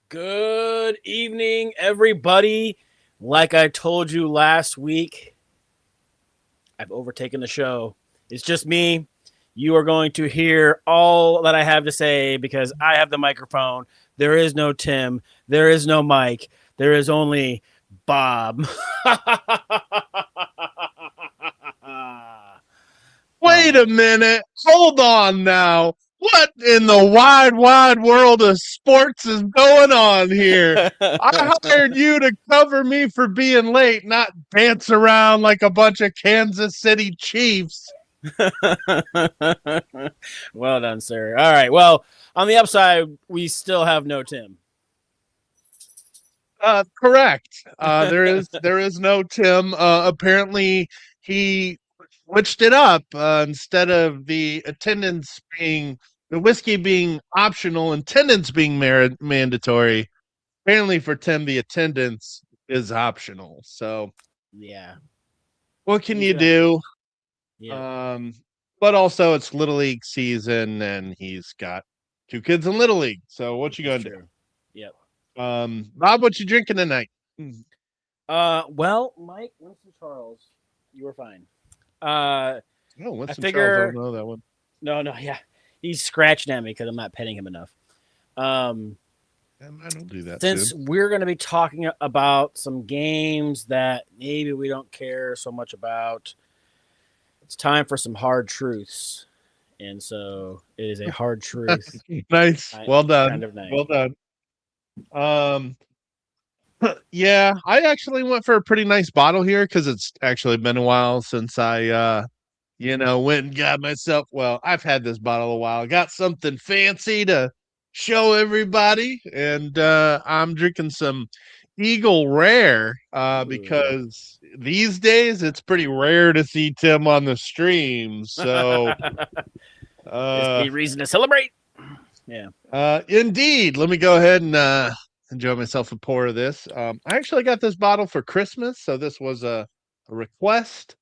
Good evening, everybody. Like I told you last week, I've overtaken the show. It's just me. You are going to hear all that I have to say because I have the microphone. There is no Tim. There is no Mike. There is only Bob. Wait a minute. Hold on now. What in the wide, wide world of sports is going on here? I hired you to cover me for being late, not dance around like a bunch of Kansas City Chiefs. Well done, sir. All right. Well, on the upside, we still have no Tim. Correct. There is no Tim. Apparently he switched it up. Instead of the whiskey being optional, attendance being mandatory. Apparently for Tim, the attendance is optional. So Yeah. what can He's you gonna. do? Yeah. But also it's Little League season, and he's got two kids in Little League. So what you It's gonna do? true. Yep. Bob, what you drinking tonight? Well, Mike, Winston Charles, you were fine. Uh, Oh, I Winston Charles. I figure. don't know that one. No, yeah. He's scratching at me because I'm not petting him enough. Um, I don't do that, since Sid. we're going to be talking about some games that maybe we don't care so much about, it's time for some hard truths. And so it is a hard truth Nice. Well kind done. of night. Well done. Um, yeah, I actually went for a pretty nice bottle here because it's actually been a while since I went and got myself. Well, I've had this bottle a while. Got something fancy to show everybody, and I'm drinking some Eagle Rare Ooh. because these days it's pretty rare to see Tim on the stream. So, This uh, be reason to celebrate. Yeah. indeed, let me go ahead and enjoy myself a pour of this. I actually got this bottle for Christmas, so this was a request.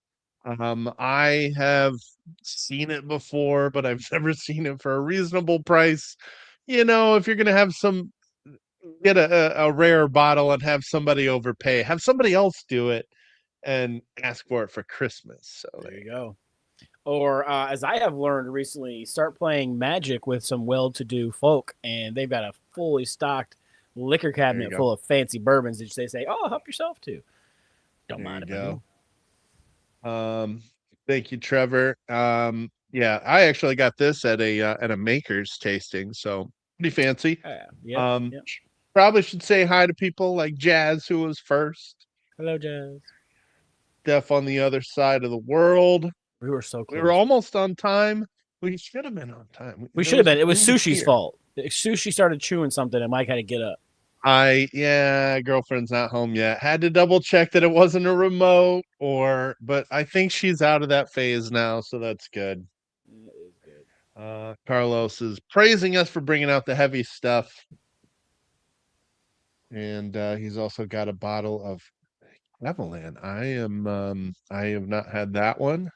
I have seen it before, but I've never seen it for a reasonable price. If you're gonna get a rare bottle and have somebody overpay, have somebody else do it and ask for it for Christmas. So There you go. Or as I have learned recently, start playing Magic with some well-to-do folk, and they've got a fully stocked liquor there you cabinet go. full of fancy bourbons that they say, "Oh, help yourself to." Don't There you mind if I do. go. Thank you, Trevor. Yeah, I actually got this at a Maker's tasting, so pretty fancy. Yeah. Yep. Um, Yep. Probably should say hi to people like Jazz, who was first. Hello, Jazz. Steph on the other side of the world. We were so We were close. almost on time. We should have been on time. We There should have was been. It was room Sushi's here. fault. Sushi started chewing something, and Mike had to get up. Girlfriend's not home yet. Had to double check that it wasn't a remote but I think she's out of that phase now, so that's good. It is good. Carlos is praising us for bringing out the heavy stuff. And he's also got a bottle of Evelyn. I have not had that one.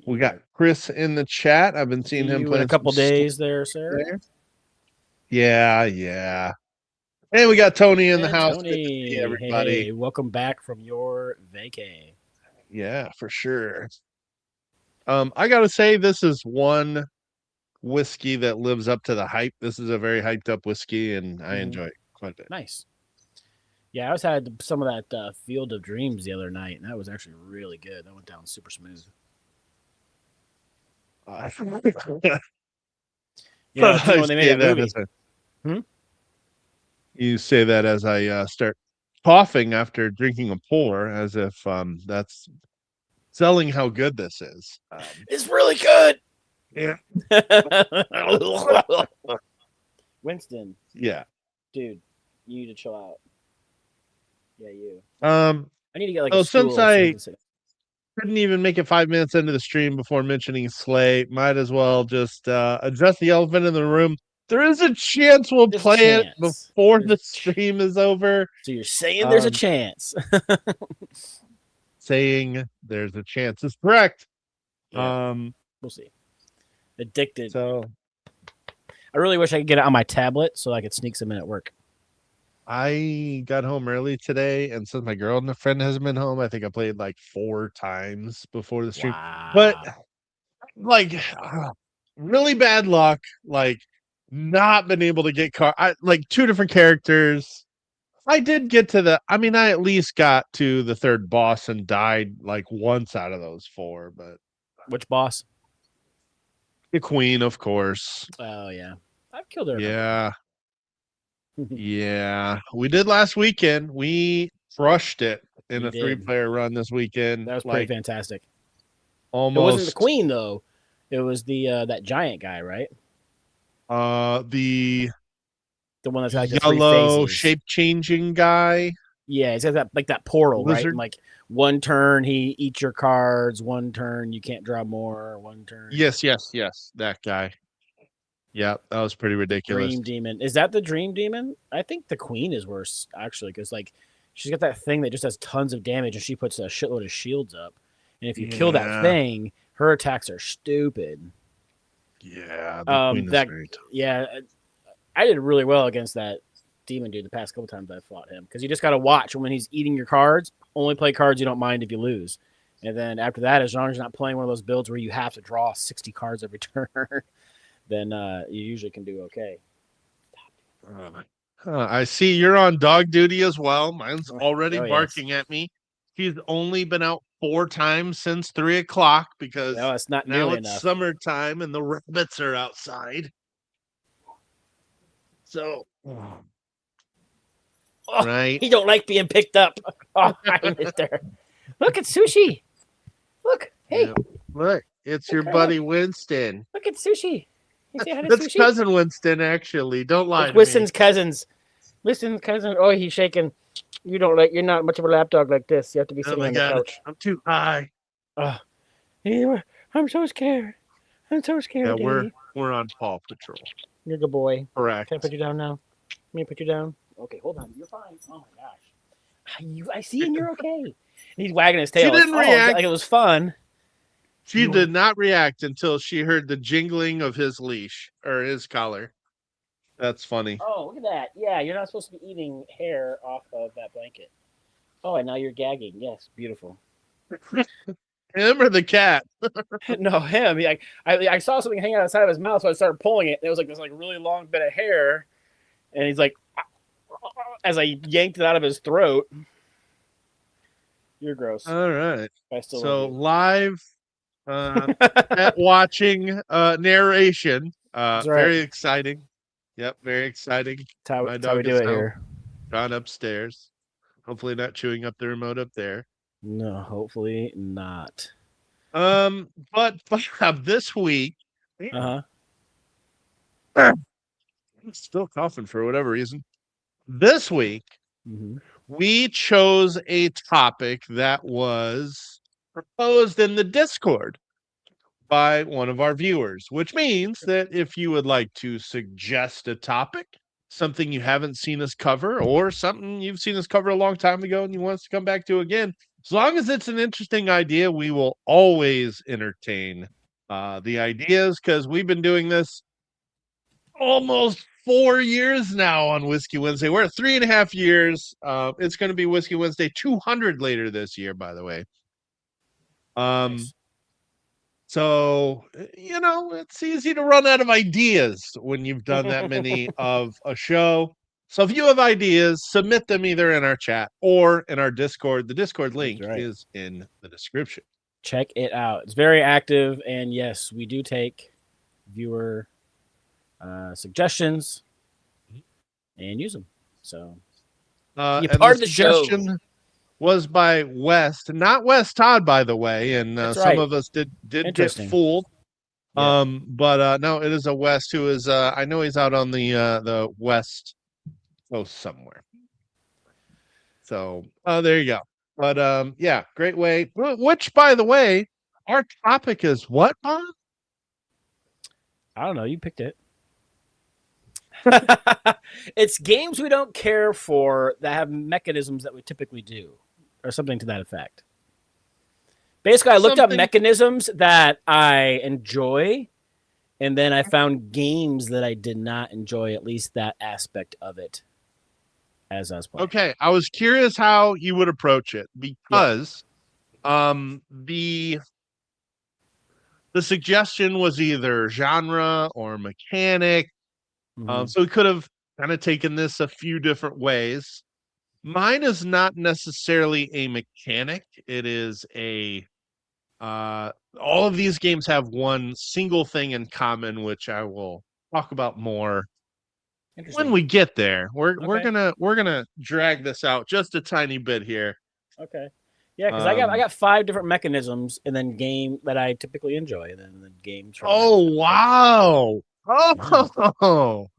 We got Chris in the chat. I've been See seeing him you in a playing some couple days, there, sir. there. Yeah, yeah. And we got Tony in the And house. Good to see Tony, everybody. hey, welcome back from your vacay. Yeah, for sure. I gotta say, this is one whiskey that lives up to the hype. This is a very hyped up whiskey, and I enjoy it quite a bit. Nice. Yeah, I was had some of that Field of Dreams the other night, and that was actually really good. That went down super smooth. You know, I when they made say that that movie. you say that as I start coughing after drinking a pour, as if that's selling how good this is. It's really good. Yeah. Winston, Yeah. dude, you need to chill out. Yeah, you. Um, I need to get like a so since stool so you I can sit. couldn't even make it 5 minutes into the stream before mentioning Slay, might as well just address the elephant in the room. There is a chance we'll There's a play it chance. before the stream is over. So you're saying there's a chance. Saying there's a chance is correct. Yeah. We'll see. Addicted. So I really wish I could get it on my tablet so I could sneak some in at work. I got home early today, and since my girl and a friend hasn't been home, I think I played like 4 times before the stream. But Wow. like, really bad luck. Like, not been able to get like 2 different characters. I did get to I mean, I at least got to the third boss and died like once out of those 4, but Which boss? the queen, of course. Oh yeah, I've killed her. Yeah. Yeah. We did last weekend. We crushed it in You a did. 3-player run this weekend. That was pretty Like fantastic. It wasn't the almost queen though. It was the that giant guy, right? the The one that's got like the 3 yellow phases. shape changing guy. Yeah, it's got that like that portal, right? Lizard. And like one turn he eats your cards, one turn you can't draw more, one turn. Yes, yes, yes. That guy. Yeah, that was pretty ridiculous. Dream Demon. Is that the Dream Demon? I think the Queen is worse actually, because like she's got that thing that just has tons of damage, and she puts a shitload of shields up. And if you kill that Yeah. thing, her attacks are stupid. Yeah, the queen is That very tough. yeah, I did really well against that demon dude the past couple times I fought him, because you just got to watch when he's eating your cards. Only play cards you don't mind if you lose, and then after that, as long as you're not playing one of those builds where you have to draw 60 cards every turn, then you usually can do okay. I see you're on dog duty as well. Mine's already Oh, yes. barking at me. He's only been out 4 times since 3 o'clock because No, it's not now nearly it's enough. summertime and the rabbits are outside. So, Oh, right. He don't like being picked up. Oh, hi, mister. Look at Sushi. Look. Hey, Yeah. Look, it's your Look, buddy Winston. look at Sushi. You say hi to That's Sushi? cousin Winston, actually. Don't lie It's to Winston's me. cousins. Winston's cousin. Oh, he's shaking. You're not much of a lapdog like this. You have to be Oh sitting my on the god, couch. I'm too high. I'm so scared. I'm so scared. Yeah, Daddy. we're on Paw Patrol. You're a good boy. Correct. Can I put you down now? Let me put you down. Okay, hold on. You're fine. Oh my gosh. I see, and you're okay. And he's wagging his tail. She didn't react. Like it was fun. She did not react until she heard the jingling of his leash or his collar. That's funny. Oh, look at that. Yeah, you're not supposed to be eating hair off of that blanket. Oh, and now you're gagging. Yes, beautiful. Him or the cat? No, him. I saw something hanging out the side of his mouth, so I started pulling it. And it was like this like really long bit of hair, and he's like, as I yanked it out of his throat. You're gross. All right. I still So love you. live pet watching narration. That's right. Very exciting. Yep, very exciting. That's My how dog we do is it now here. gone upstairs. Hopefully not chewing up the remote up there. No, hopefully not. But this week, Uh-huh. I'm still coughing for whatever reason. This week, Mm-hmm. we chose a topic that was proposed in the Discord by one of our viewers, which means that if you would like to suggest a topic, something you haven't seen us cover, or something you've seen us cover a long time ago and you want us to come back to again, as long as it's an interesting idea, we will always entertain the ideas, because we've been doing this almost 4 years now on Whiskey Wednesday. We're at 3.5 years. It's going to be Whiskey Wednesday 200 later this year, by the way. Nice. So, it's easy to run out of ideas when you've done that many of a show. So if you have ideas, submit them either in our chat or in our Discord. The Discord link is in the description. Check it out. It's very active, and yes, we do take viewer suggestions and use them. So You're part of the show. Was by West, not West Todd, by the way, and some of us did get fooled. Yeah. But no, it is a West who is. I know he's out on the West Coast somewhere. So there you go. But yeah, great way. Which, by the way, our topic is what, Bob? I don't know. You picked it. It's games we don't care for that have mechanisms that we typically do, or something to that effect. Basically, I looked up mechanisms that I enjoy, and then I found games that I did not enjoy, at least that aspect of it. has us play. Okay, I was curious how you would approach it because the suggestion was either genre or mechanic. Mhm. So we could have kind of taken this a few different ways. Mine is not necessarily a mechanic. It is a all of these games have one single thing in common, which I will talk about more when Interesting. we get there. We're Okay. gonna drag this out just a tiny bit here. Okay. Yeah, because I Um, got 5 different mechanisms, and then game that I typically enjoy, and then the games from that. oh wow. Yeah. Oh,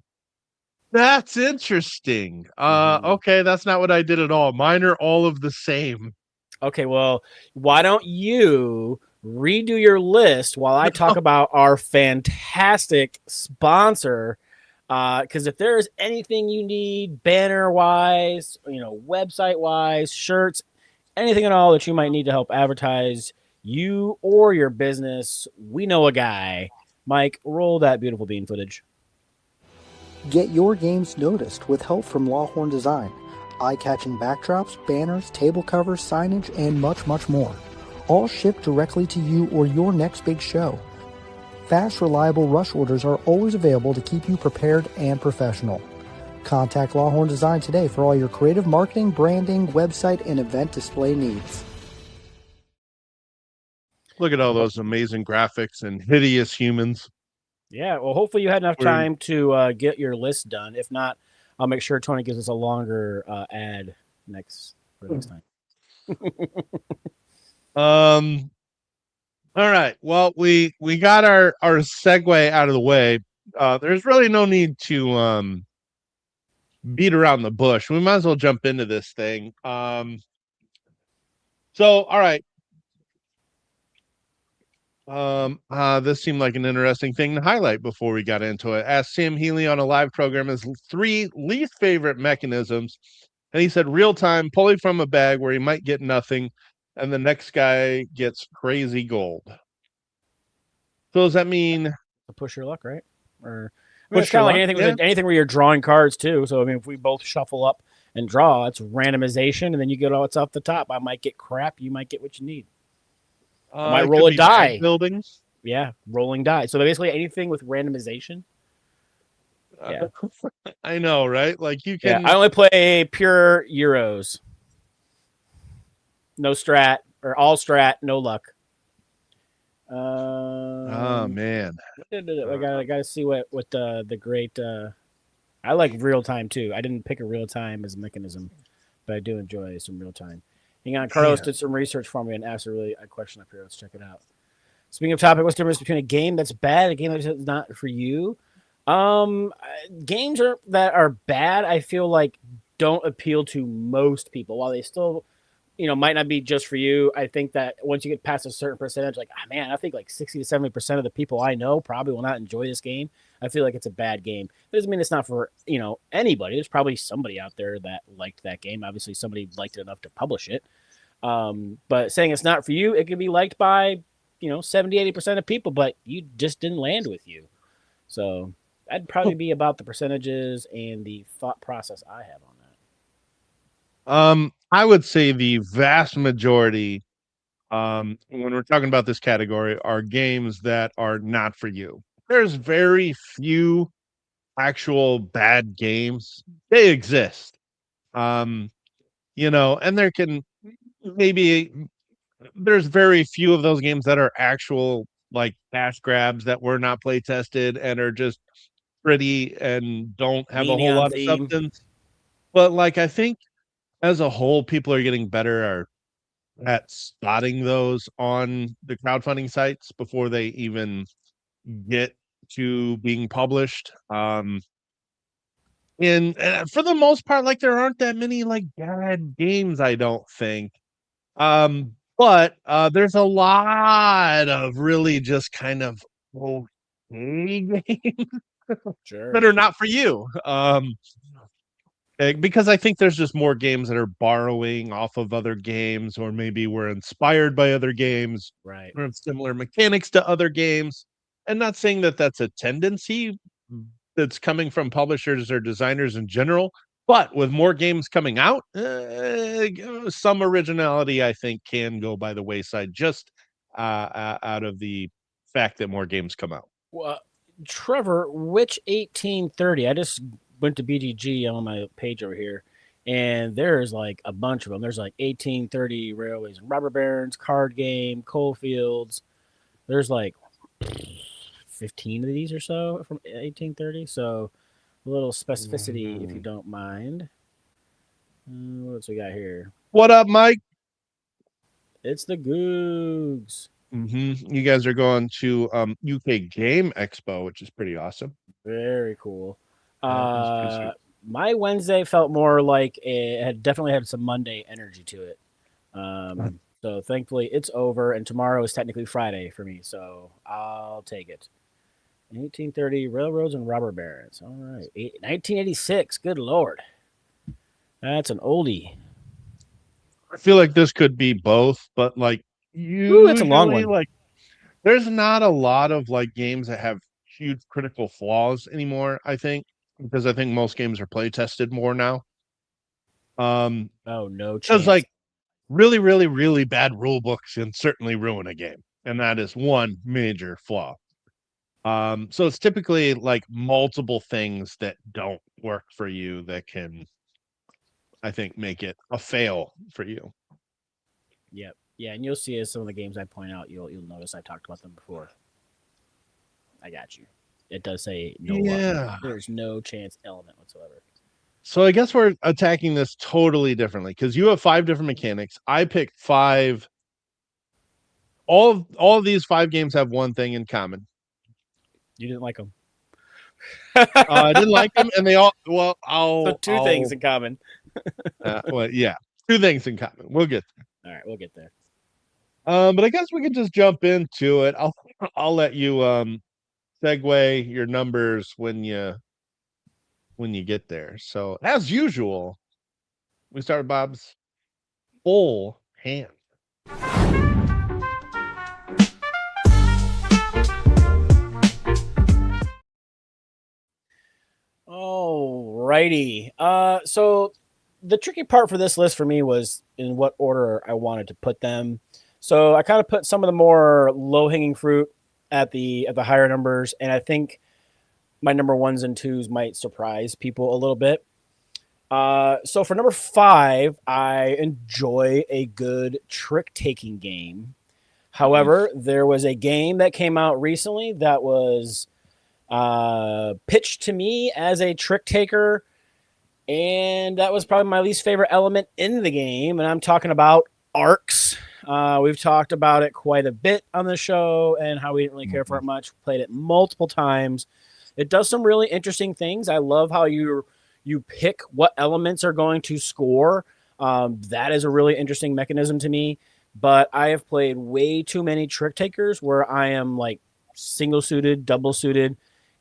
that's interesting. Mhm. Okay, that's not what I did at all. Mine are all of the same. Okay, well, why don't you redo your list while I talk about our fantastic sponsor? Because if there is anything you need, banner wise, website wise, shirts, anything at all that you might need to help advertise you or your business, we know a guy. Mike, roll that beautiful bean footage. Get your games noticed with help from Lawhorn Design. Eye-catching backdrops, banners, table covers, signage, and much, much more. All shipped directly to you or your next big show. Fast, reliable rush orders are always available to keep you prepared and professional. Contact Lawhorn Design today for all your creative marketing, branding, website, and event display needs. Look at all those amazing graphics and hideous humans. Yeah, well, hopefully you had enough We're- time to get your list done. If not, I'll make sure Tony gives us a longer ad for next time. Um. All right. Well, we got our segue out of the way. There's really no need to beat around the bush. We might as well jump into this thing. So all right. This seemed like an interesting thing to highlight before we got into it. Asked Sam Healy on a live program his 3 least favorite mechanisms, and he said real time, pulling from a bag where he might get nothing, and the next guy gets crazy gold. So does that mean To push your luck, right? Or I mean, it's push kind your of like luck? anything Yeah. with anything where you're drawing cards too. So I mean, if we both shuffle up and draw, it's randomization, and then you get all what's off the top. I might get crap. You might get what you need. I might It roll could a be die. bag building. Yeah, rolling die. So basically, anything with randomization. Yeah. I know, right? Like you Yeah, can. I only play pure Euros. No strat or all strat, no luck. Oh man. I gotta see what the great. I like real time too. I didn't pick a real time as a mechanism, but I do enjoy some real time. Hang on, Carlos Man. did some research for me and asked a question up here. Let's check it out. Speaking of topic, what's the difference between a game that's bad and a game that's not for you? Games that are bad, I feel like don't appeal to most people. While they still, might not be just for you. I think that once you get past a certain percentage, like, man, I think like 60 to 70% of the people I know probably will not enjoy this game. I feel like it's a bad game. It doesn't mean it's not for, anybody. There's probably somebody out there that liked that game. Obviously, somebody liked it enough to publish it. But saying it's not for you, it can be liked by, 70, 80% of people, but you just didn't land with you. So that'd probably be about the percentages and the thought process I have on that. I would say the vast majority, when we're talking about this category, are games that are not for you. There's very few actual bad games. They exist. And there can maybe there's very few of those games that are actual like cash grabs that were not play tested and are just pretty and don't have a Leaning whole on lot of theme. substance. But like I think as a whole, people are getting better at spotting those on the crowdfunding sites before they even get to being published. And for the most part, like there aren't that many like bad games, I don't think. But there's a lot of really just kind of okay games Sure. that are not for you. Because I think there's just more games that are borrowing off of other games, or maybe were inspired by other games, Right. or have similar mechanics to other games. And not saying that that's a tendency that's coming from publishers or designers in general, But with more games coming out, some originality, I think, can go by the wayside just out of the fact that more games come out. Well, Trevor, which 1830? I just went to BGG on my page over here, and there's like a bunch of them. There's like 1830 Railways and Robber Barons, Card Game, Coalfields. There's like 15 of these or so from 1830. So a little specificity, if you don't mind. What else we got here? What up, Mike? It's the Googs. You guys are going to UK Game Expo, which is pretty awesome. Very cool. That's pretty My Wednesday felt more like it had definitely had some Monday energy to it. So thankfully it's over, and tomorrow is technically Friday for me, so I'll take it. 1830 Railroads and Robber Barons. All right. 1986. Good Lord. That's an oldie. I feel like this could be both, but like Ooh, that's a long one. like there's not a lot of like games that have huge critical flaws anymore, I think, because I think most games are play tested more now. Oh, no chance. Because like really, really, really bad rule books can certainly ruin a game, and that is one major flaw. So it's typically like multiple things that don't work for you that can, I think, make it a fail for you. Yep. Yeah, and you'll see as some of the games I point out, you'll notice I've talked about them before. I got you. It does say no. There's no chance element whatsoever. So I guess we're attacking this totally differently because you have 5 different mechanics. I picked 5. All of these 5 games have one thing in common. You didn't like them. I didn't like them, and they all. Well, so 2 things in common. Well, yeah, 2 things in common. We'll get there. All right, we'll get there. But I guess we can just jump into it. I'll let you segue your numbers when you get there. So as usual, we start with Bob's full hand. Alrighty. So the tricky part for this list for me was in what order I wanted to put them. So I kind of put some of the more low-hanging fruit at the higher numbers, and I think my number 1s and 2s might surprise people a little bit. So for number 5, I enjoy a good trick-taking game. However, there was a game that came out recently that was pitched to me as a trick taker, and that was probably my least favorite element in the game, and I'm talking about Arcs. We've talked about it quite a bit on the show and how we didn't really care for it much. Played it multiple times. It does some really interesting things. I love how you pick what elements are going to score. That is a really interesting mechanism to me, but I have played way too many trick takers where I am like single suited, double suited,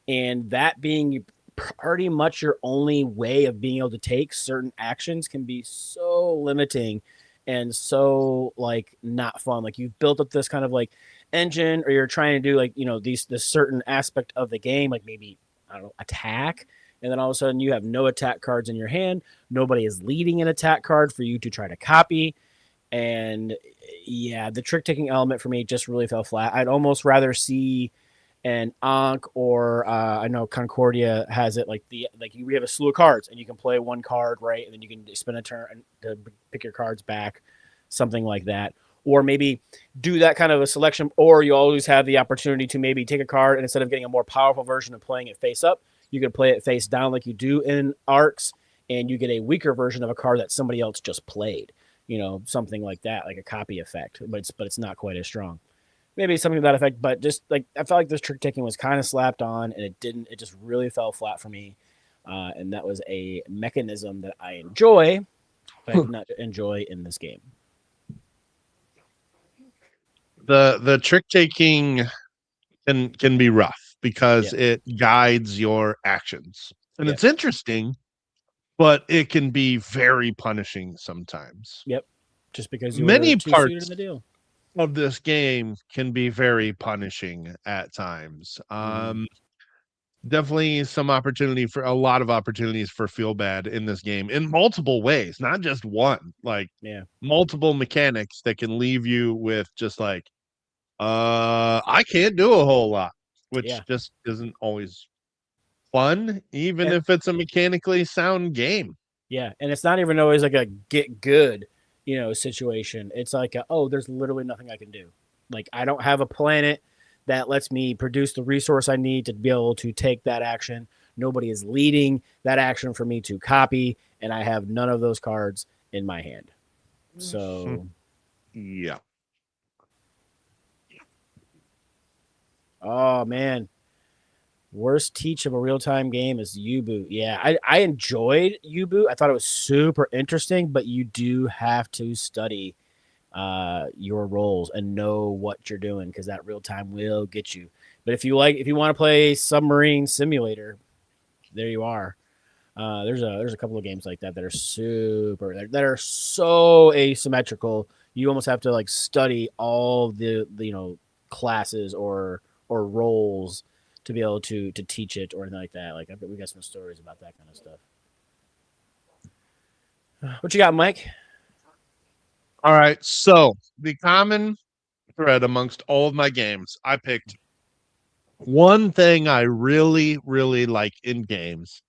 and that being pretty much your only way of being able to take certain actions can be so limiting and so like not fun. Like you've built up this kind of like engine, or you're trying to do like, you know, this certain aspect of the game, like maybe, I don't know, attack. And then all of a sudden you have no attack cards in your hand. Nobody is leading an attack card for you to try to copy. And yeah, the trick taking element for me just really fell flat. I'd almost rather see an Ankh, or I know Concordia has it, like we have a slew of cards and you can play one card, right? And then you can spend a turn to pick your cards back, something like that. Or maybe do that kind of a selection, or you always have the opportunity to maybe take a card and instead of getting a more powerful version of playing it face up, you can play it face down like you do in Arcs, and you get a weaker version of a card that somebody else just played. You know, something like that, like a copy effect, but it's not quite as strong. Maybe something to that effect, but just like I felt like this trick taking was kind of slapped on, and it just really fell flat for me. And that was a mechanism that I enjoy, but I did not enjoy in this game. The trick taking can be rough because it guides your actions, and it's interesting, but it can be very punishing sometimes. Yep, just because many parts in the deal of this game can be very punishing at times. definitely some opportunity for a lot of opportunities for feel bad in this game in multiple ways, not just one, like Yeah. multiple mechanics that can leave you with just like, I can't do a whole lot, which Yeah. just isn't always fun, even And, if it's a mechanically sound game. yeah. And it's not even always like a get good, situation. It's like, oh, there's literally nothing I can do. Like, I don't have a planet that lets me produce the resource I need to be able to take that action. Nobody is leading that action for me to copy, and I have none of those cards in my hand. So, Yeah. oh man, worst teach of a real time game is U-Boot. Yeah, I enjoyed U-Boot. I thought it was super interesting, but you do have to study your roles and know what you're doing because that real time will get you. But if you want to play Submarine Simulator, there you are. There's a couple of games like that that are that are so asymmetrical. You almost have to like study all the classes or roles to be able to teach it or anything like that. Like I bet we got some stories about that kind of stuff. What you got, Mike? All right. So the common thread amongst all of my games, I picked one thing I really, really like in games,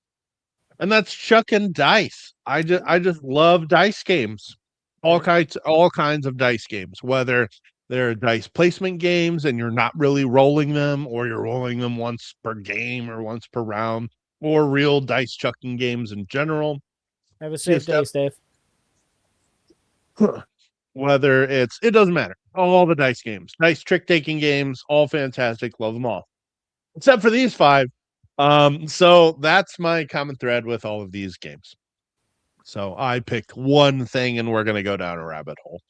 and that's chucking dice. I just love dice games. All kinds of dice games, whether they're dice placement games and you're not really rolling them, or you're rolling them once per game or once per round, or real dice chucking games in general. Have a safe Just day, Steph. whether it doesn't matter. All the dice games, dice trick taking games, all fantastic. Love them all, except for these five. So that's my common thread with all of these games. So I picked one thing, and we're gonna go down a rabbit hole.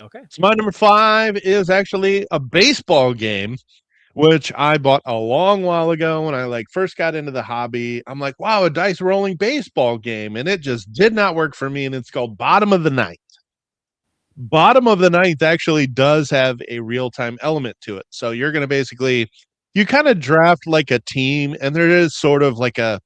Okay. So my number 5 is actually a baseball game, which I bought a long while ago when I like first got into the hobby. I'm like, wow, a dice rolling baseball game, and it just did not work for me. And it's called Bottom of the Ninth. Bottom of the Ninth actually does have a real time element to it. So you're going to basically, you kind of draft like a team, and there is sort of like a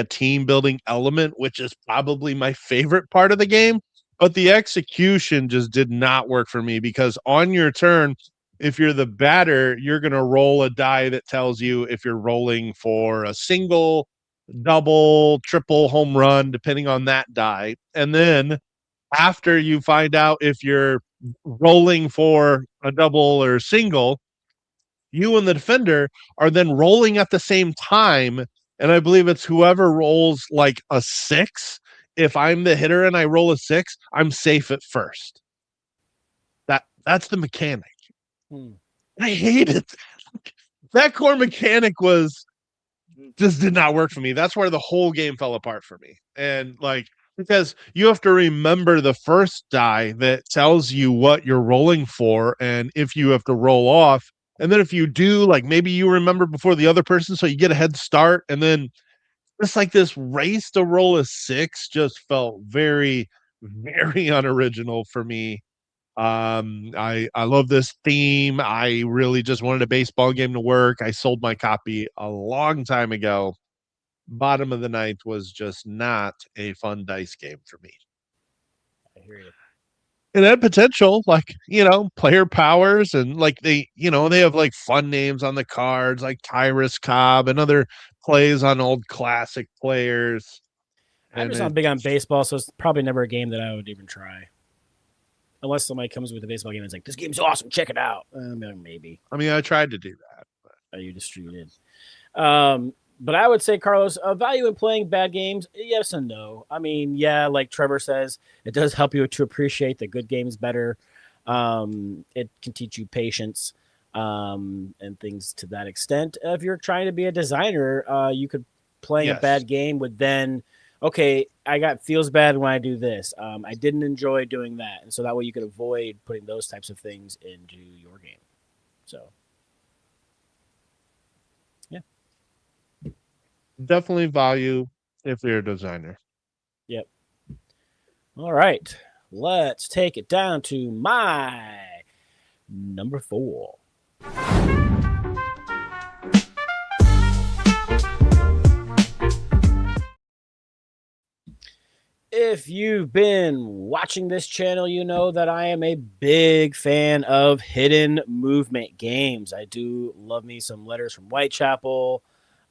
team building element, which is probably my favorite part of the game. But the execution just did not work for me because on your turn, if you're the batter, you're going to roll a die that tells you if you're rolling for a single, double, triple, home run, depending on that die. And then after you find out if you're rolling for a double or single, you and the defender are then rolling at the same time. And I believe it's whoever rolls like a 6. If I'm the hitter and I roll a 6, I'm safe at first. That's the mechanic. I hate it. That core mechanic just did not work for me. That's where the whole game fell apart for me. And like, because you have to remember the first die that tells you what you're rolling for and if you have to roll off. And then if you do, like maybe you remember before the other person, so you get a head start. And then it's like this race to roll a 6 just felt very, very unoriginal for me. I love this theme. I really just wanted a baseball game to work. I sold my copy a long time ago. Bottom of the Ninth was just not a fun dice game for me. I hear you. It had potential, like, player powers, and like they have like fun names on the cards, like Tyrus Cobb and other plays on old classic players. I'm And just not big on baseball, so it's probably never a game that I would even try. Unless somebody comes with a baseball game and is like, this game's awesome, check it out. Maybe. I mean, I tried to do that. You distributed. But I would say, Carlos, value in playing bad games, yes and no. I mean, yeah, like Trevor says, it does help you to appreciate the good games better. It can teach you patience and things to that extent. If you're trying to be a designer, you could playing a bad game would then, okay, feels bad when I do this. I didn't enjoy doing that. And so that way you could avoid putting those types of things into your game. So. Definitely value if you're a designer. Yep. All right. Let's take it down to my number 4. If you've been watching this channel, you know that I am a big fan of hidden movement games. I do love me some Letters from Whitechapel.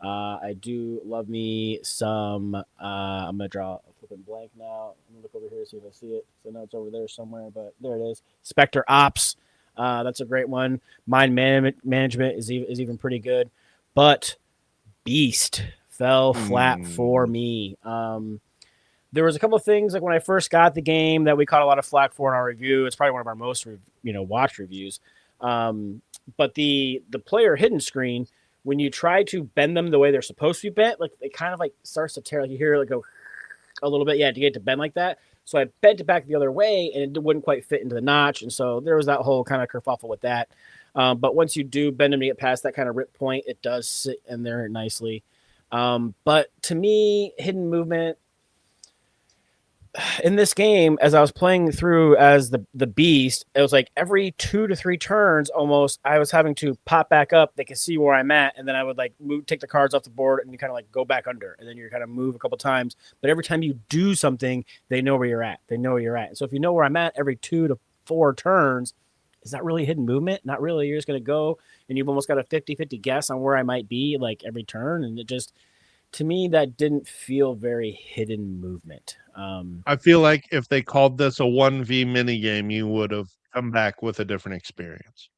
I do love me some. I'm gonna draw a flipping blank now. I'm gonna look over here see if I see it. So I know it's over there somewhere, but there it is. Spectre Ops. That's a great one. Management is even pretty good, but Beast fell flat for me. There was a couple of things like when I first got the game that we caught a lot of flack for in our review. It's probably one of our most watched reviews. But the player hidden screen, when you try to bend them the way they're supposed to be bent, like it kind of like starts to tear. Like you hear it like go a little bit, to get it to bend like that. So I bent it back the other way, and it wouldn't quite fit into the notch, and so there was that whole kind of kerfuffle with that. But once you do bend them to get past that kind of rip point, it does sit in there nicely. But to me, hidden movement in this game, as I was playing through as the Beast, it was like every 2 to 3 turns almost, I was having to pop back up. They could see where I'm at, and then I would like take the cards off the board and you kind of like go back under, and then you kind of move a couple times. But every time you do something, they know where you're at. They know where you're at. And so if you know where I'm at every 2 to 4 turns, is that really hidden movement? Not really. You're just going to go, and you've almost got a 50-50 guess on where I might be like every turn, and it just, to me, that didn't feel very hidden movement. I feel like if they called this a 1v mini game, you would have come back with a different experience.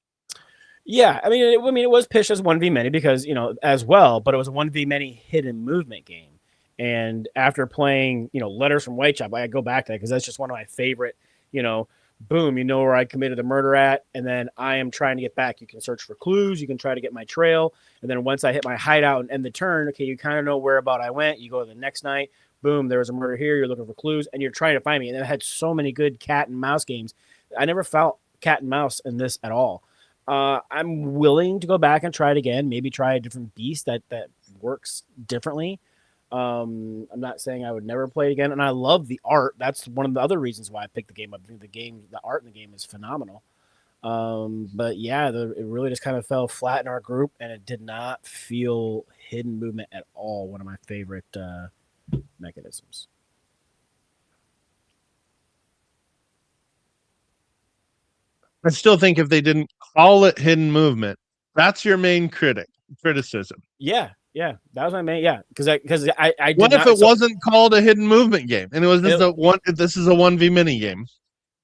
Yeah, I mean, it was pitched as 1v many because as well, but it was a 1v many hidden movement game. And after playing, Letters from Whitechapel, I go back to that because that's just one of my favorite. Boom, you know where I committed the murder at, and then I am trying to get back. You can search for clues, you can try to get my trail, and then once I hit my hideout and end the turn, okay, you kind of know where about I went. You go to the next night. Boom, there was a murder here. You're looking for clues, and you're trying to find me. And it had so many good cat and mouse games. I never felt cat and mouse in this at all. I'm willing to go back and try it again. Maybe try a different Beast that works differently. I'm not saying I would never play it again. And I love the art. That's one of the other reasons why I picked the game up. I think the art in the game is phenomenal. But yeah, it really just kind of fell flat in our group, and it did not feel hidden movement at all. One of my favorite mechanisms. I still think if they didn't call it hidden movement, that's your main criticism. Yeah, that was my main. Yeah, because I did what not, if it wasn't called a hidden movement game and it was just this is a 1v mini game?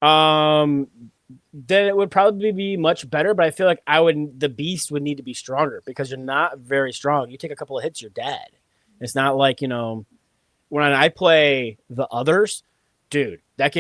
Then it would probably be much better. But I feel like the Beast would need to be stronger because you're not very strong. You take a couple of hits, you're dead. It's not like when I play the others, dude, that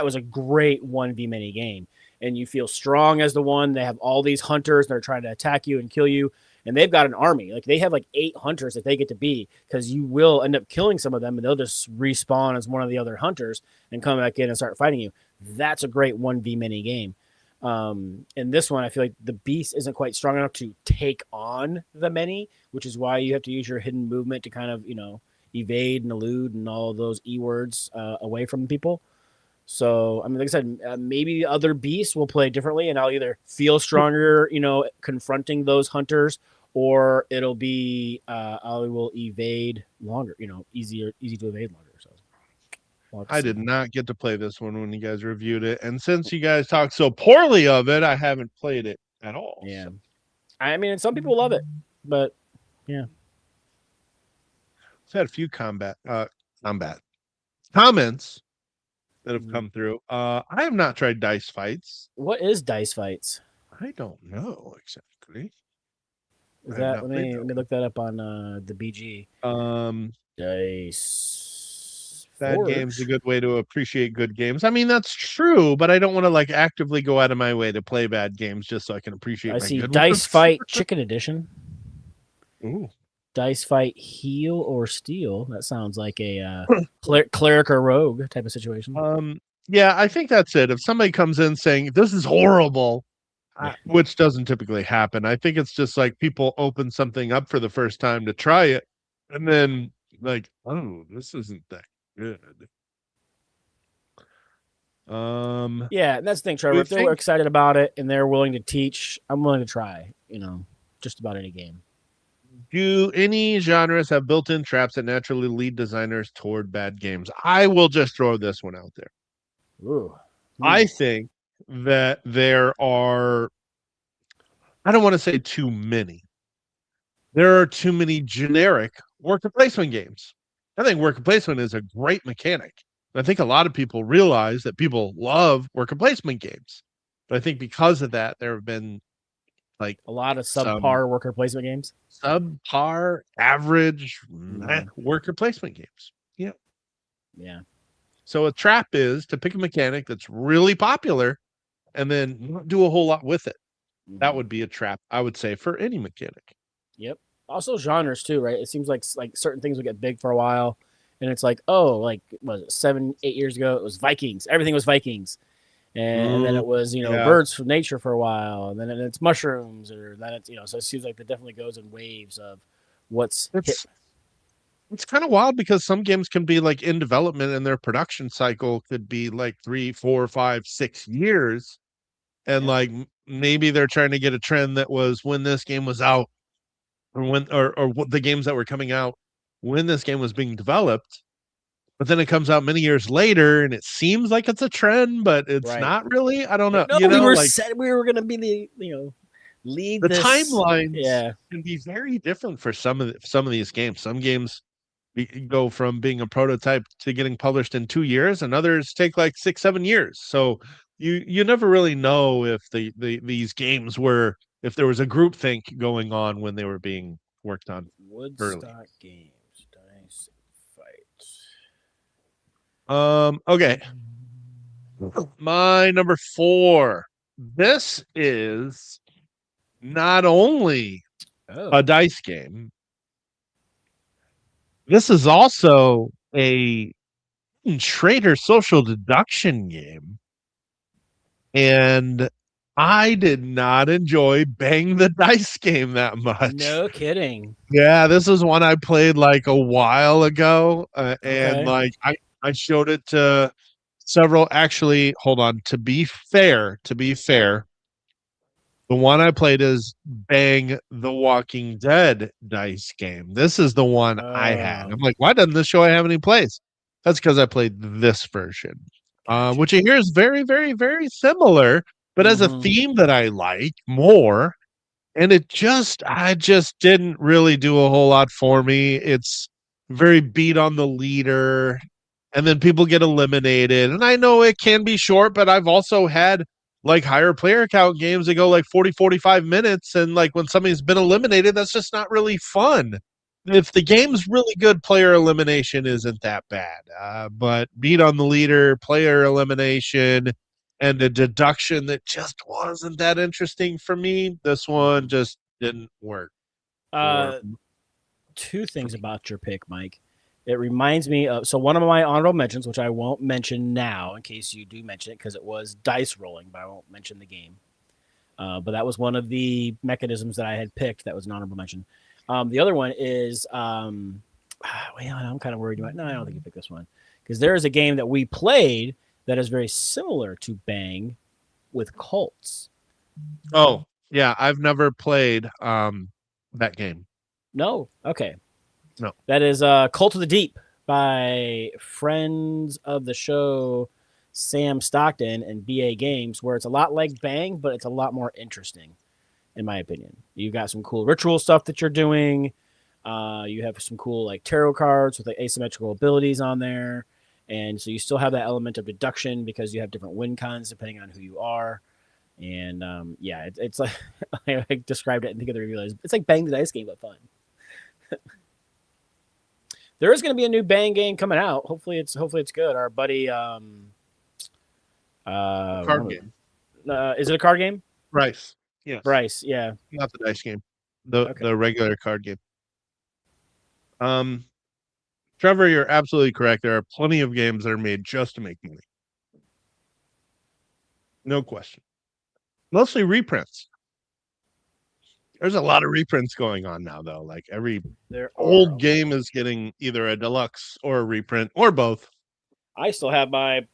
was a great 1v mini game. And you feel strong as the one. They have all these hunters that are trying to attack you and kill you. And they've got an army. Like they have like 8 hunters that they get to be, because you will end up killing some of them and they'll just respawn as one of the other hunters and come back in and start fighting you. That's a great 1v mini game. In this one, I feel like the Beast isn't quite strong enough to take on the many, which is why you have to use your hidden movement to kind of, evade and elude and all of those E words away from people. So, I mean, like I said, maybe the other Beasts will play differently, and I'll either feel stronger, confronting those hunters, or it'll be I will evade longer, easy to evade longer. So, I did not get to play this one when you guys reviewed it, and since you guys talked so poorly of it, I haven't played it at all. Yeah, so. I mean, some people love it, but yeah. I've had a few comments that have come through. I have not tried Dice Fights. What is Dice Fights? I don't know exactly. Is that let me look that up on the BG. Dice. Bad game's a good way to appreciate good games. I mean, that's true, but I don't want to like actively go out of my way to play bad games just so I can appreciate. I see Dice Fight Chicken Edition. Ooh. Dice Fight Heal or Steal. That sounds like a cleric or rogue type of situation. Yeah, I think that's it. If somebody comes in saying this is horrible, which doesn't typically happen, I think it's just like people open something up for the first time to try it, and then like, oh, this isn't that good. Yeah, that's the thing, Trevor. If they're excited about it and they're willing to teach, I'm willing to try. Just about any game. Do any genres have built-in traps that naturally lead designers toward bad games? I will just throw this one out there. Ooh. I think that there are, I don't want to say too many. There are too many generic worker placement games. I think worker placement is a great mechanic. I think a lot of people realize that people love worker placement games. But I think because of that, there have been like a lot of some subpar worker placement games. subpar, average worker placement games. Yeah. Yeah. So a trap is to pick a mechanic that's really popular and then not do a whole lot with it. That would be a trap, I would say, for any mechanic. Yep. Also genres too, right? It seems like certain things would get big for a while, and it's like, oh, like was it 7-8 years ago? It was Vikings. Everything was Vikings, and then it was birds from nature for a while, and then it's mushrooms, or then it's So it seems like it definitely goes in waves of what's hit. It's kind of wild because some games can be like in development and their production cycle could be like 3, 4, 5, 6 years. And like maybe they're trying to get a trend that was when this game was out or what the games that were coming out when this game was being developed. But then it comes out many years later and it seems like it's a trend, but it's not really. I don't know. No, we were said we were going to be the lead. The this. timelines can be very different for some of these games. Some games go from being a prototype to getting published in 2 years, and others take like 6-7 years. So you never really know if these games were, if there was a group think going on when they were being worked on. Woodstock early. Games, Dice Fight. Okay. My number 4. This is not only a dice game. This is also a trader social deduction game. And I did not enjoy Bang the Dice game that much. No kidding. Yeah, this is one I played like a while ago. And like I showed it to several. Actually, hold on. To be fair, the one I played is Bang the Walking Dead dice game. This is the one I had. I'm like, why doesn't this show I have any plays? That's because I played this version, which I hear is very, very, very similar, but as a theme that I like more. And I just didn't really do a whole lot for me. It's very beat on the leader, and then people get eliminated. And I know it can be short, but I've also had like higher player count games that go like 40, 45 minutes. And like when somebody's been eliminated, that's just not really fun. If the game's really good, player elimination isn't that bad. But beat on the leader, player elimination, and a deduction that just wasn't that interesting for me. This one just didn't work. 2 things about your pick, Mike. It reminds me of, so one of my honorable mentions, which I won't mention now in case you do mention it, because it was dice rolling, but I won't mention the game. But that was one of the mechanisms that I had picked that was an honorable mention. The other one is, I'm kind of worried about, no, I don't think you picked this one, because there is a game that we played that is very similar to Bang with cults. Oh, yeah. I've never played that game. No? Okay. No. That is Cult of the Deep by friends of the show, Sam Stockton and BA Games, where it's a lot like Bang, but it's a lot more interesting, in my opinion. You got some cool ritual stuff that you're doing. You have some cool like tarot cards with like asymmetrical abilities on there. And so you still have that element of deduction because you have different win cons depending on who you are. And it's like I described it and think of the review. It's like Bang the Dice game, but fun. There is going to be a new Bang game coming out. Hopefully it's good. Our buddy, card game. Is it a card game? Bryce. Yes. Bryce. Yeah. Not the dice game. The regular card game. Trevor, you're absolutely correct. There are plenty of games that are made just to make money. No question. Mostly reprints. There's a lot of reprints going on now, though. Like every old game is getting either a deluxe or a reprint or both. I still have my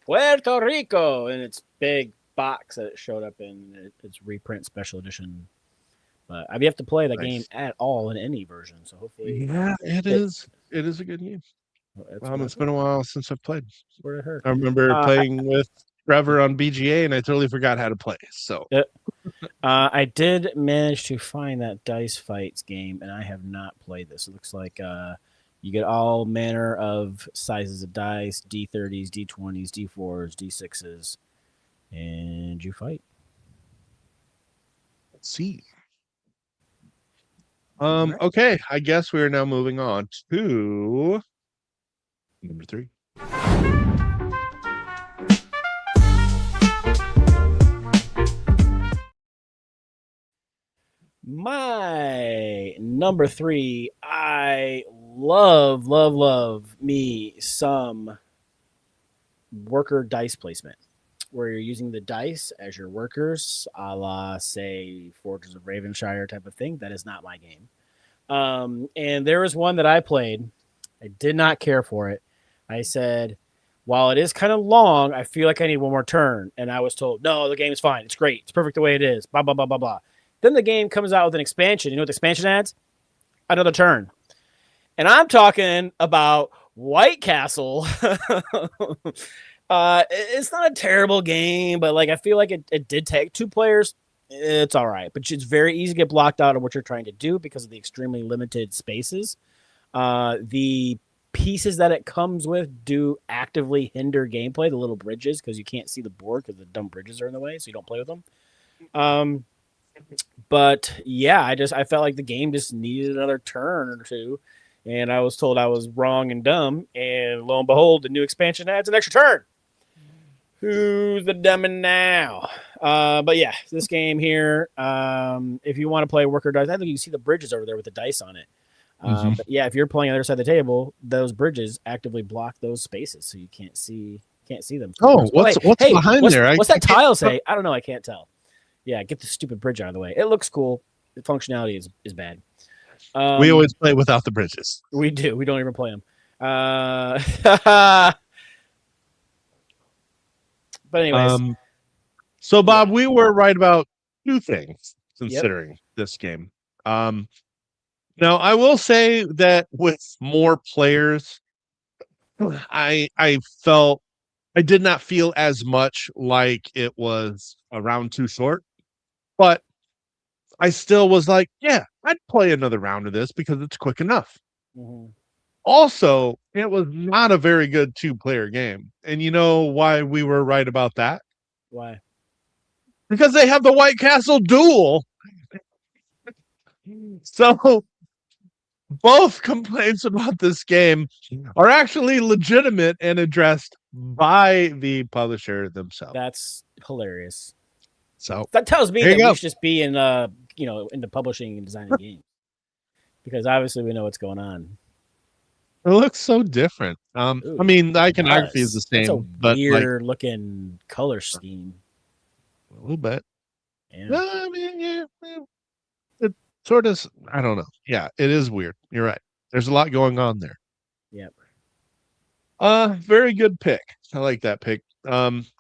Puerto Rico in its big box that it showed up in. Its reprint special edition But I've yet to play that Nice. game at all in any version. So hopefully, Yeah, it is. It is a good game. It's been a while since I've played. Where I heard. I remember playing with Trevor on BGA, and I totally forgot how to play. So I did manage to find that Dice Fights game, and I have not played this. It looks like you get all manner of sizes of dice: D30s, D20s, D4s, D6s, and you fight. let's see. Okay, I guess we are now moving on to number 3. My number 3, I love me some worker dice placement, where you're using the dice as your workers, a la, say, Forges of Ravenshire type of thing. That is not my game. And there was one that I played. I did not care for it. I said, while it is kind of long, I feel like I need one more turn. And I was told, no, the game is fine. It's great. It's perfect the way it is. Blah, blah, blah, blah, blah. Then the game comes out with an expansion. You know what the expansion adds? Another turn. And I'm talking about White Castle. It's not a terrible game, but like I feel like it did take 2 players. It's all right, but it's very easy to get blocked out of what you're trying to do because of the extremely limited spaces. The pieces that it comes with do actively hinder gameplay, the little bridges, because you can't see the board because the dumb bridges are in the way, so you don't play with them. But yeah, I felt like the game just needed another turn or two, and I was told I was wrong and dumb, and lo and behold, the new expansion adds an extra turn. Who's the dummy now? But yeah, this game here, if you want to play worker dice, I think you can see the bridges over there with the dice on it. But yeah, if you're playing on the other side of the table, those bridges actively block those spaces, so you can't see them. Oh, what's behind there? What's that tile say? I don't know. I can't tell. Yeah, get the stupid bridge out of the way. It looks cool. The functionality is bad. We always play without the bridges. We do. We don't even play them. But anyways. So Bob, we were right about 2 things considering this game. Now I will say that with more players, I felt I did not feel as much like it was a round too short, but I still was like, yeah, I'd play another round of this because it's quick enough. Mm-hmm. Also, it was not a very good 2-player game. And you know why we were right about that? Why? Because they have the White Castle duel. So both complaints about this game are actually legitimate and addressed by the publisher themselves. That's hilarious. So that tells me that we should just be in into publishing and designing games. Because obviously we know what's going on. It looks so different. I mean, the iconography is the same, it's a but weird looking color scheme. A little bit. Yeah. I mean, yeah, it sort of. I don't know. Yeah, it is weird. You're right. There's a lot going on there. Yep. Very good pick. I like that pick.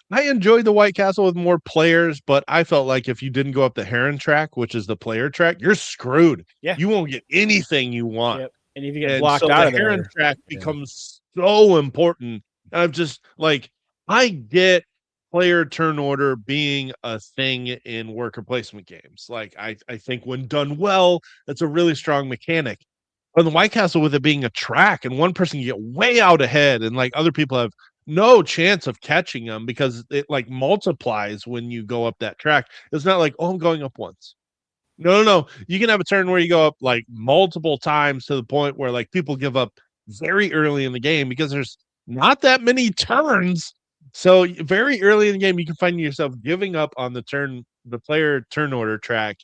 I enjoyed the White Castle with more players, but I felt like if you didn't go up the Heron track, which is the player track, you're screwed. Yeah. You won't get anything you want. Yep. And if you get blocked out of the Heron track becomes so important. I'm just like, I get player turn order being a thing in worker placement games. Like, I think when done well, that's a really strong mechanic. But the White Castle, with it being a track and one person can get way out ahead and like other people have no chance of catching them because it like multiplies when you go up that track. It's not like, oh, I'm going up once. No. You can have a turn where you go up like multiple times to the point where like people give up very early in the game because there's not that many turns. So very early in the game, you can find yourself giving up on the player turn order track,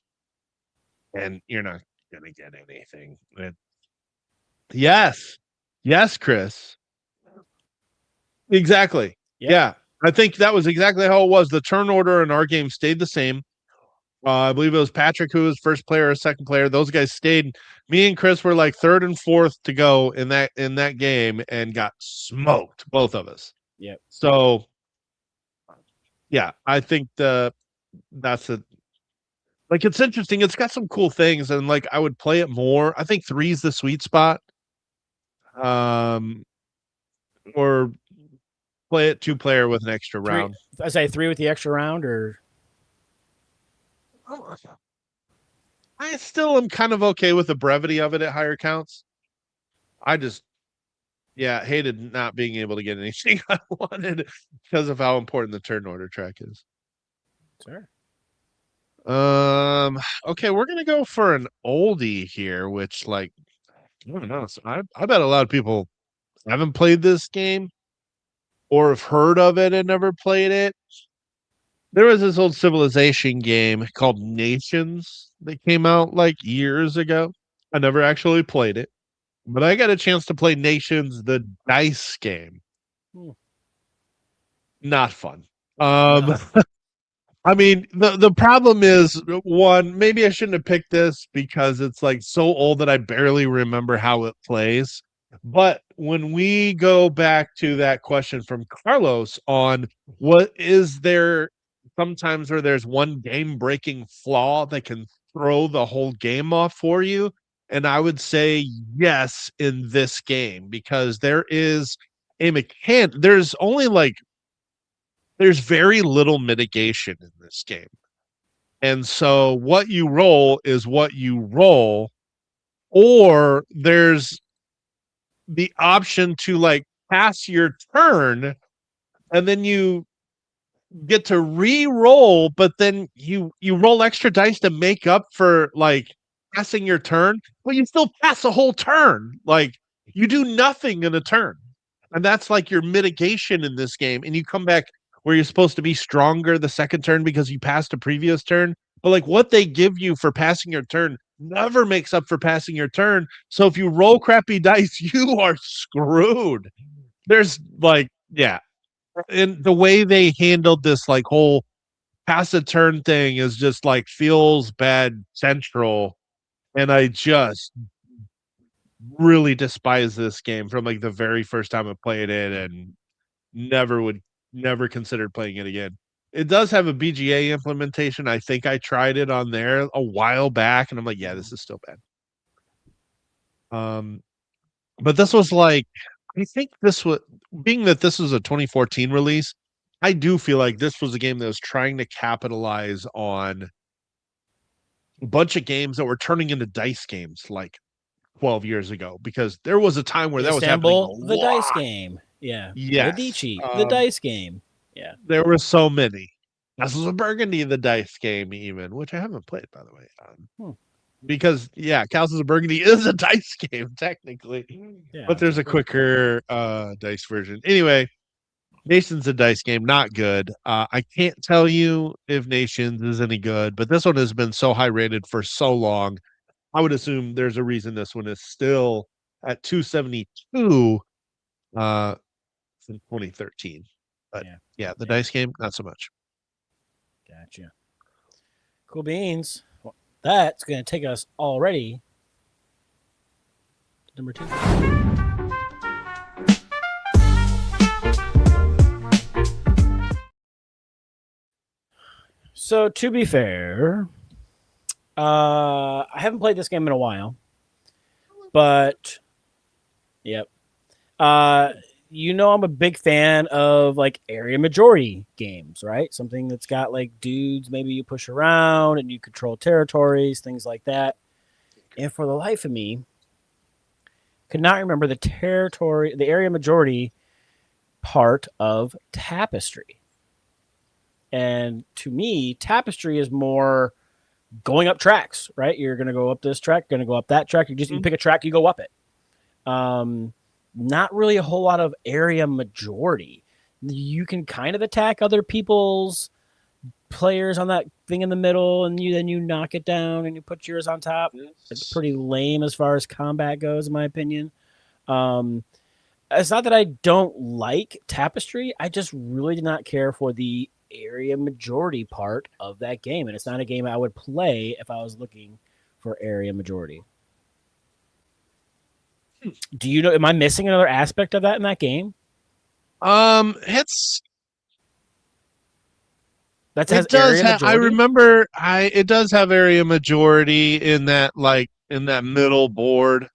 and you're not going to get anything. Yes, Chris. Exactly. Yeah. I think that was exactly how it was. The turn order in our game stayed the same. I believe it was Patrick who was first player or second player. Those guys stayed. Me and Chris were like third and fourth to go in that game and got smoked, both of us. Yep. So, yeah, I think that's the like it's interesting. It's got some cool things, and like I would play it more. I think three's the sweet spot. Um, or play it two-player with an extra Three, round. I say three with the extra round, or Oh, I still am kind of okay with the brevity of it at higher counts. I just, yeah, hated not being able to get anything I wanted because of how important the turn order track is. sure. Okay, we're gonna go for an oldie here, which like I don't know. I bet a lot of people haven't played this game or have heard of it and never played it. There was this old Civilization game called Nations that came out like years ago. I never actually played it, but I got a chance to play Nations, the dice game. Hmm. Not fun. No. I mean, the problem is one, maybe I shouldn't have picked this because it's like so old that I barely remember how it plays. But when we go back to that question from Carlos on what is there sometimes where there's one game breaking flaw that can throw the whole game off for you, and I would say yes in this game because there is a mechanic. There's very little mitigation in this game. And so what you roll is what you roll, or there's the option to like pass your turn and then you get to re-roll, but then you roll extra dice to make up for like passing your turn, but you still pass a whole turn. Like you do nothing in a turn. And that's like your mitigation in this game. And you come back where you're supposed to be stronger the second turn because you passed a previous turn. But like what they give you for passing your turn never makes up for passing your turn. So if you roll crappy dice, you are screwed. There's like, yeah. And the way they handled this like whole pass a turn thing is just like feels bad central. And I just really despise this game from like the very first time I played it and never considered playing it again. It does have a BGA implementation. I think I tried it on there a while back and I'm like, yeah, this is still bad. But this was like I think this was being that this was a 2014 release, I do feel like this was a game that was trying to capitalize on a bunch of games that were turning into dice games like 12 years ago because there was a time where that was happening a Istanbul, the dice lot. game. Yeah. Yes. Medici, the dice game. Yeah. There were so many. Castles of Burgundy, the dice game, even, which I haven't played, by the way. Because, yeah, Castles of Burgundy is a dice game, technically. Yeah, but there's a quicker dice version. Anyway, Nations a dice game, not good. I can't tell you if Nations is any good, but this one has been so high rated for so long. I would assume there's a reason this one is still at 272 in 2013. But yeah, the dice game, not so much. Gotcha. Cool beans. Well, that's going to take us already to number 2. So to be fair, I haven't played this game in a while, but yep. I'm a big fan of like area majority games, right? Something that's got like dudes, maybe you push around and you control territories, things like that. And for the life of me, could not remember the area majority part of Tapestry. And to me, Tapestry is more going up tracks, right? You're going to go up this track, going to go up that track. You pick a track, you go up it. Not really a whole lot of area majority. You can kind of attack other people's players on that thing in the middle, and then you knock it down and you put yours on top. It's pretty lame as far as combat goes, in my opinion. It's not that I don't like Tapestry. I just really did not care for the area majority part of that game, and it's not a game I would play if I was looking for area majority. Do you know? Am I missing another aspect of that in that game? It's That It has does area have. I majority? remember. It does have area majority in that, like in that middle board,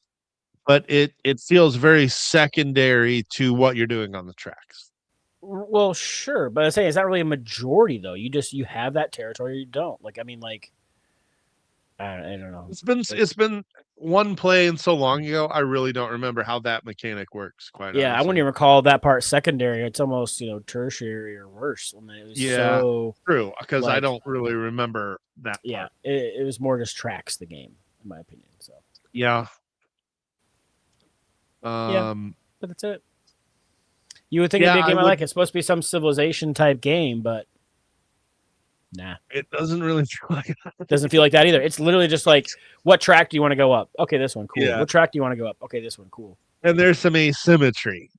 but it feels very secondary to what you're doing on the tracks. Well, sure, but I'm saying it's not really a majority though. You have that territory, or you don't. Like I mean, like I don't know. It's been one play and so long ago. I really don't remember how that mechanic works. Quite Yeah, I wouldn't honestly. even call that part secondary. It's almost tertiary or worse. When it was Yeah, so true. Because I like don't really remember that yeah, part. it was more just tracks the game, in my opinion. So Yeah. yeah, Um. but that's it. You would think it'd Yeah, be a I game I would. like. It's supposed to be some civilization type game, but nah, It doesn't really feel like. doesn't feel like that either. It's literally just like, what track do you want to go up? Okay, this one, cool. Yeah, What track do you want to go up? Okay, this one, cool. and there's some asymmetry.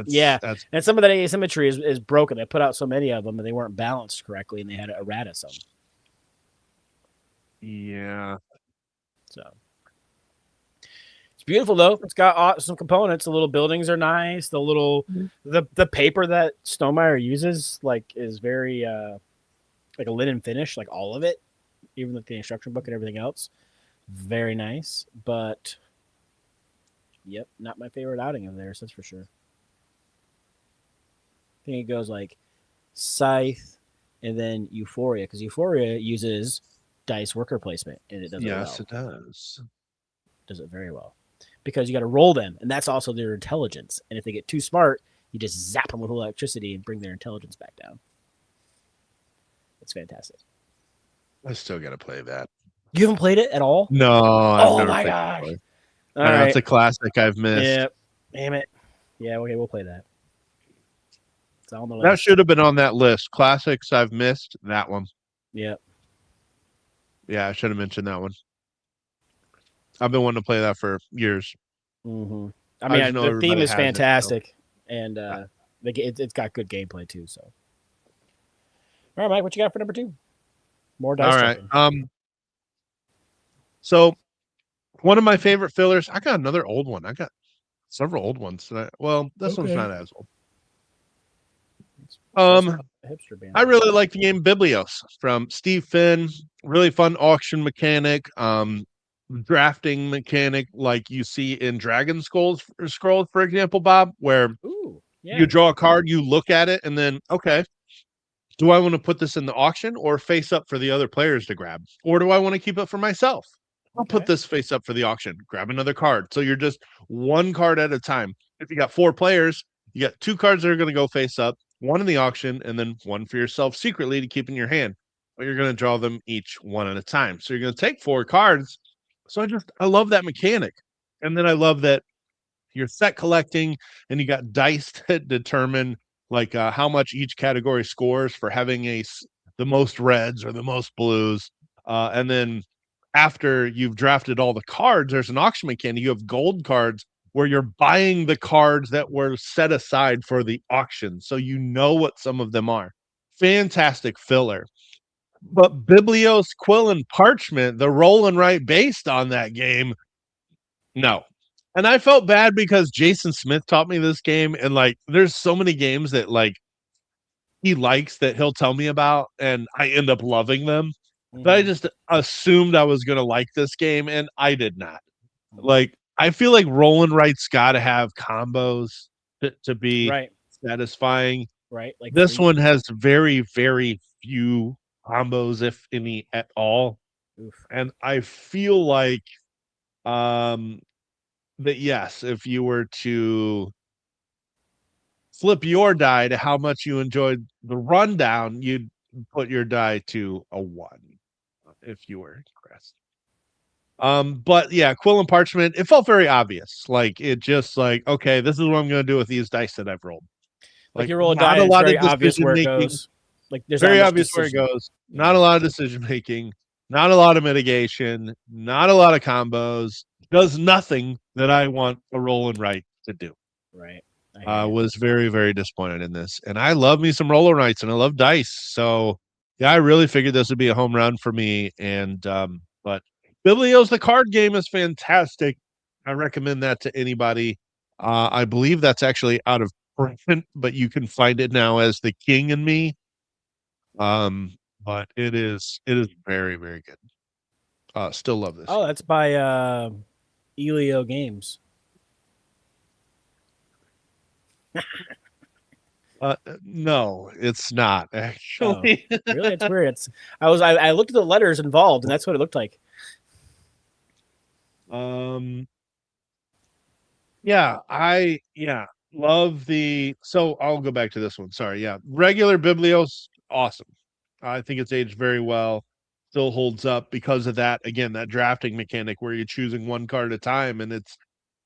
Yeah, That's and some of that asymmetry is broken. They put out so many of them, and they weren't balanced correctly, and they had to errata some. yeah. So it's beautiful though. It's got awesome components. The little buildings are nice. The paper that Stonemeyer uses is very like a linen finish, like all of it, even with the instruction book and everything else. Very nice, but yep, not my favorite outing of theirs. That's for sure. I think it goes like Scythe and then Euphoria, because Euphoria uses dice worker placement and it does it well. Yes, it does. Does it very well because you got to roll them, and that's also their intelligence. And if they get too smart, you just zap them with electricity and bring their intelligence back down. It's fantastic. I still got to play that. You haven't played it at all? No, I've Oh never my played it gosh! before. All I know right. it's a classic I've missed. Yeah. Damn it. Yeah. Okay, we'll play that. It's on the That list. should have been on that list. Classics I've missed. That one. Yeah. Yeah, I should have mentioned that one. I've been wanting to play that for years. Mm-hmm. I I mean, just know the theme everybody is has it, so. fantastic, and it's got good gameplay too. So, all right, Mike, what you got for number 2? More dice. All right. jumping. So one of my favorite fillers. I got another old one. I got several old ones. This one's Okay. not as old. That's a hipster band. I really like the game Biblios from Steve Finn. Really fun auction mechanic, drafting mechanic like you see in Dragon Scrolls, for example, Bob, where Ooh, yeah. you draw a card, you look at it, and then, okay, do I want to put this in the auction or face up for the other players to grab? Or do I want to keep it for myself? I'll put this face up for the auction, grab another card. So you're just one card at a time. If you got 4 players, you got 2 cards that are going to go face up, one in the auction, and then one for yourself secretly to keep in your hand. But you're going to draw them each one at a time. So you're going to take 4 cards. So I love that mechanic. And then I love that you're set collecting and you got dice that determine like how much each category scores for having the most reds or the most blues. And then after you've drafted all the cards, there's an auction mechanic. You have gold cards where you're buying the cards that were set aside for the auction. So you know what some of them are. Fantastic filler. But Biblios, Quill, and Parchment, the roll and write based on that game, no. And I felt bad because Jason Smith taught me this game, and like there's so many games that like he likes that he'll tell me about, and I end up loving them. But I just assumed I was gonna like this game, and I did not. Like I feel like roll and write's got to have combos to be satisfying. Right. Like this one has very, very few combos, if any at all. Oof. And I feel like that yes, if you were to flip your die to how much you enjoyed the rundown, you'd put your die to a 1 if you were impressed. But yeah, Quill and Parchment, it felt very obvious. Like it just like, okay, this is what I'm gonna do with these dice that I've rolled. Like you roll a die, it's very obvious where it goes. Like there's very obvious where it goes. Not a lot of decision making, not a lot of mitigation, not a lot of combos. Does nothing that I want a roll and write to do. Right. Was very, very disappointed in this. And I love me some roll and writes and I love dice. So yeah, I really figured this would be a home run for me. And but Biblios, the card game, is fantastic. I recommend that to anybody. I believe that's actually out of print, but you can find it now as The King and Me. But it is very, very good. Still love this. Oh, that's by Elio Games. No, it's not actually. Really? It's weird. I looked at the letters involved, and that's what it looked like. Yeah, love the. So I'll go back to this one. Sorry, yeah, regular Biblios, awesome. I think it's aged very well. Still holds up because of that. Again, that drafting mechanic where you're choosing one card at a time, and it's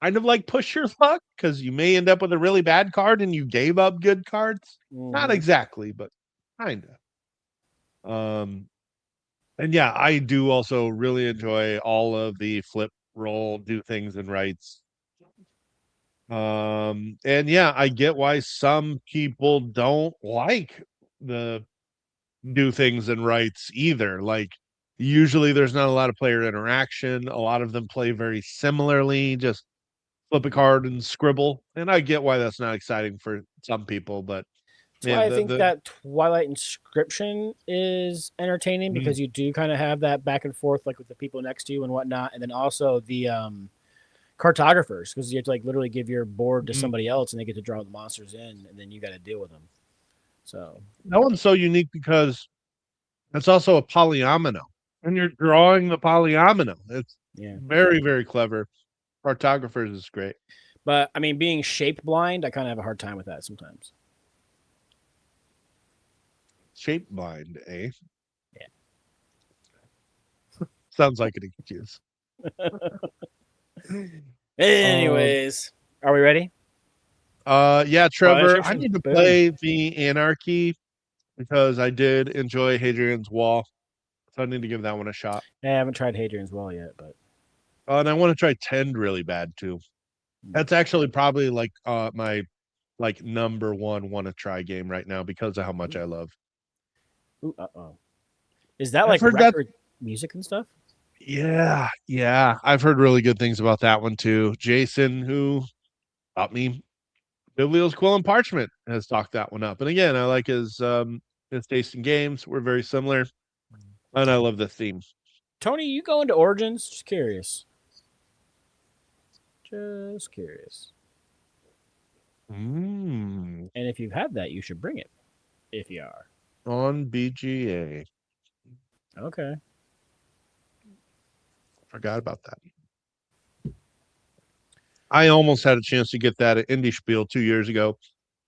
kind of like push your luck because you may end up with a really bad card and you gave up good cards. Not Mhm. exactly, but kind of. And yeah, I do also really enjoy all of the flip, roll, do things and rights. And yeah, I get why some people don't like the do things and rights either. Like usually there's not a lot of player interaction. A lot of them play very similarly, just flip a card and scribble. And I get why that's not exciting for some people, but That's why man, I think that Twilight Inscription is entertaining Mhm. because you do kind of have that back and forth, like with the people next to you and whatnot, and then also the cartographers, because you have to like literally give your board to Mhm. somebody else, and they get to draw the monsters in, and then you got to deal with them. So that one's so unique because it's also a polyomino. And you're drawing the polyomino. It's yeah, very, very clever. Cartographers is great. but I mean, being shape blind, I kind of have a hard time with that sometimes. Shape blind, eh? Yeah. Sounds like an excuse. Anyways, are we ready? Yeah, Trevor, I Inscription. need to Boom. play the Anarchy because I did enjoy Hadrian's Wall. So I need to give that one a shot. I haven't tried Hadrian's Well yet, but And I want to try Tend really bad too. That's actually probably like my like number one want to try game right now because of how much I love. ooh, uh-oh. Is that I've like heard that. record music and stuff? Yeah. I've heard really good things about that one too. Jason, who taught me Biblios Quill and Parchment, has talked that one up. And again, I like his taste in games. We're very similar. And I love the theme. Tony, you go into Origins? Just curious. Just curious. Mm, And if you have that, you should bring it. If you are. on BGA. Okay. Forgot about that. I almost had a chance to get that at Indie Spiel 2 years ago.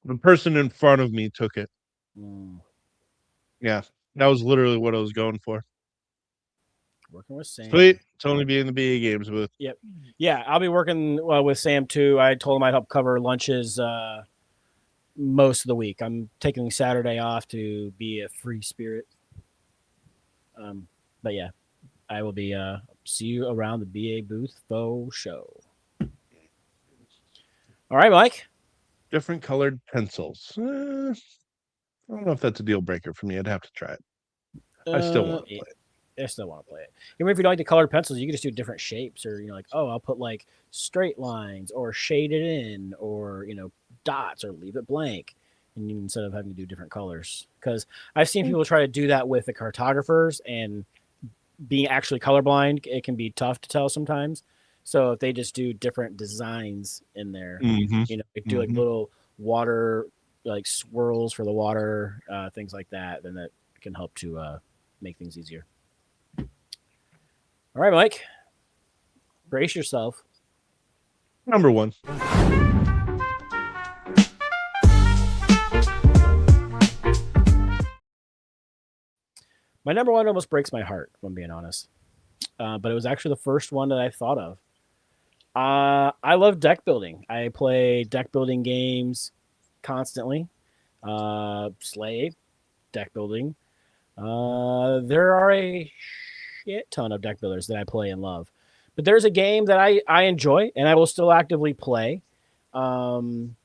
The person in front of me took it. Mm, Yeah, that was literally what I was going for. working with Sam. Sweet. Tony be in the BA Games booth. Yep. Yeah, I'll be working with Sam too. I told him I'd help cover lunches most of the week. I'm taking Saturday off to be a free spirit. But yeah, I will be see you around the BA booth faux show. All right, Mike. Different colored pencils. I don't know if that's a deal breaker for me. I'd have to try it. I still want to play it. I still want to play it. Even if you don't like the colored pencils, you can just do different shapes, or like, oh, I'll put like straight lines, or shade it in, or dots, or leave it blank, and instead of having to do different colors. Because I've seen people try to do that with the cartographers, and being actually colorblind, it can be tough to tell sometimes. So if they just do different designs in there, do like little water, like swirls for the water, things like that, then that can help to make things easier. All right, Mike. Brace yourself. Number one. My number one almost breaks my heart, if I'm being honest. But it was actually the first one that I thought of. I love deck building. I play deck building games constantly. Slay, deck building. There are a shit ton of deck builders that I play and love. But there's a game that I enjoy and I will still actively play. And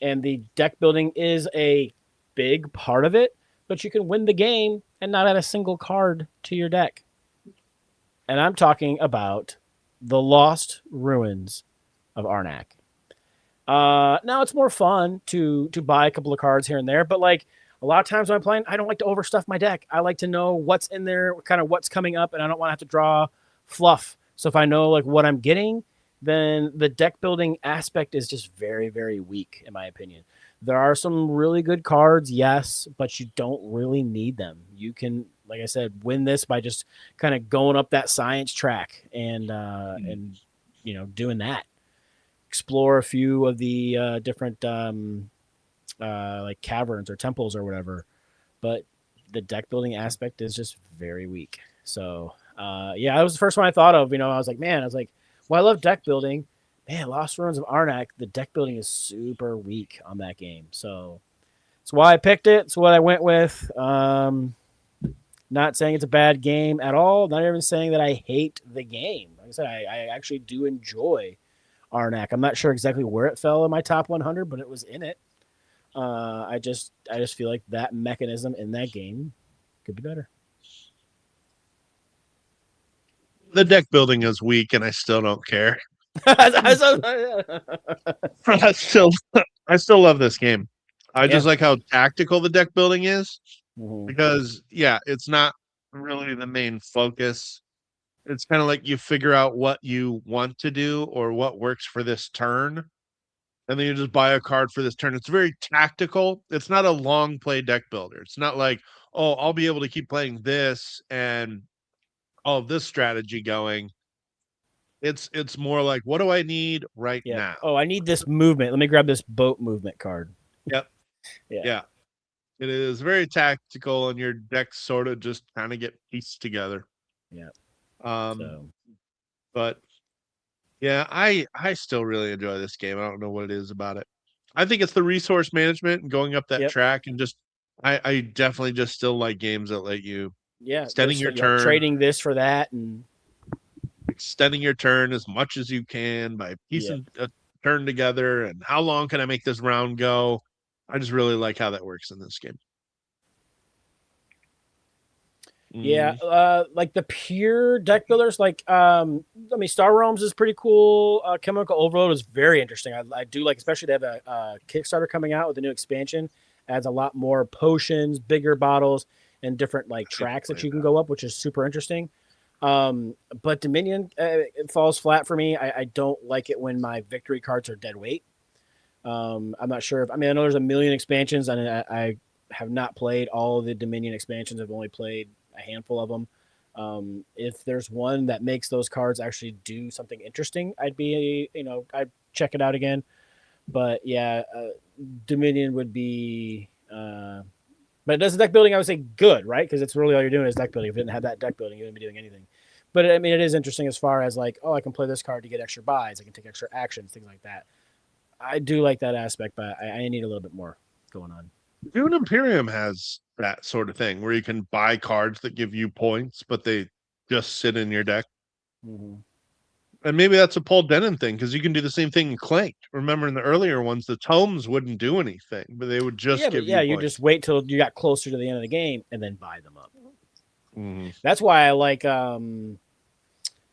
the deck building is a big part of it, but you can win the game and not add a single card to your deck. And I'm talking about the Lost Ruins of Arnak. Now it's more fun to buy a couple of cards here and there, but like a lot of times when I'm playing, I don't like to overstuff my deck. I like to know what's in there, kind of what's coming up, and I don't want to have to draw fluff. So if I know like what I'm getting, then the deck building aspect is just very, very weak, in my opinion. There are some really good cards, yes, but you don't really need them. You can, like I said, win this by just kind of going up that science track and doing that. Explore a few of the different like caverns or temples or whatever, but the deck building aspect is just very weak. So yeah, that was the first one I thought of. I was like, well, I love deck building. Man, Lost Ruins of Arnak, the deck building is super weak on that game. So that's why I picked it. It's what I went with. Not saying it's a bad game at all. Not even saying that I hate the game. Like I said, I actually do enjoy Arnak. I'm not sure exactly where it fell in my top 100, but it was in it. I just feel like that mechanism in that game could be better. The deck building is weak, and I still don't care. Yeah. I still love this game. I just like how tactical the deck building is, because it's not really the main focus. It's kind of like you figure out what you want to do or what works for this turn, and then you just buy a card for this turn. It's very tactical. It's not a long play deck builder. It's not like, oh, I'll be able to keep playing this and all of this strategy going. It's more like, what do I need right now? Oh, I need this movement. Let me grab this boat movement card. Yep. Yeah. It is very tactical, and your decks sort of just kind of get pieced together. Yeah. But yeah, I still really enjoy this game. I don't know what it is about it. I think it's the resource management and going up that track, and just I definitely just still like games that let you extending your turn, trading this for that, and extending your turn as much as you can by piecing a turn together. And how long can I make this round go? I just really like how that works in this game. Yeah, like the pure deck builders, like Star Realms is pretty cool. Chemical Overload is very interesting. I do like, especially they have a Kickstarter coming out with a new expansion, adds a lot more potions, bigger bottles, and different like tracks that you can go up, which is super interesting. But Dominion, it falls flat for me. I don't like it when my victory cards are dead weight. I'm not sure I know there's a million expansions, and I have not played all of the Dominion expansions. I've only played a handful of them. If there's one that makes those cards actually do something interesting, I'd check it out again. But yeah, Dominion would be, but it does deck building, I would say good, right? Because it's really all you're doing is deck building. If you didn't have that deck building, you wouldn't be doing anything. But it is interesting as far as like, oh, I can play this card to get extra buys. I can take extra actions, things like that. I do like that aspect, but I need a little bit more going on. Dune Imperium has that sort of thing where you can buy cards that give you points, but they just sit in your deck. Mm-hmm. And maybe that's a Paul Dennen thing, because you can do the same thing in Clanked. Remember, in the earlier ones, the tomes wouldn't do anything, but they would just give you points. You just wait till you got closer to the end of the game and then buy them up. Mm-hmm. That's why I like the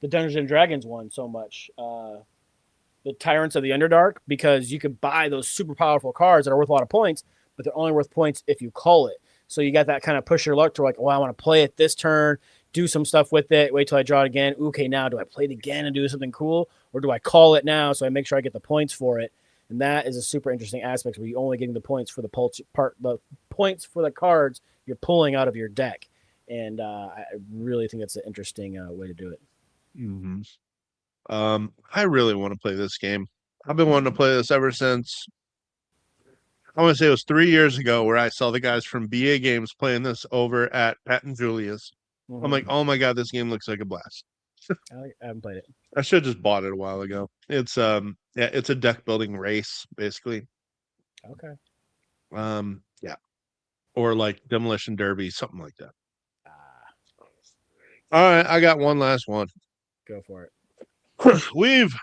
Dungeons and Dragons one so much. The Tyrants of the Underdark, because you could buy those super powerful cards that are worth a lot of points, but they're only worth points if you call it. So you got that kind of push your luck to like, well, I want to play it this turn, do some stuff with it, wait till I draw it again. Okay, now do I play it again and do something cool, or do I call it now so I make sure I get the points for it? And that is a super interesting aspect where you're only getting the points for the points for the cards you're pulling out of your deck. And I really think that's an interesting way to do it. Mm-hmm. I really want to play this game. I've been wanting to play this ever since, I want to say it was 3 years ago, where I saw the guys from BA Games playing this over at Pat and Julia's. Mm-hmm. I'm like, oh my God, this game looks like a blast. I haven't played it. I should have just bought it a while ago. It's it's a deck building race, basically. Okay. Or like Demolition Derby, something like that. All right, I got one last one. Go for it. We've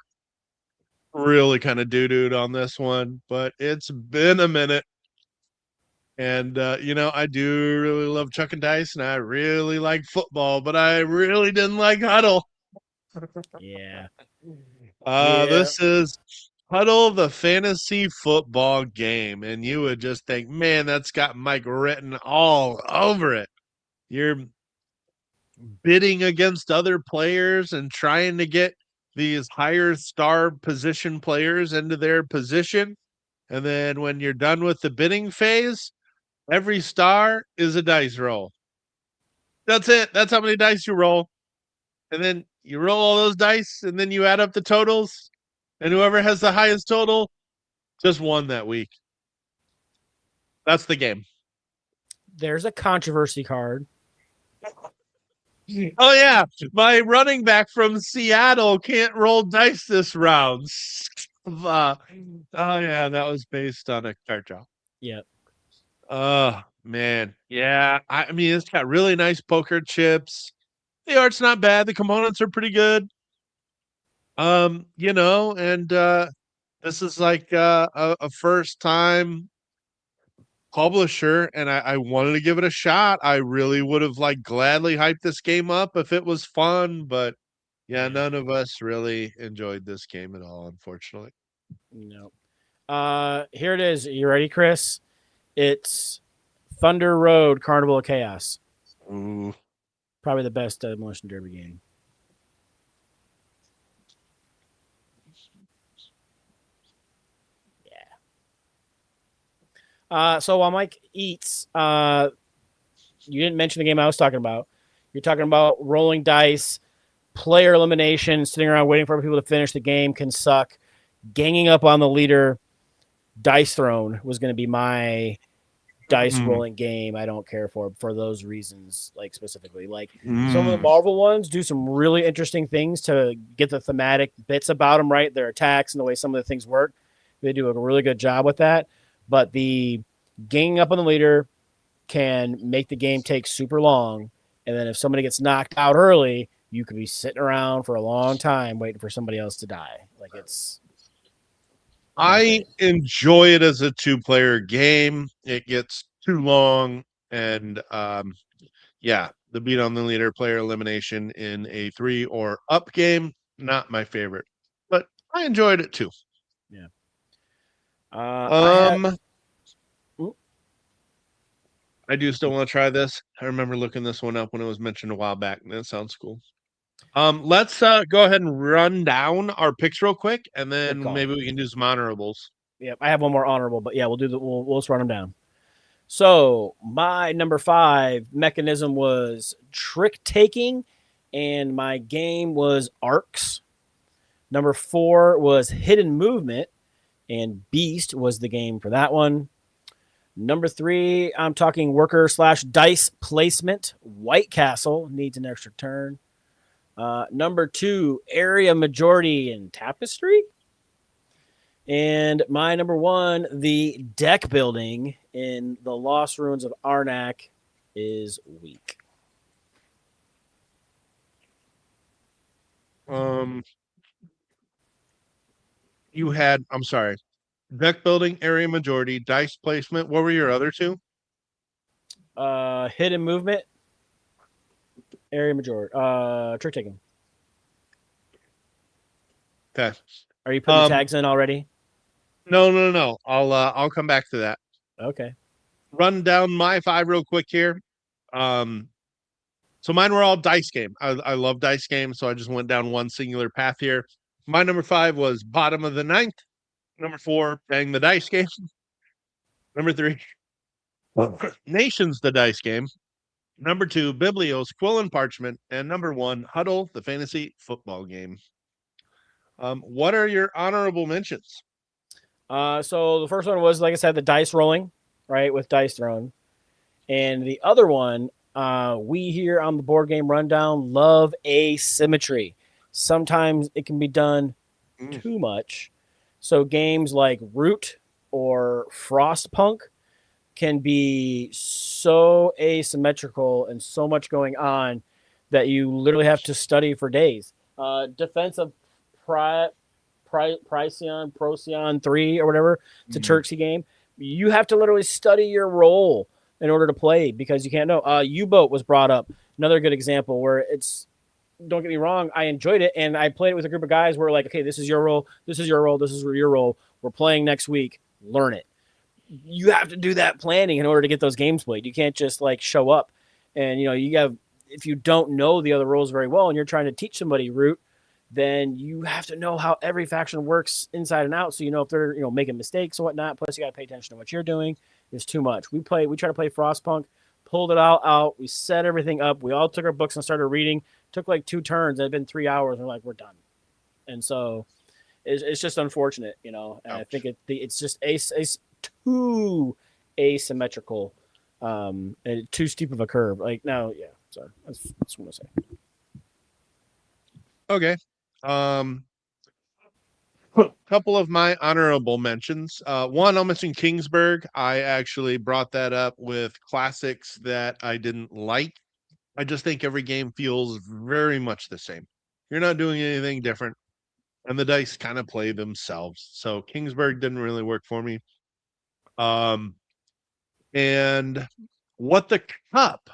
really kind of doo-dooed on this one, but it's been a minute. And, I do really love Chuck and Dice, and I really like football, but I really didn't like Huddle. Yeah. This is Huddle the fantasy football game, and you would just think, man, that's got Mike written all over it. You're bidding against other players and trying to get these higher star position players into their position. And then when you're done with the bidding phase, every star is a dice roll. That's it. That's how many dice you roll. And then you roll all those dice, and then you add up the totals. And whoever has the highest total just won that week. That's the game. There's a controversy card. Oh, yeah. My running back from Seattle can't roll dice this round. Oh, yeah. That was based on a card draw. Yeah. Oh, man. Yeah. I mean, it's got really nice poker chips. The art's not bad. The components are pretty good. And this is like a first time publisher, and I wanted to give it a shot. I really would have like gladly hyped this game up if it was fun, but yeah, none of us really enjoyed this game at all, unfortunately. No. Here it is. You ready, Chris? It's Thunder Road Carnival of Chaos. Ooh. Probably the best Demolition Derby game. So while Mike eats, you didn't mention the game I was talking about. You're talking about rolling dice, player elimination, sitting around waiting for people to finish the game can suck. Ganging up on the leader, Dice Throne was going to be my dice rolling game. I don't care for those reasons, like specifically. Like some of the Marvel ones do some really interesting things to get the thematic bits about them right, their attacks and the way some of the things work. They do a really good job with that. But the ganging up on the leader can make the game take super long. And then if somebody gets knocked out early, you could be sitting around for a long time waiting for somebody else to die. Like I enjoy it as a 2-player game. It gets too long. And the beat on the leader player elimination in a 3 or up game, not my favorite. But I enjoyed it too. Yeah. I do still want to try this. I remember looking this one up when it was mentioned a while back, and that sounds cool. Let's go ahead and run down our picks real quick, and then maybe we can do some honorables. Yeah, I have one more honorable, but yeah, we'll just run them down. So my number 5 mechanism was trick taking, and my game was arcs. Number 4 was hidden movement, and Beast was the game for that one. Number 3, I'm talking worker/dice placement. White Castle needs an extra turn. Number 2, area majority and tapestry. And my number 1, the deck building in the Lost Ruins of Arnak is weak. You had, I'm sorry, deck building, area majority, dice placement. What were your other 2? Hidden movement, area majority, trick taking. Okay. Are you putting the tags in already? No. I'll come back to that. Okay. Run down my 5 real quick here. So mine were all dice game. I love dice games, so I just went down one singular path here. My number 5 was Bottom of the Ninth. Number 4, Bang the Dice Game. Number 3, Nations the Dice Game. Number 2, Biblios, Quill and Parchment. And number 1, Huddle, the Fantasy Football Game. What are your honorable mentions? So the first one was, like I said, the dice rolling, right, with Dice Throne. And the other one, we here on the Board Game Rundown love asymmetry. Sometimes it can be done too much. So games like Root or Frostpunk can be so asymmetrical and so much going on that you literally have to study for days. Defense of Procyon 3 or whatever, it's a Turksy game. You have to literally study your role in order to play because you can't know. U-Boat was brought up. Another good example where it's don't get me wrong, I enjoyed it, and I played it with a group of guys where like, okay, this is your role, this is your role, this is your role. We're playing next week. Learn it. You have to do that planning in order to get those games played. You can't just like show up, and you have if you don't know the other roles very well, and you're trying to teach somebody root, then you have to know how every faction works inside and out. So if they're making mistakes or whatnot. Plus, you got to pay attention to what you're doing. It's too much. We try to play Frostpunk, pulled it all out. We set everything up. We all took our books and started reading. Took like 2 turns. It had been 3 hours. And we're like, we're done. And so it's just unfortunate, And Ouch. I think it's just too asymmetrical, and too steep of a curve. Like now, yeah. Sorry, that's what I say. Okay. Couple of my honorable mentions. One, I'll mention Kingsburg. I actually brought that up with classics that I didn't like. I just think every game feels very much the same. You're not doing anything different, and the dice kind of play themselves. So Kingsburg didn't really work for me. And What the Cup?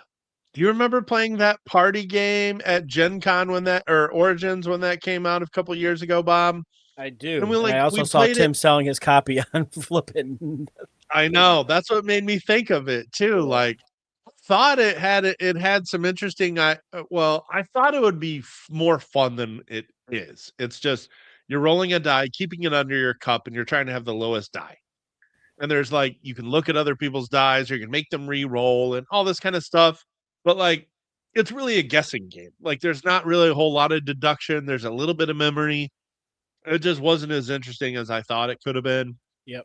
Do you remember playing that party game at Gen Con or Origins when that came out a couple years ago, Bob? I do. And I also saw Tim selling his copy on Flippin'. I know. That's what made me think of it too. Like, thought it had some interesting. I thought it would be more fun than it is. It's just you're rolling a die, keeping it under your cup, and you're trying to have the lowest die. And there's like you can look at other people's dies, or you can make them re-roll, and all this kind of stuff. But like, it's really a guessing game. Like, there's not really a whole lot of deduction. There's a little bit of memory. It just wasn't as interesting as I thought it could have been. Yep.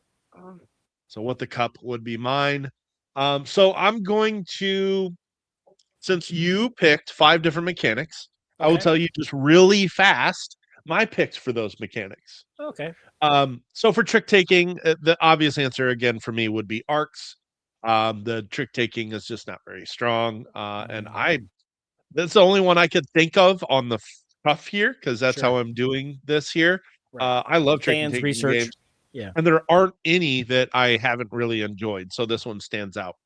So What the Cup would be mine. So I'm going to, since you picked 5 different mechanics, okay, I will tell you just really fast my picks for those mechanics. Okay. So for trick taking, the obvious answer again for me would be arcs. The trick taking is just not very strong. And that's the only one I could think of on the cuff here, because that's how I'm doing this here. Right. I love trick taking research games. Yeah. And there aren't any that I haven't really enjoyed. So this one stands out.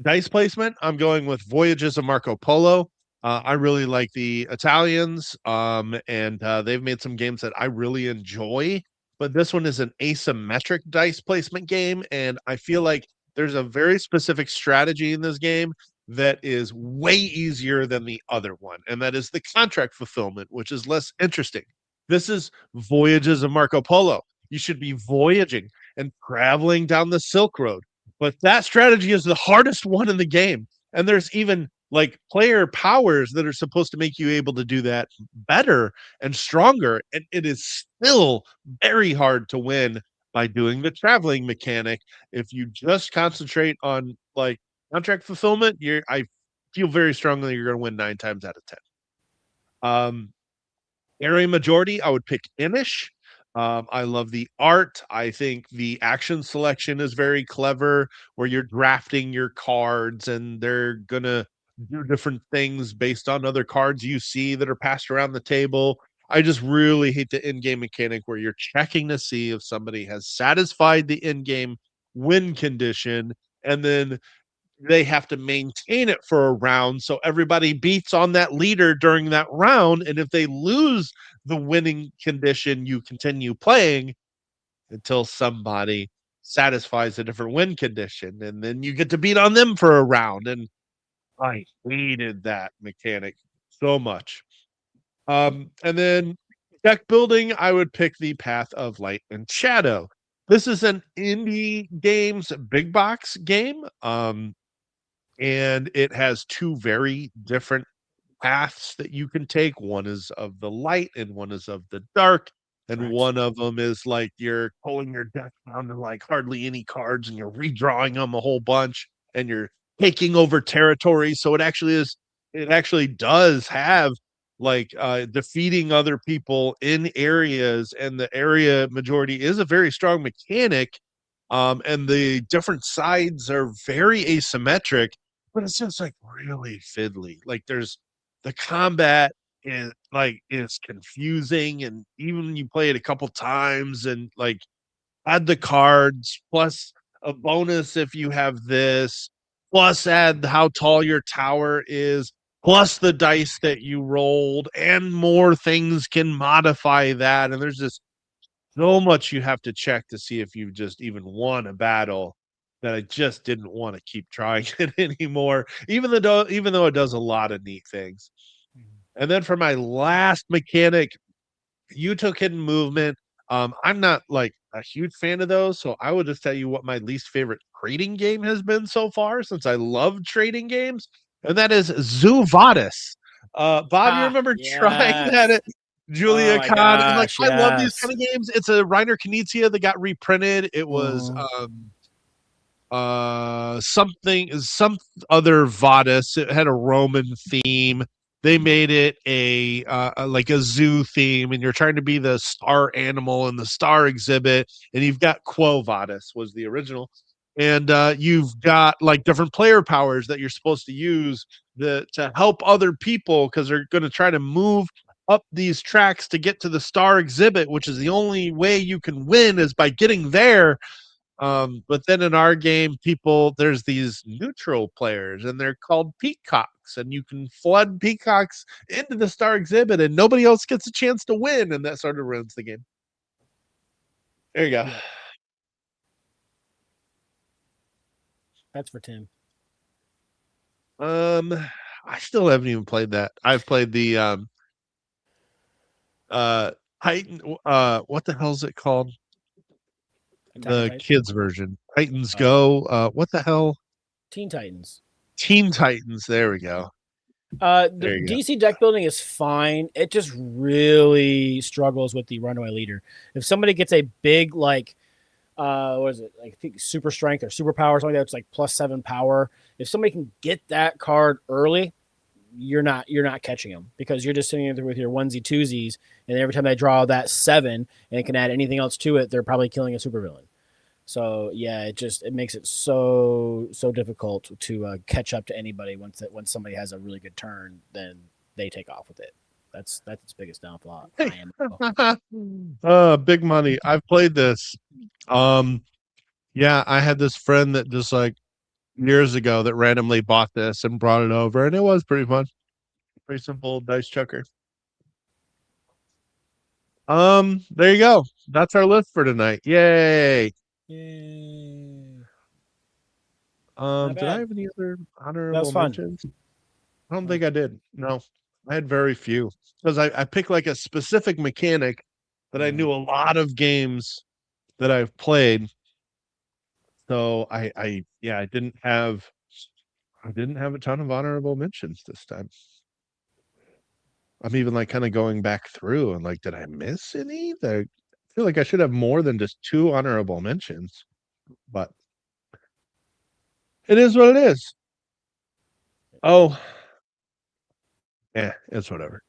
Dice placement, I'm going with Voyages of Marco Polo. I really like the Italians, and they've made some games that I really enjoy. But this one is an asymmetric dice placement game, and I feel like there's a very specific strategy in this game that is way easier than the other one, and that is the contract fulfillment, which is less interesting. This is Voyages of Marco Polo. You should be voyaging and traveling down the Silk Road. But that strategy is the hardest one in the game. And there's even like player powers that are supposed to make you able to do that better and stronger. And it is still very hard to win by doing the traveling mechanic. If you just concentrate on like contract fulfillment, I feel very strongly you're going to win 9 times out of 10. Area majority, I would pick Inish. I love the art. I think the action selection is very clever, where you're drafting your cards and they're going to do different things based on other cards you see that are passed around the table. I just really hate the in-game mechanic where you're checking to see if somebody has satisfied the in-game win condition, and then they have to maintain it for a round so everybody beats on that leader during that round. And if they lose the winning condition, you continue playing until somebody satisfies a different win condition, and then you get to beat on them for a round. And I hated that mechanic so much. And then deck building, I would pick the Path of Light and Shadow. This is an indie games big box game. And it has 2 very different paths that you can take. One is of the light and one is of the dark. And one of them is like you're pulling your deck down to like hardly any cards, and you're redrawing them a whole bunch, and you're taking over territory. So it actually does have like defeating other people in areas, and the area majority is a very strong mechanic. And the different sides are very asymmetric, but it's just like really fiddly. Like there's the combat is confusing, and even when you play it a couple times and like add the cards plus a bonus if you have this, plus add how tall your tower is, plus the dice that you rolled, and more things can modify that. And there's just so much you have to check to see if you just even won a battle that I just didn't want to keep trying it anymore, even though it does a lot of neat things. And then for my last mechanic, you took hidden movement. I'm not like a huge fan of those, so I would just tell you what my least favorite trading game has been so far, since I love trading games, and that is Zoo Vadis. Bob, you remember trying that Yes. at Julia my Con? And like, gosh, I love these yes. kind of games. It's a Reiner Knizia that got reprinted. It was Mhm. some other Vadis. It had a Roman theme. They made it like a zoo theme, and you're trying to be the star animal in the star exhibit, and you've got Quo Vadis was the original, and you've got like different player powers that you're supposed to use to help other people, because they're going to try to move up these tracks to get to the star exhibit, which is the only way you can win is by getting there. But then in our game, there's these neutral players, and they're called peacocks, and you can flood peacocks into the star exhibit, and nobody else gets a chance to win, and that sort of ruins the game. There you go. Yeah. That's for Tim. I still haven't even played that. I've played the Titan. What the hell is it called? Attack on The Titan? kids version, Titans Go. What the hell? Teen Titans. Teen Titans. There we go. The There you go. DC deck building is fine. It just really struggles with the runaway leader. If somebody gets a big what is it, like I think super strength or superpower, something that's like +7 power, if somebody can get that card early, you're not catching them, because you're just sitting there with your onesie twosies, and every time they draw that 7 and can add anything else to it, they're probably killing a supervillain. So yeah, it makes it so difficult to catch up to anybody once somebody has a really good turn, then they take off with it. That's its biggest downfall. Big money. I've played this. Yeah, I had this friend that just like years ago that randomly bought this and brought it over, and it was pretty fun. Pretty simple dice chucker. There you go. That's our list for tonight. Yay. Yay. Did I have any other honorable fun. mentions? I don't think I did. No, I had very few, because I picked like a specific mechanic that I knew a lot of games that I've played. So I didn't have a ton of honorable mentions this time. I'm even like kind of going back through and like, did I miss any? I feel like I should have more than just 2 honorable mentions, but it is what it is. Oh, yeah, it's whatever.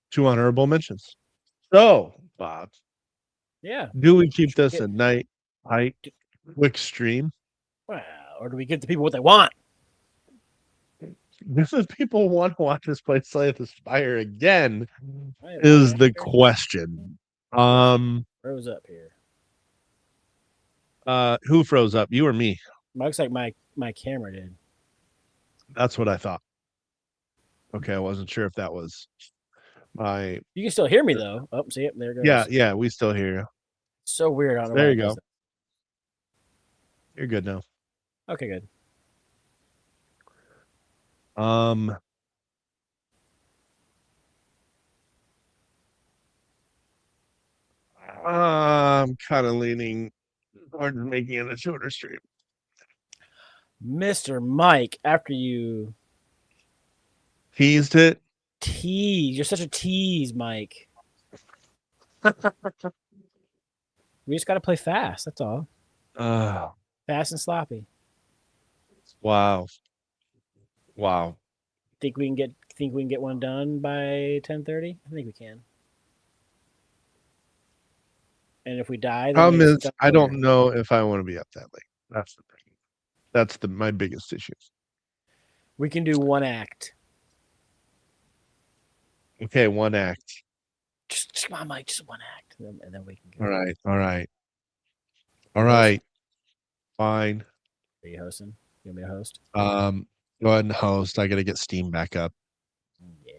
2 honorable mentions. So, Bob, Yeah. do we keep this a night hike quick stream? Well, or do we give the people what they want? This is people want to watch us play Slay the Spire again is the question. Froze up here. Who froze up? You or me? Looks like my camera did. That's what I thought. Okay, I wasn't sure if that was my. You can still hear me though. Oh, see it. There it goes. Yeah, we still hear you. So weird. I don't know There why you it go. does that. You're good now. Okay, good. I'm kind of leaning toward making it a shorter stream. Mr. Mike, after you Teased it. tease, you're such a tease, Mike. We just got to play fast. That's all. Fast and sloppy. Wow. Wow. Think we can get one done by 10:30? I think we can. And if we die, Problem is, I don't know if I want to be up that late. That's the thing. That's my biggest issue. We can do one act. Okay, one act. Just come on, Mike. Just one act, and then we can. All right. Fine. Are you hosting? You gonna be a host? Go ahead and host. I got to get Steam back up. Yeah.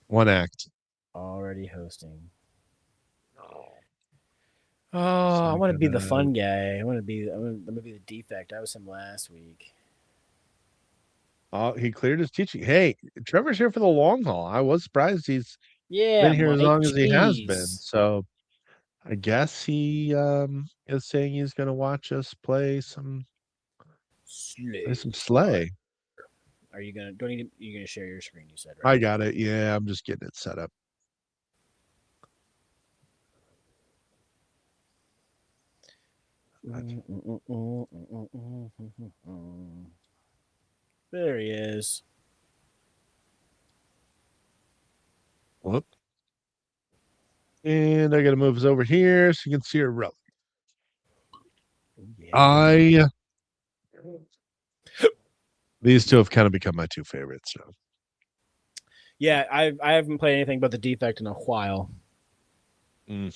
One act. Already hosting. So I want to be the gotta- fun guy. I'm gonna be the defect. I was him last week. Oh, he cleared his teaching. Hey, Trevor's here for the long haul. I was surprised he's Yeah, been here as Mike, long as he has been. jeez. So I guess he is saying he's going to watch us play some Slay. Are you gonna? Don't you? You're gonna share your screen? You said I right. got it. Yeah, I'm just getting it set up. There he is. Whoop. And I got to move us over here so you can see her relic. Yeah. These two have kind of become my two favorites. So. Yeah, I haven't played anything but the defect in a while. Mm.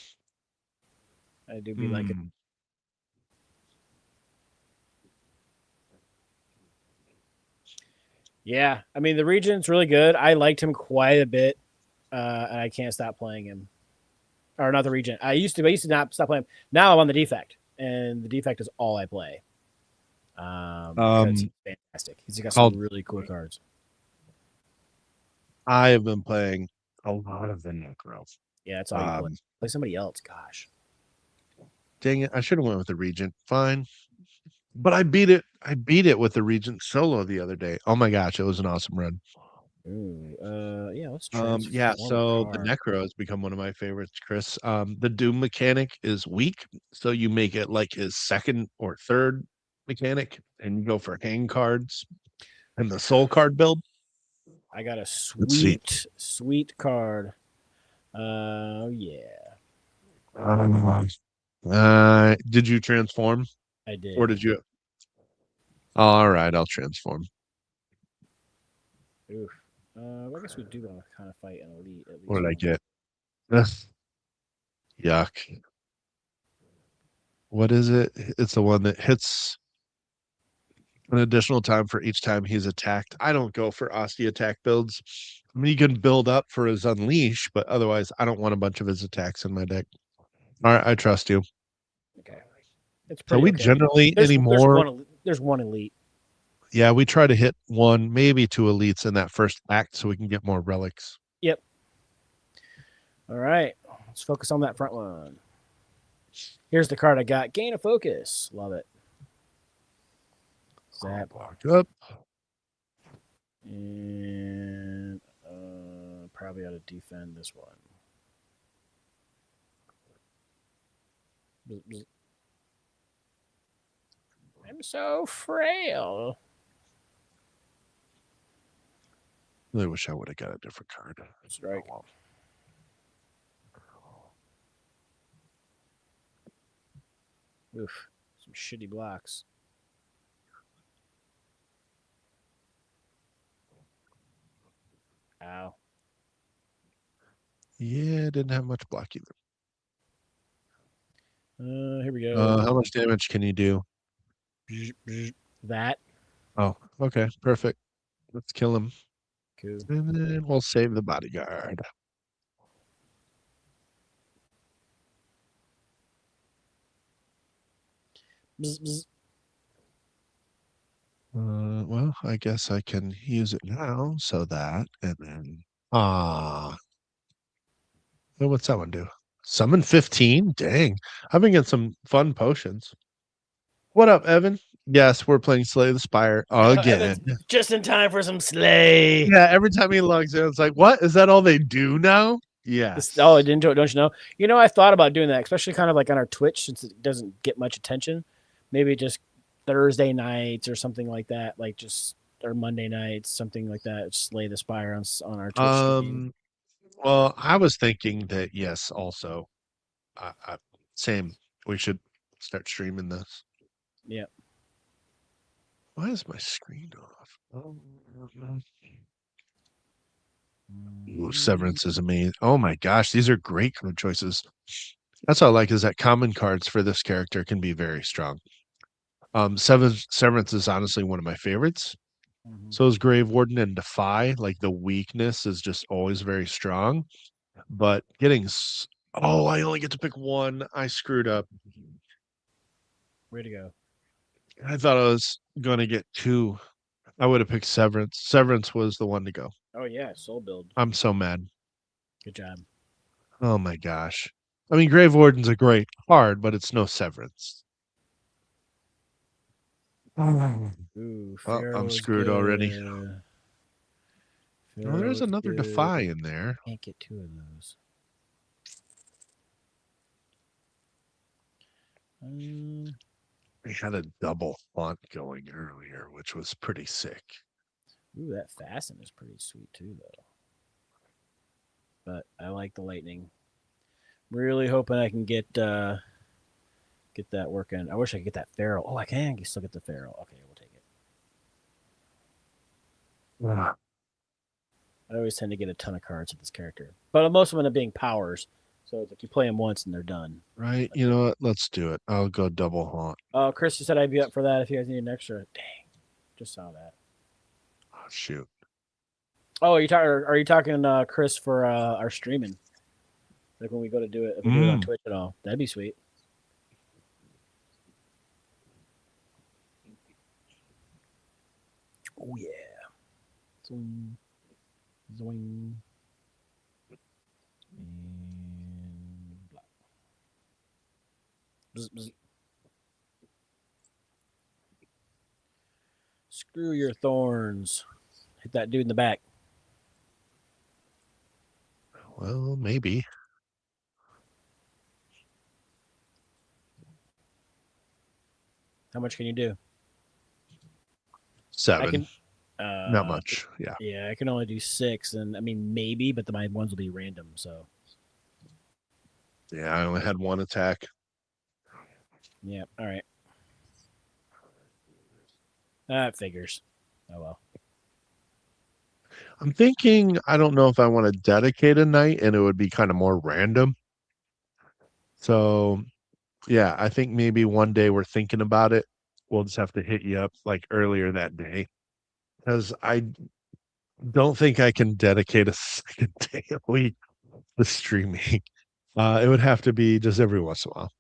I do be like it. Yeah, I mean the Regent's really good. I liked him quite a bit, and I can't stop playing him. Or not the Regent. I used to not stop playing him. Now I'm on the defect, and the defect is all I play. Because he's fantastic. He's got some really cool cards. I have been playing a lot of the Necro. Yeah, that's all you play. Play somebody else. Gosh. Dang it! I should have went with the Regent. Fine. But I beat it. I beat it with the Regent solo the other day. Oh my gosh, it was an awesome run. Ooh, yeah, let's so the Necro has become one of my favorites, Chris. The Doom mechanic is weak, so you make it like his second or third mechanic, and you go for hang cards and the soul card build. I got a sweet card. Yeah. Did you transform? I did. Or did you? All right, I'll transform. Oof. I guess we do want to kind of fight an elite. At least What did I get? Yuck. What is it? It's the one that hits an additional time for each time he's attacked. I don't go for Osti attack builds. I mean, you can build up for his Unleash, but otherwise, I don't want a bunch of his attacks in my deck. All right, I trust you. Okay. It's so we generally anymore. There's one elite. Yeah, we try to hit one, maybe two elites in that first act so we can get more relics. Yep. All right. Let's focus on that front one. Here's the card I got. Gain of focus. Love it. Zap. Block up. And probably ought to defend this one. I'm so frail. I really wish I would have got a different card. Strike. Oh, well. Oof. Some shitty blocks. Ow. Yeah, didn't have much block either. Here we go. How much damage can you do? That. Oh, okay, perfect. Let's kill him. Cool. And then we'll save the bodyguard. Bzz, bzz. Well, I guess I can use it now. So that, and then what's that one do? Summon 15? Dang. I've been getting some fun potions. What up, Evan? Yes, we're playing Slay the Spire again. Just in time for some Slay. Yeah, every time he logs in, it's like, what? Is that all they do now? Yeah. Oh, I didn't do it, don't you know? You know, I thought about doing that, especially kind of like on our Twitch, since it doesn't get much attention. Maybe just Thursday nights or something like that, like just or Monday nights, something like that. Slay the Spire on our Twitch stream. Well, I was thinking that yes, also, same. We should start streaming this. Yeah. Why is my screen off? Ooh, Severance is amazing. Oh my gosh, these are great card choices. That's what I like is that common cards for this character can be very strong. Severance is honestly one of my favorites. Mhm. So is Grave Warden and Defy. Like the weakness is just always very strong. But oh, I only get to pick one. I screwed up. Way to go. I thought I was going to get two. I would have picked Severance. Severance was the one to go. Oh yeah, soul build. I'm so mad. Good job. Oh my gosh. I mean, Grave Warden's a great card, but it's no Severance. Ooh, Well, Pharaoh I'm is screwed already. good. Oh, there's Pharaoh is another good. Defy in there. Can't get two of those. We had a double font going earlier, which was pretty sick. Ooh, that fasten is pretty sweet too, though. But I like the lightning. Really hoping I can get that working. I wish I could get that Pharaoh. Oh, I can still get the Pharaoh. Okay, we'll take it. Ah, I always tend to get a ton of cards with this character, but most of them end up being powers. So it's like you play them once and they're done. right. You know what? Let's do it. I'll go double haunt. Oh, Chris, you said I'd be up for that if you guys need an extra. Dang, just saw that. Oh, shoot. Oh, are you talking Chris for our streaming? Like when we go to do it, if we do it on Twitch at all, that'd be sweet. Oh yeah. Zoing. Zoing. And blah. Bzz, bzz. Screw your thorns. Hit that dude in the back. Well, maybe. How much can you do? 7. Not Not much. Yeah. Yeah, I can only do 6, and I mean maybe, but my ones will be random. So Yeah, I only had one attack. yeah, all right. That figures. Oh well. I'm thinking, I don't know if I want to dedicate a night and it would be kind of more random. So, yeah, I think maybe one day we're thinking about it. We'll just have to hit you up like earlier that day because I don't think I can dedicate a second day a week to streaming. It would have to be just every once in a while.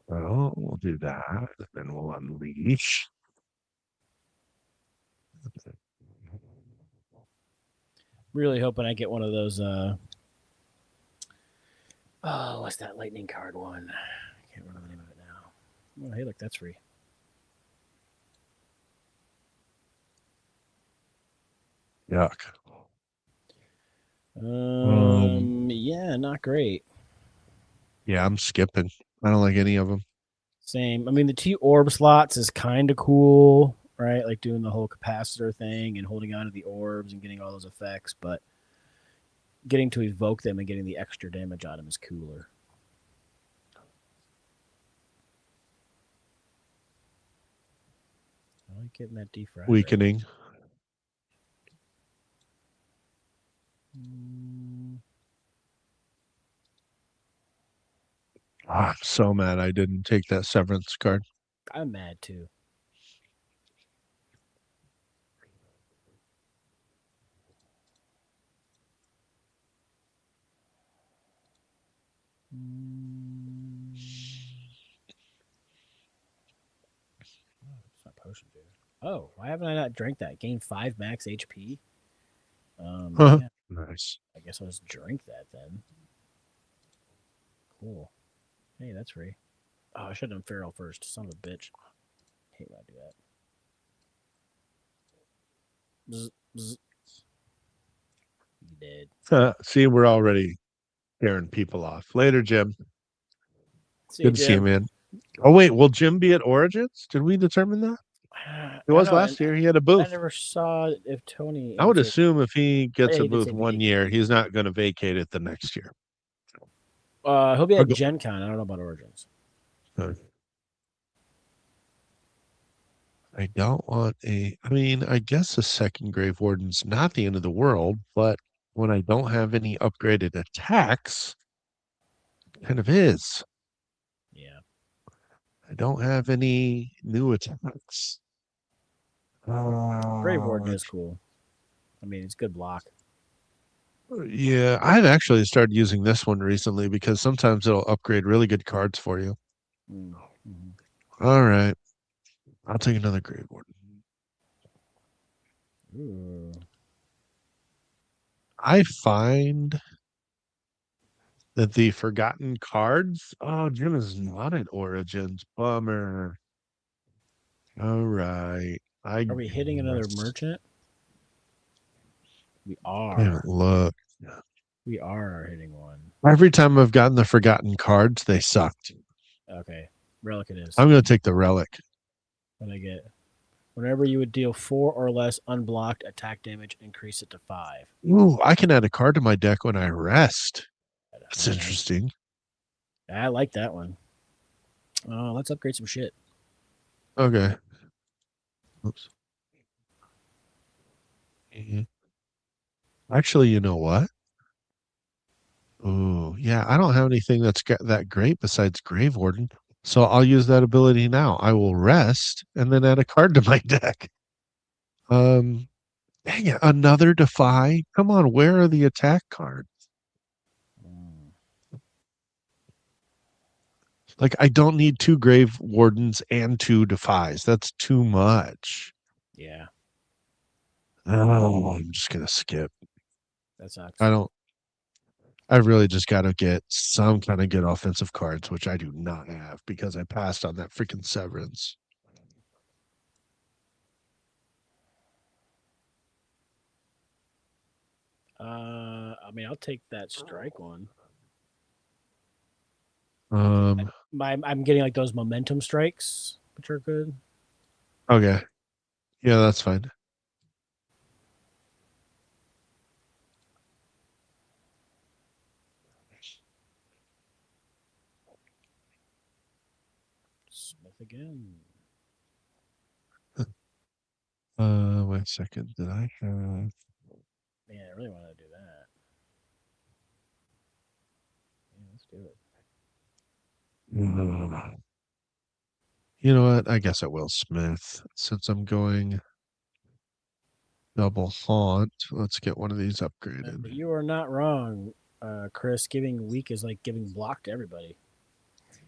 Well, we'll do that. Then we'll unleash. Really hoping I get one of those. Oh, what's that lightning card one? I can't remember the name of it now. Oh, hey, look, that's free. Yuck. Yeah, not great. Yeah, I'm skipping. I don't like any of them. Same. I mean, the 2 orb slots is kind of cool, right? Like doing the whole capacitor thing and holding on to the orbs and getting all those effects, but getting to evoke them and getting the extra damage on them is cooler. I like getting that defrag. Weakening. I'm so mad I didn't take that severance card. I'm mad too. It's not potion, dude. Oh, why haven't I not drank that? Gain 5 max HP. Yeah, Nice. I guess I'll just drink that then. Cool. Hey, that's free. Oh, I should have done Feral first. Son of a bitch. Hate when I do that. Bzz, bzz. You did. See, we're already scaring people off. Later, Jim. See Good to see you, man. Oh, wait. Will Jim be at Origins? Did we determine that? It was last year. He had a booth. I never saw if Tony. I would assume if he gets Yeah, a he did booth say one maybe. year, he's not going to vacate it the next year. He'll be I'll at go- Gen Con. I don't know about Origins. I don't want I mean, I guess a second Grave Warden's not the end of the world, but when I don't have any upgraded attacks, Kind of is. Yeah. I don't have any new attacks. Grave Warden Uh, is cool. I mean, it's good block. yeah, I've actually started using this one recently because sometimes it'll upgrade really good cards for you. Mm-hmm. All right. I'll take another Grave Warden. Ooh. I find that the forgotten cards. Oh, Jim is not at Origins. Bummer. All right. I Are we hitting another guess. merchant? We I haven't are. looked. We are hitting one. Every time I've gotten the forgotten cards, they sucked. Okay. Relic it is. I'm going to take the relic. What I get? Whenever you would deal 4 or less unblocked attack damage, increase it to 5. Ooh, I can add a card to my deck when I rest. That's All right. interesting. I like that one. Oh, let's upgrade some shit. Okay. Oops. Mhm. Actually, you know what? Ooh, yeah, I don't have anything that's that great besides Grave Warden. So I'll use that ability now. I will rest and then add a card to my deck. Um, Dang it, another Defy? Come on, where are the attack cards? Mm, Like, I don't need two Grave Wardens and two Defies. That's too much. yeah, Oh, I'm just gonna skip. that sucks. I don't. I really just got to get some kind of good offensive cards, which I do not have because I passed on that freaking Severance. I mean, I'll take that strike one. Um. I'm getting like those momentum strikes, which are good. Okay. Yeah, that's fine. Smith again. Wait a second. Did I have? Man, I really want to do that. Yeah, let's do it. You know what? I guess I will Smith since I'm going double haunt. Let's get one of these upgraded. You are not wrong, Chris. Giving weak is like giving block to everybody,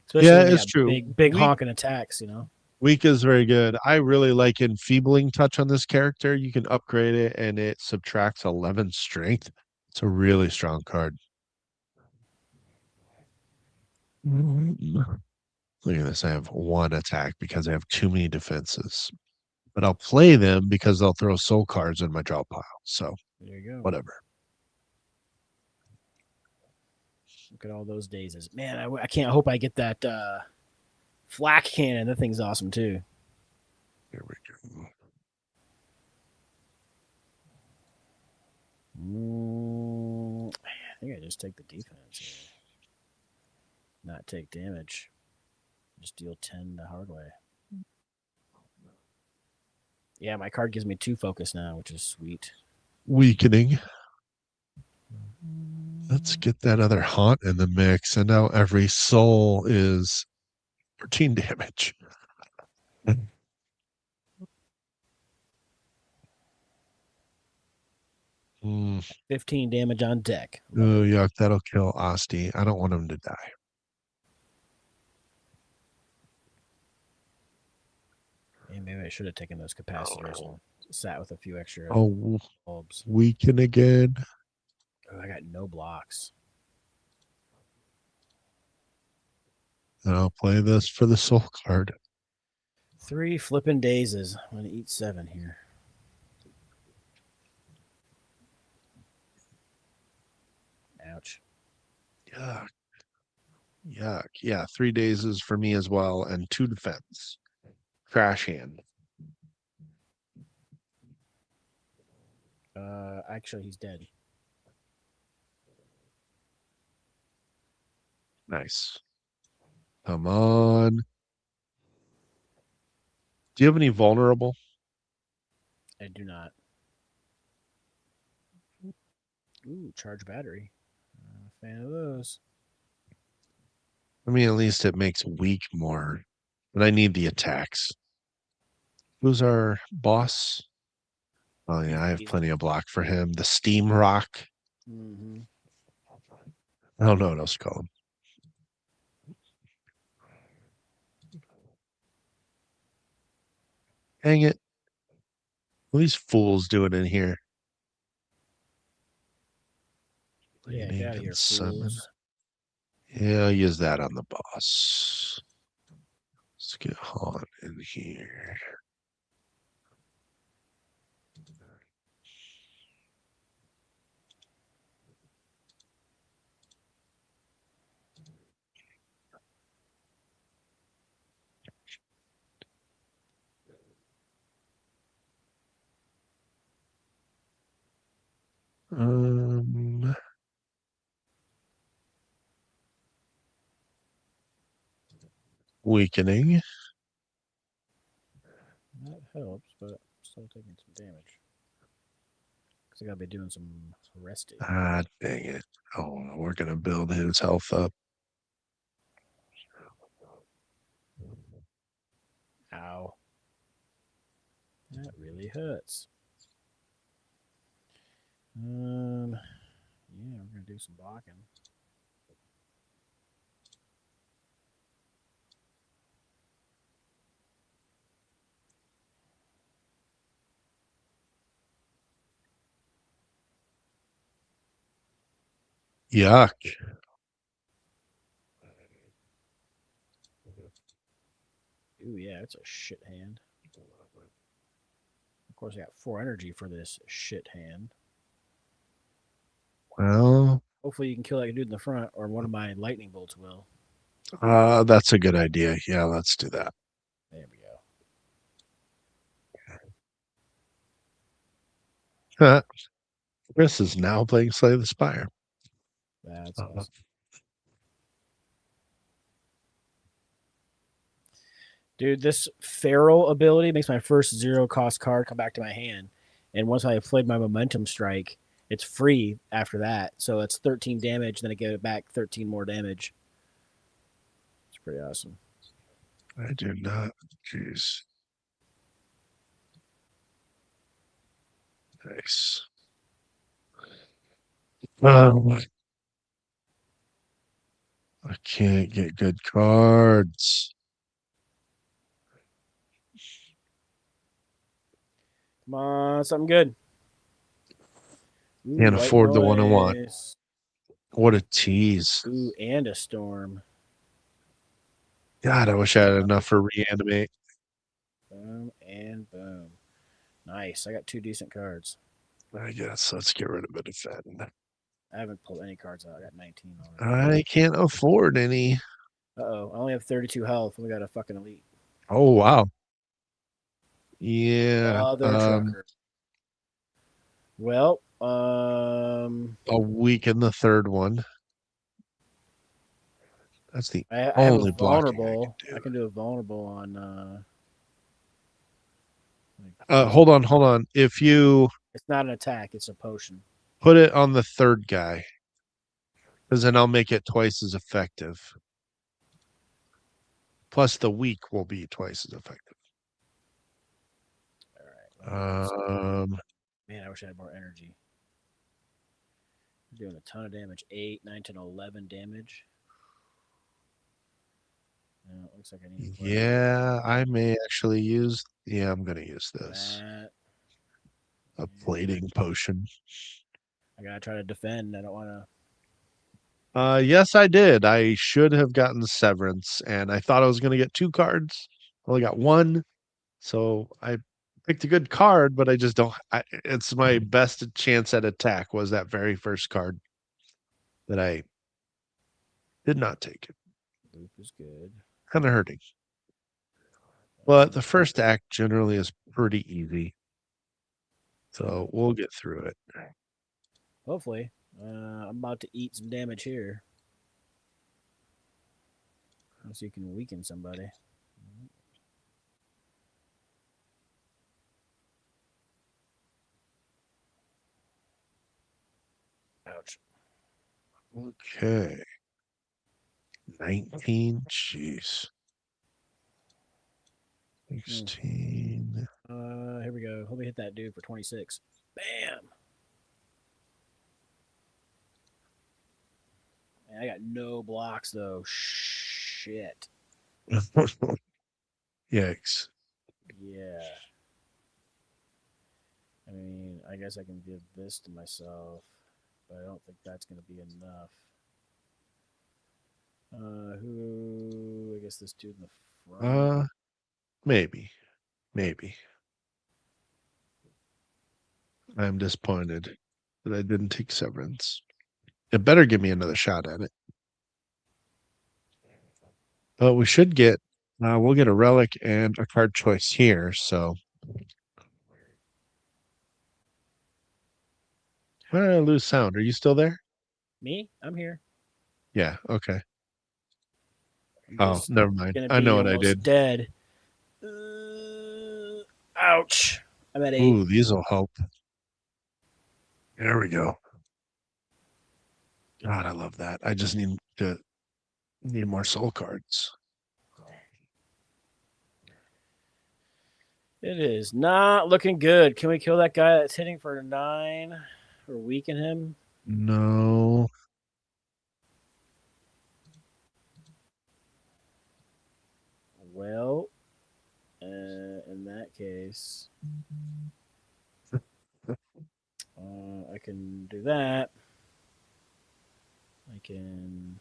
especially Yeah, when they it's got true. big honking attacks. You know. Weak is very good. I really like Enfeebling Touch on this character. You can upgrade it and it subtracts 11 strength. It's a really strong card. Look at this. I have one attack because I have too many defenses. But I'll play them because they'll throw soul cards in my draw pile. So There you go. whatever. Look at all those daisies. Man, I can't hope I get that flak cannon. That thing's awesome too. Here we go. I think I just take the defense here. Not take damage. Just deal 10 the hard way. Yeah, my card gives me 2 focus now, which is sweet. Weakening. Let's get that other haunt in the mix. And now every soul is 13 damage. 15 damage on deck. Oh, yuck. That'll kill Asti. I don't want him to die. Yeah, maybe I should have taken those capacitors and sat with a few extra Oh, bulbs. weaken again. Oh, I got no blocks. And I'll play this for the soul card. 3 flipping daisies. I'm going to eat 7 here. Ouch. Yuck. Yuck. Yeah, 3 days is for me as well, and 2 defense. Crash hand. Actually, he's dead. Nice. Come on. Do you have any vulnerable? I do not. Ooh, charge battery. Fan of those. I mean, at least it makes weak more. But I need the attacks. Who's our boss? Oh yeah, I have plenty of block for him. The Steam Rock. Mm-hmm. I don't know what else to call him. Dang it. What are these fools doing in here? Yeah, Lightning get out of and here, summon. fools. Yeah, I'll use that on the boss. Let's get Han in here. Weakening. That helps, but I'm still taking some damage. Because I gotta be doing some resting. Ah, dang it. Oh, we're gonna build his health up. Ow. That really hurts. Yeah, we're gonna do some blocking. Yuck. Ooh, yeah, it's a shit hand. Of course, I got 4 energy for this shit hand. Well, Hopefully, you can kill that dude in the front, or one of my lightning bolts will. that's a good idea. Yeah, let's do that. There we go. Chris is now playing Slay the Spire. That's Uh-huh. awesome. Dude, this Feral ability makes my first 0-cost card come back to my hand. And once I played my Momentum Strike, it's free after that. So it's 13 damage, then I get it back 13 more damage. It's pretty awesome. I do not. Jeez. Nice. I can't get good cards. Come on, something good. Ooh, Can't white afford the one I want. noise. What a tease. Ooh, and a storm. God, I wish I had enough for reanimate. Boom and boom. Nice. I got 2 decent cards. I guess let's get rid of a defend. I haven't pulled any cards out. I got 19 already. I can't afford any. Uh-oh. I only have 32 health. We got a fucking elite. Oh wow. Yeah. Other trucker. Well, I'll weaken the third one. That's the I have a only blocking vulnerable. I I can do a vulnerable on. Hold on. If you It's not an attack. It's a potion. put it on the third guy, because then I'll make it twice as effective. Plus, the weak will be twice as effective. All right. Um, Man, I wish I had more energy. I'm doing a ton of damage. 8, 9, 10, 11 damage. No, it looks like I need to play yeah, I may actually use. Yeah, I'm gonna use this. that. A plating potion. I gotta try to defend. I don't want to. Yes, I did. I should have gotten Severance, and I thought I was gonna get 2 cards. Only got 1, so I picked a good card, but I just don't. It's my best chance at attack was that very first card that I did not take. Loop is good. Kind of hurting. But the first act generally is pretty easy. So we'll get through it. Hopefully. I'm about to eat some damage here. So you can weaken somebody. Ouch. Okay. 19. Jeez. 16. Here we go. Let me hit that dude for 26. Bam. Man, I got no blocks though. Shit. Yikes. Yeah. I mean, I guess I can give this to myself, but I don't think that's going to be enough. Who? I guess this dude in the front. Maybe. I'm disappointed that I didn't take severance. It better give me another shot at it. But we should get, we'll get a relic and a card choice here. So, why did I lose sound? Are you still there? Me? I'm here. Yeah. Okay. I'm Oh, just never mind. gonna I be know what I almost did. dead. Ouch. I'm at 8. Ooh, these will help. There we go. God, I love that. I just need more soul cards. It is not looking good. Can we kill that guy that's hitting for 9 or weaken him? No. Well, in that case, I can do that. I can.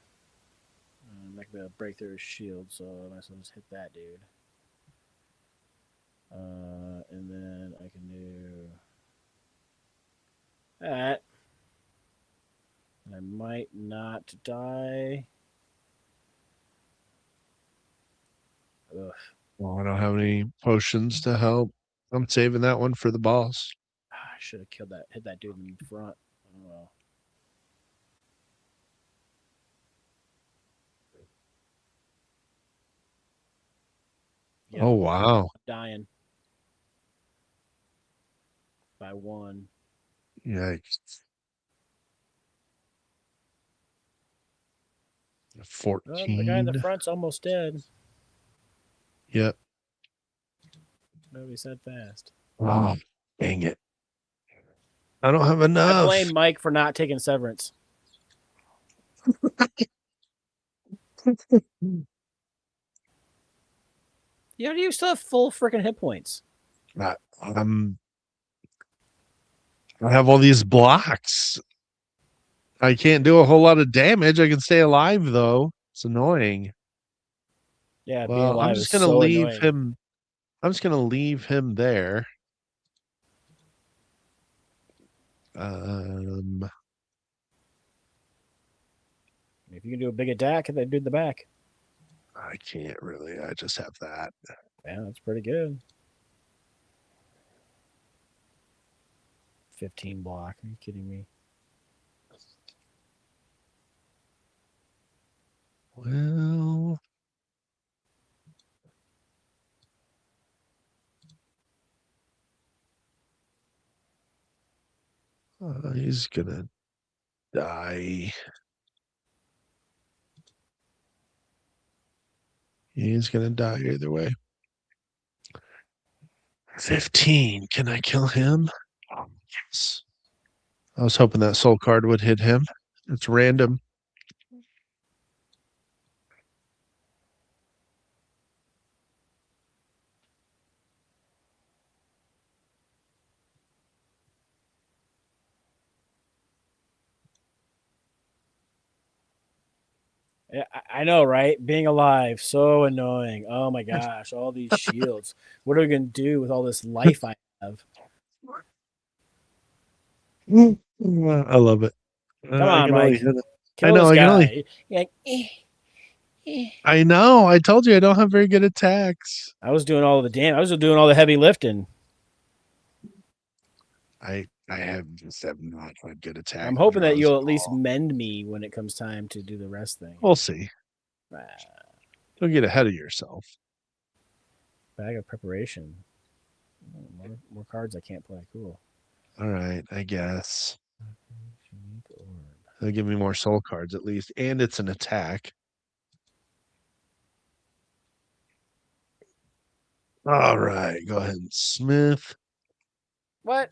I'm not gonna be able to break through his shield, so I might as well just hit that dude. And then I can do that. And I might not die. Ugh. Well, I don't have any potions to help. I'm saving that one for the boss. I should have killed that, hit that dude in front. Oh well. Yep, Oh, wow. I'm dying by 1. Yikes. Oh, the guy in the 14. front's almost dead. Yep. Nobody said fast. Oh, dang it. I don't have I enough. blame Mike for not taking severance. Yeah, you still have full freaking hit points. I have all these blocks. I can't do a whole lot of damage. I can stay alive though. It's annoying. Yeah, being Well, I'm alive just is gonna so leave annoying. him. I'm just gonna leave him there. If you can do a big attack, hit that dude in the back. I can't really. I just have that. Yeah, that's pretty good. 15 block. Are you kidding me? Well, he's gonna die. He's gonna die either way. 15. Can I kill him? Oh, yes. I was hoping that soul card would hit him. It's random. Yeah, I know, right? Being alive, so annoying. Oh my gosh, all these shields. What are we gonna do with all this life I have? I love it. Come I on, can only Mike. hit it. Kill I this can only. guy. You're like, I know. I told you I don't have very good attacks. I was doing all the damn. I was doing all the heavy lifting. I just have not had good attacks. I'm hoping that you'll at least mend me when it comes time to do the rest thing. We'll see. Don't get ahead of yourself. Bag of preparation. More cards I can't play. Cool. All right, I guess. They'll give me more soul cards at least, and it's an attack. All right, go ahead, Smith. What?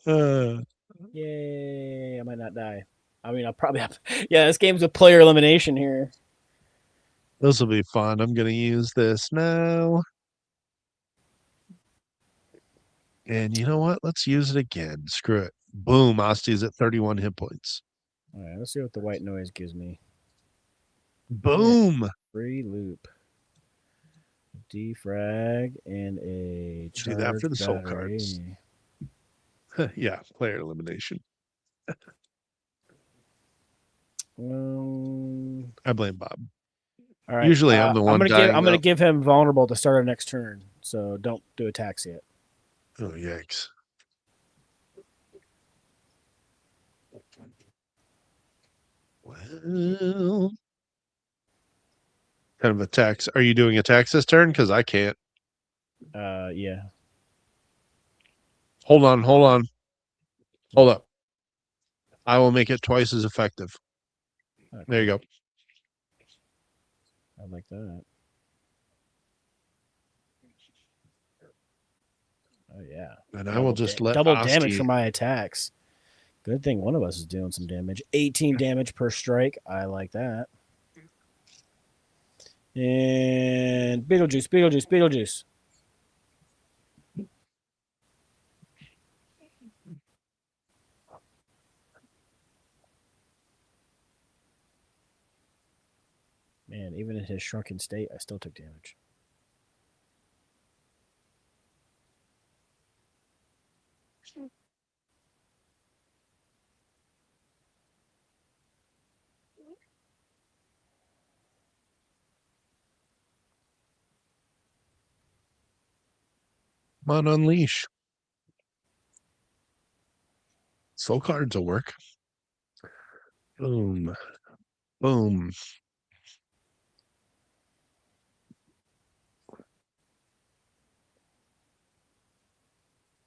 Uh, Yay! I might not die. I mean, I'll probably have. Yeah, this game's a player elimination here. this will be fun. I'm gonna use this now. And you know what? Let's use it again. Screw it. Boom. Osty's at 31 hit points. All right, let's see what the white noise gives me. Boom. Free loop, defrag, and a Do that for the soul battery. cards. Yeah, player elimination. I blame Bob. All right. Usually I'm the one dying. I'm gonna give him vulnerable to start our next turn. So don't do attacks yet. Oh, yikes. Well, kind of attacks. Are you doing attacks this turn? Because I can't. Yeah. Hold on. Hold up. I will make it twice as effective. Oh, There you go. I like that. Oh yeah. And I will just let double Osti... damage for my attacks. Good thing one of us is doing some damage. 18 damage per strike. I like that. And Beetlejuice. Man, even in his shrunken state, I still took damage. Come on, unleash. Soul cards will work. Boom. Boom.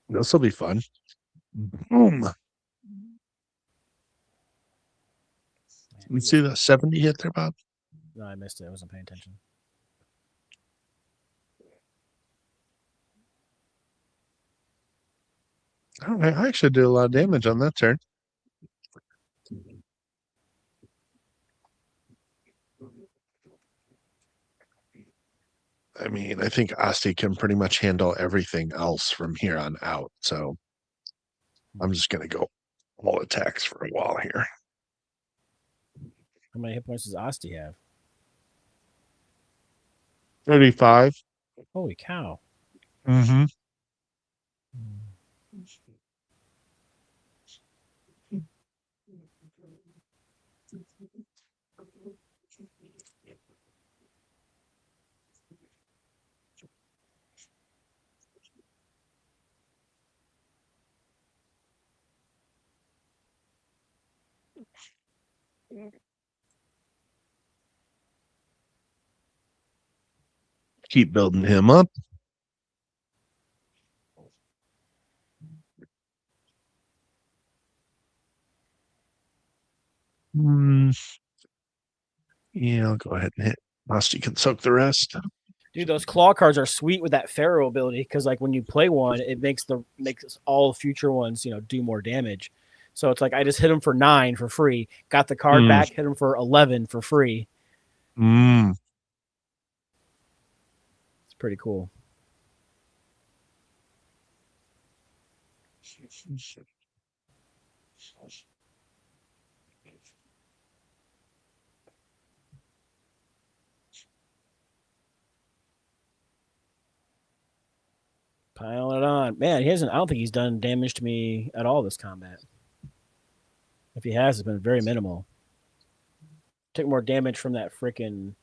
This will be fun. Boom. You see the 70 hit there, Bob? No, I missed it. I wasn't paying attention. Oh, I actually did a lot of damage on that turn. I mean, I think Asti can pretty much handle everything else from here on out. So I'm just going to go all attacks for a while here. How many hit points does Asti have? 35. Holy cow. Mm-hmm. Keep building him up. Yeah, I'll go ahead and hit. Asti can soak the rest. Dude, those claw cards are sweet with that Pharaoh ability because, like, when you play one, it makes all future ones, do more damage. So it's like I just hit him for 9 for free, got the card back, hit him for 11 for free. It's pretty cool. Piling it on. Man, he hasn't. I don't think he's done damage to me at all this combat. If he has, it's been very minimal. Took more damage from that freaking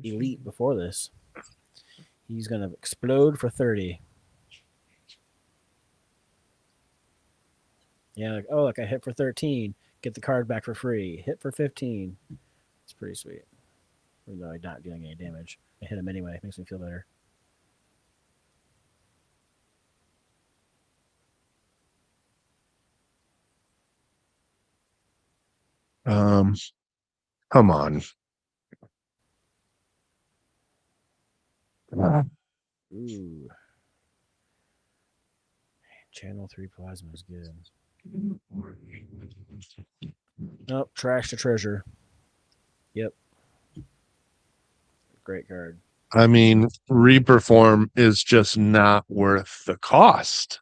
elite before this. He's gonna explode for 30. Yeah, like, oh, look, I hit for 13. Get the card back for free. Hit for 15. It's pretty sweet. Even though I'm not dealing any damage. I hit him anyway. It makes me feel better. Come on. Ooh. Channel 3 plasma is good. Nope, trash to treasure. Yep. Great card. I mean, Reperform is just not worth the cost.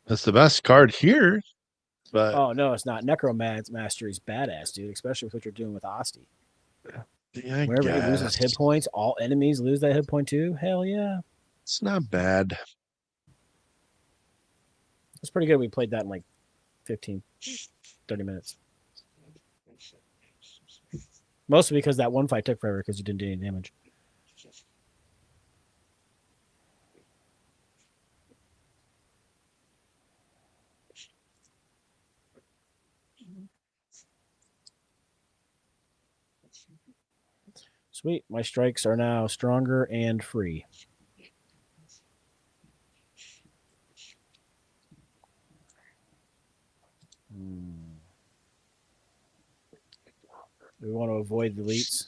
That's the best card here, but Oh no, it's not. Necromancer is badass, dude. Especially with what you're doing with Asti. yeah, I Wherever he loses hit guess. points, all enemies lose that hit point too. Hell yeah, It's not bad. it's pretty good. We played that in like 15, 30 minutes. Mostly because that one fight took forever because you didn't do any damage. Sweet. My strikes are now stronger and free. Do we want to avoid deletes?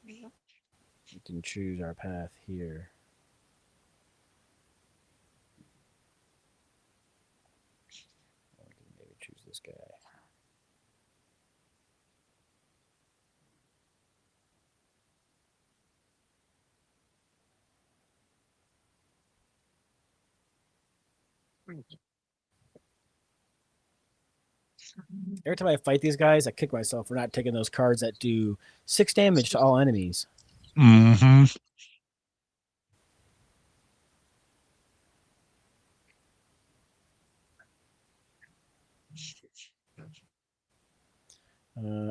We can choose our path here. We can maybe choose this guy. Every time I fight these guys, I kick myself for not taking those cards that do 6 damage to all enemies. Mm-hmm.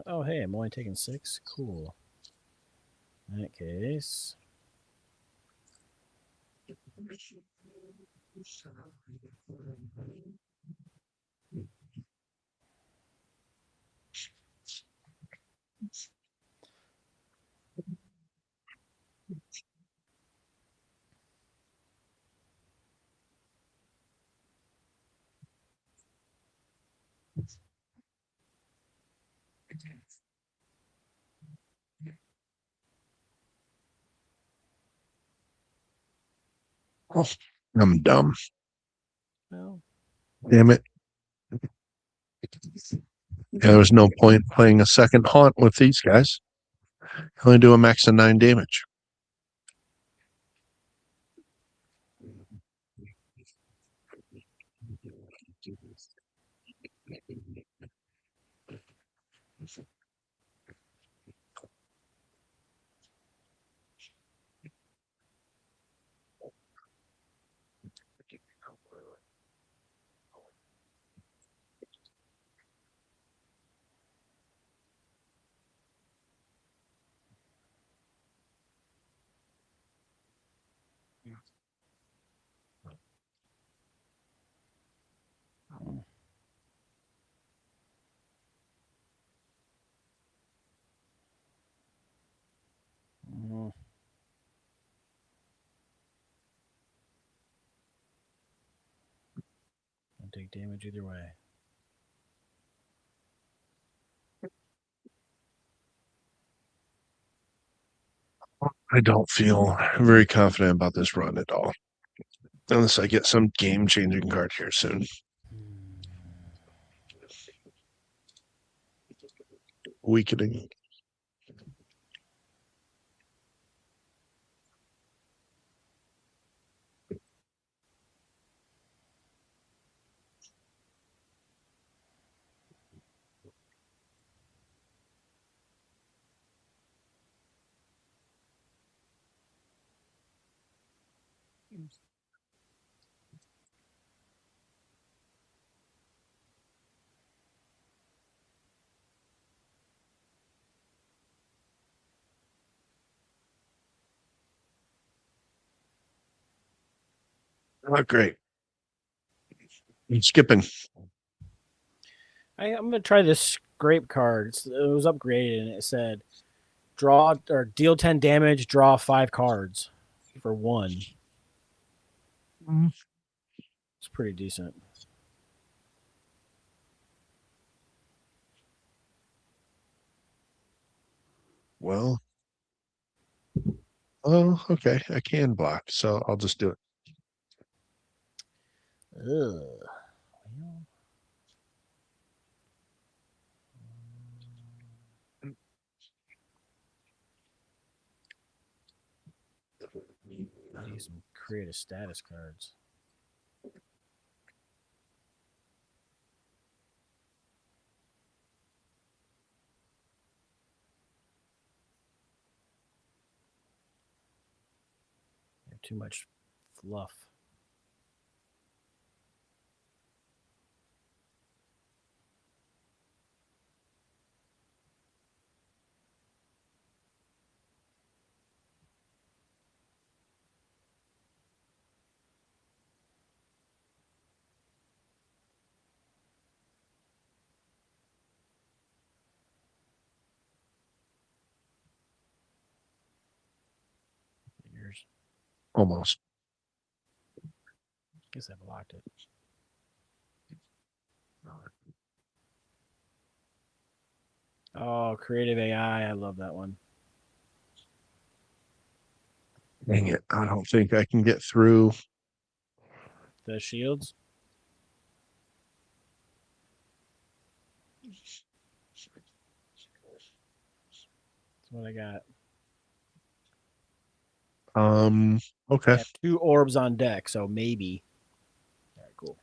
Oh, hey, I'm only taking 6. Cool. In that case, Oh, I'm dumb. well, Damn it. Yeah, there was no point playing a second haunt with these guys. Only do a max of 9 damage. I'll take damage either way. I don't feel very confident about this run at all. Unless I get some game changing card here soon. Weakening. Not great. I'm skipping. I'm gonna try this scrape card. It was upgraded and it said draw or deal 10 damage, draw 5 cards for 1. It's pretty decent. well. Oh, okay. I can block, so I'll just do it. Ugh. Well, need some creative status cards. They have too much fluff. Yours. Almost. Guess I blocked it. Oh, creative AI. I love that one. Dang it. I don't think I can get through. The shields. That's what I got. Okay. I have 2 orbs on deck, so maybe. All right, cool.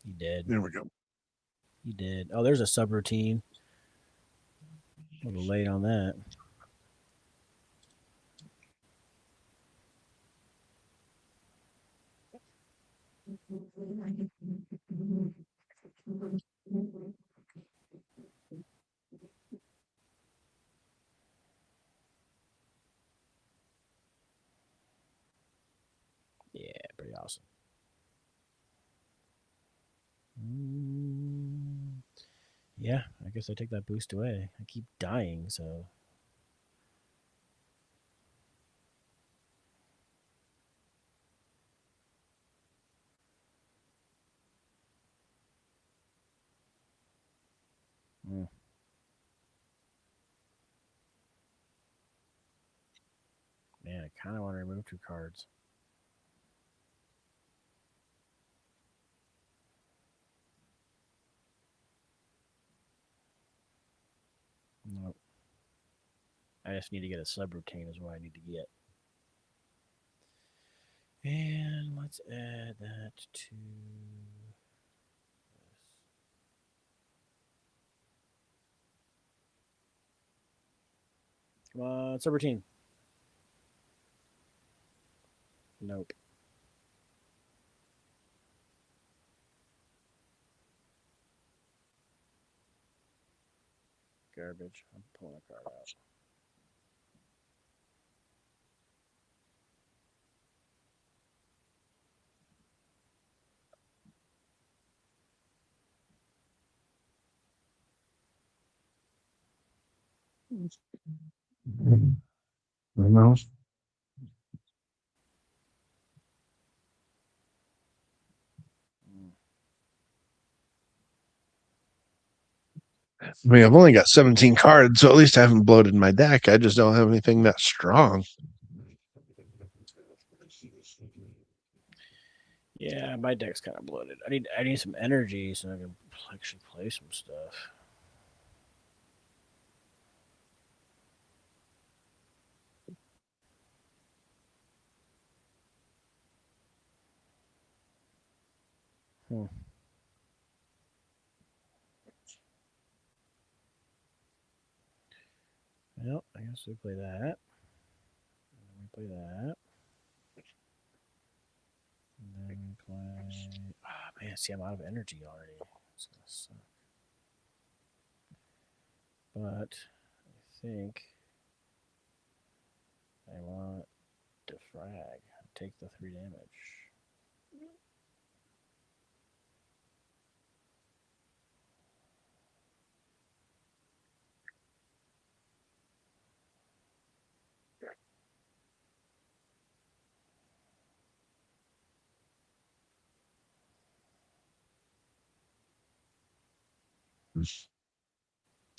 You did. There we go. You did. Oh, there's a subroutine. A little late on that. Yeah, pretty awesome. Yeah, I guess I take that boost away. I keep dying, so. Mm. Man, I kind of want to remove 2 cards. Nope. I just need to get a subroutine is what I need to get. And let's add that to this. Come on, subroutine. Nope. Garbage. I'm pulling a card out. No. Mm. I mean, I've only got 17 cards, so at least I haven't bloated my deck. I just don't have anything that strong. Yeah, my deck's kind of bloated. I need some energy so I can actually play some stuff. Hmm. Well, I guess we play that. And then we play that. And then we play. Ah, man, see, I'm out of energy already. It's gonna suck. But I think I want to frag. Take the 3 damage.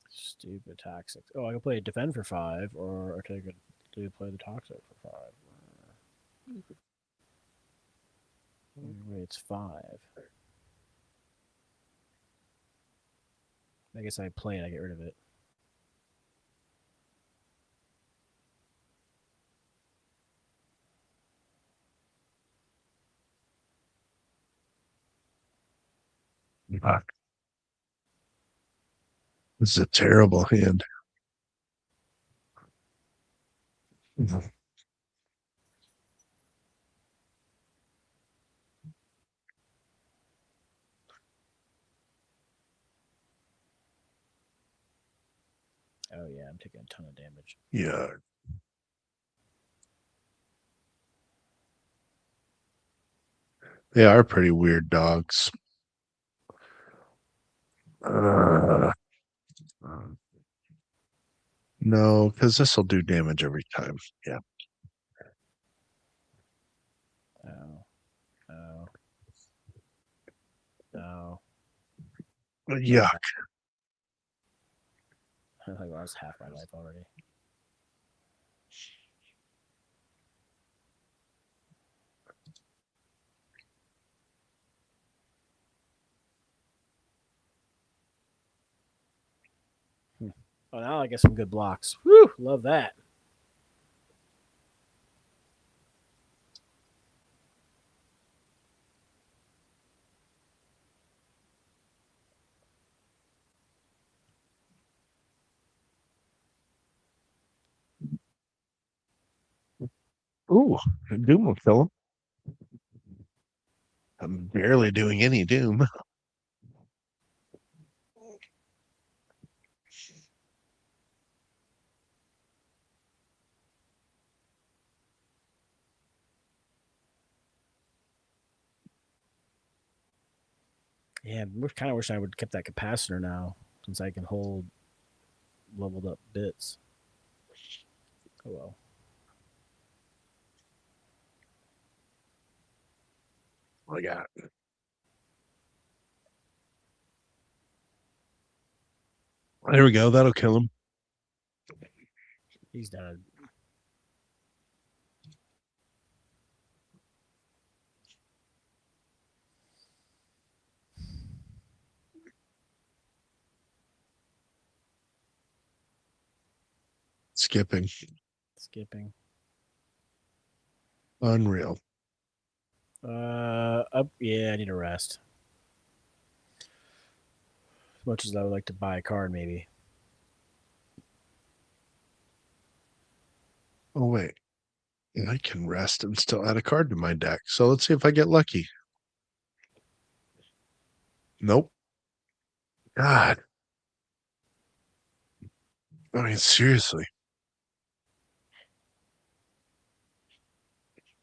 Stupid toxic. Oh, I can play defend for 5, or I could do play the toxic for 5. Wait, it's 5. I guess I play it. I get rid of it. Fuck. This is a terrible hand. Oh yeah, I'm taking a ton of damage. Yeah. They are pretty weird dogs. No, because this will do damage every time. Yeah. Oh. Oh. Oh. Yuck. I lost half my life already. Oh, now I get some good blocks. Woo! Love that. Ooh, Doom will kill him. I'm barely doing any Doom. Yeah, I kind of wish I would kept that capacitor now, since I can hold leveled up bits. Oh well. I got. There we go. That'll kill him. He's done. Skipping. Skipping. Unreal. Up. Yeah, I need a rest. As much as I would like to buy a card, maybe. Oh, wait. I can rest and still add a card to my deck. So let's see if I get lucky. Nope. God. I mean, seriously.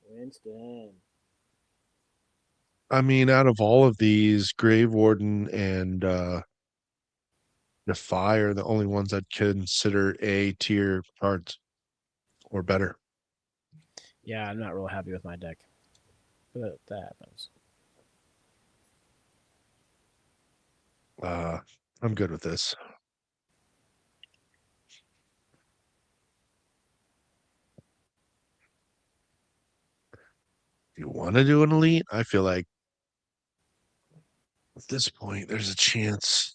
Winston. I mean, out of all of these, Grave Warden and Defy are the only ones I'd consider A tier cards or better. Yeah, I'm not real happy with my deck. But that happens. I'm good with this. If you want to do an elite, I feel like at this point there's a chance.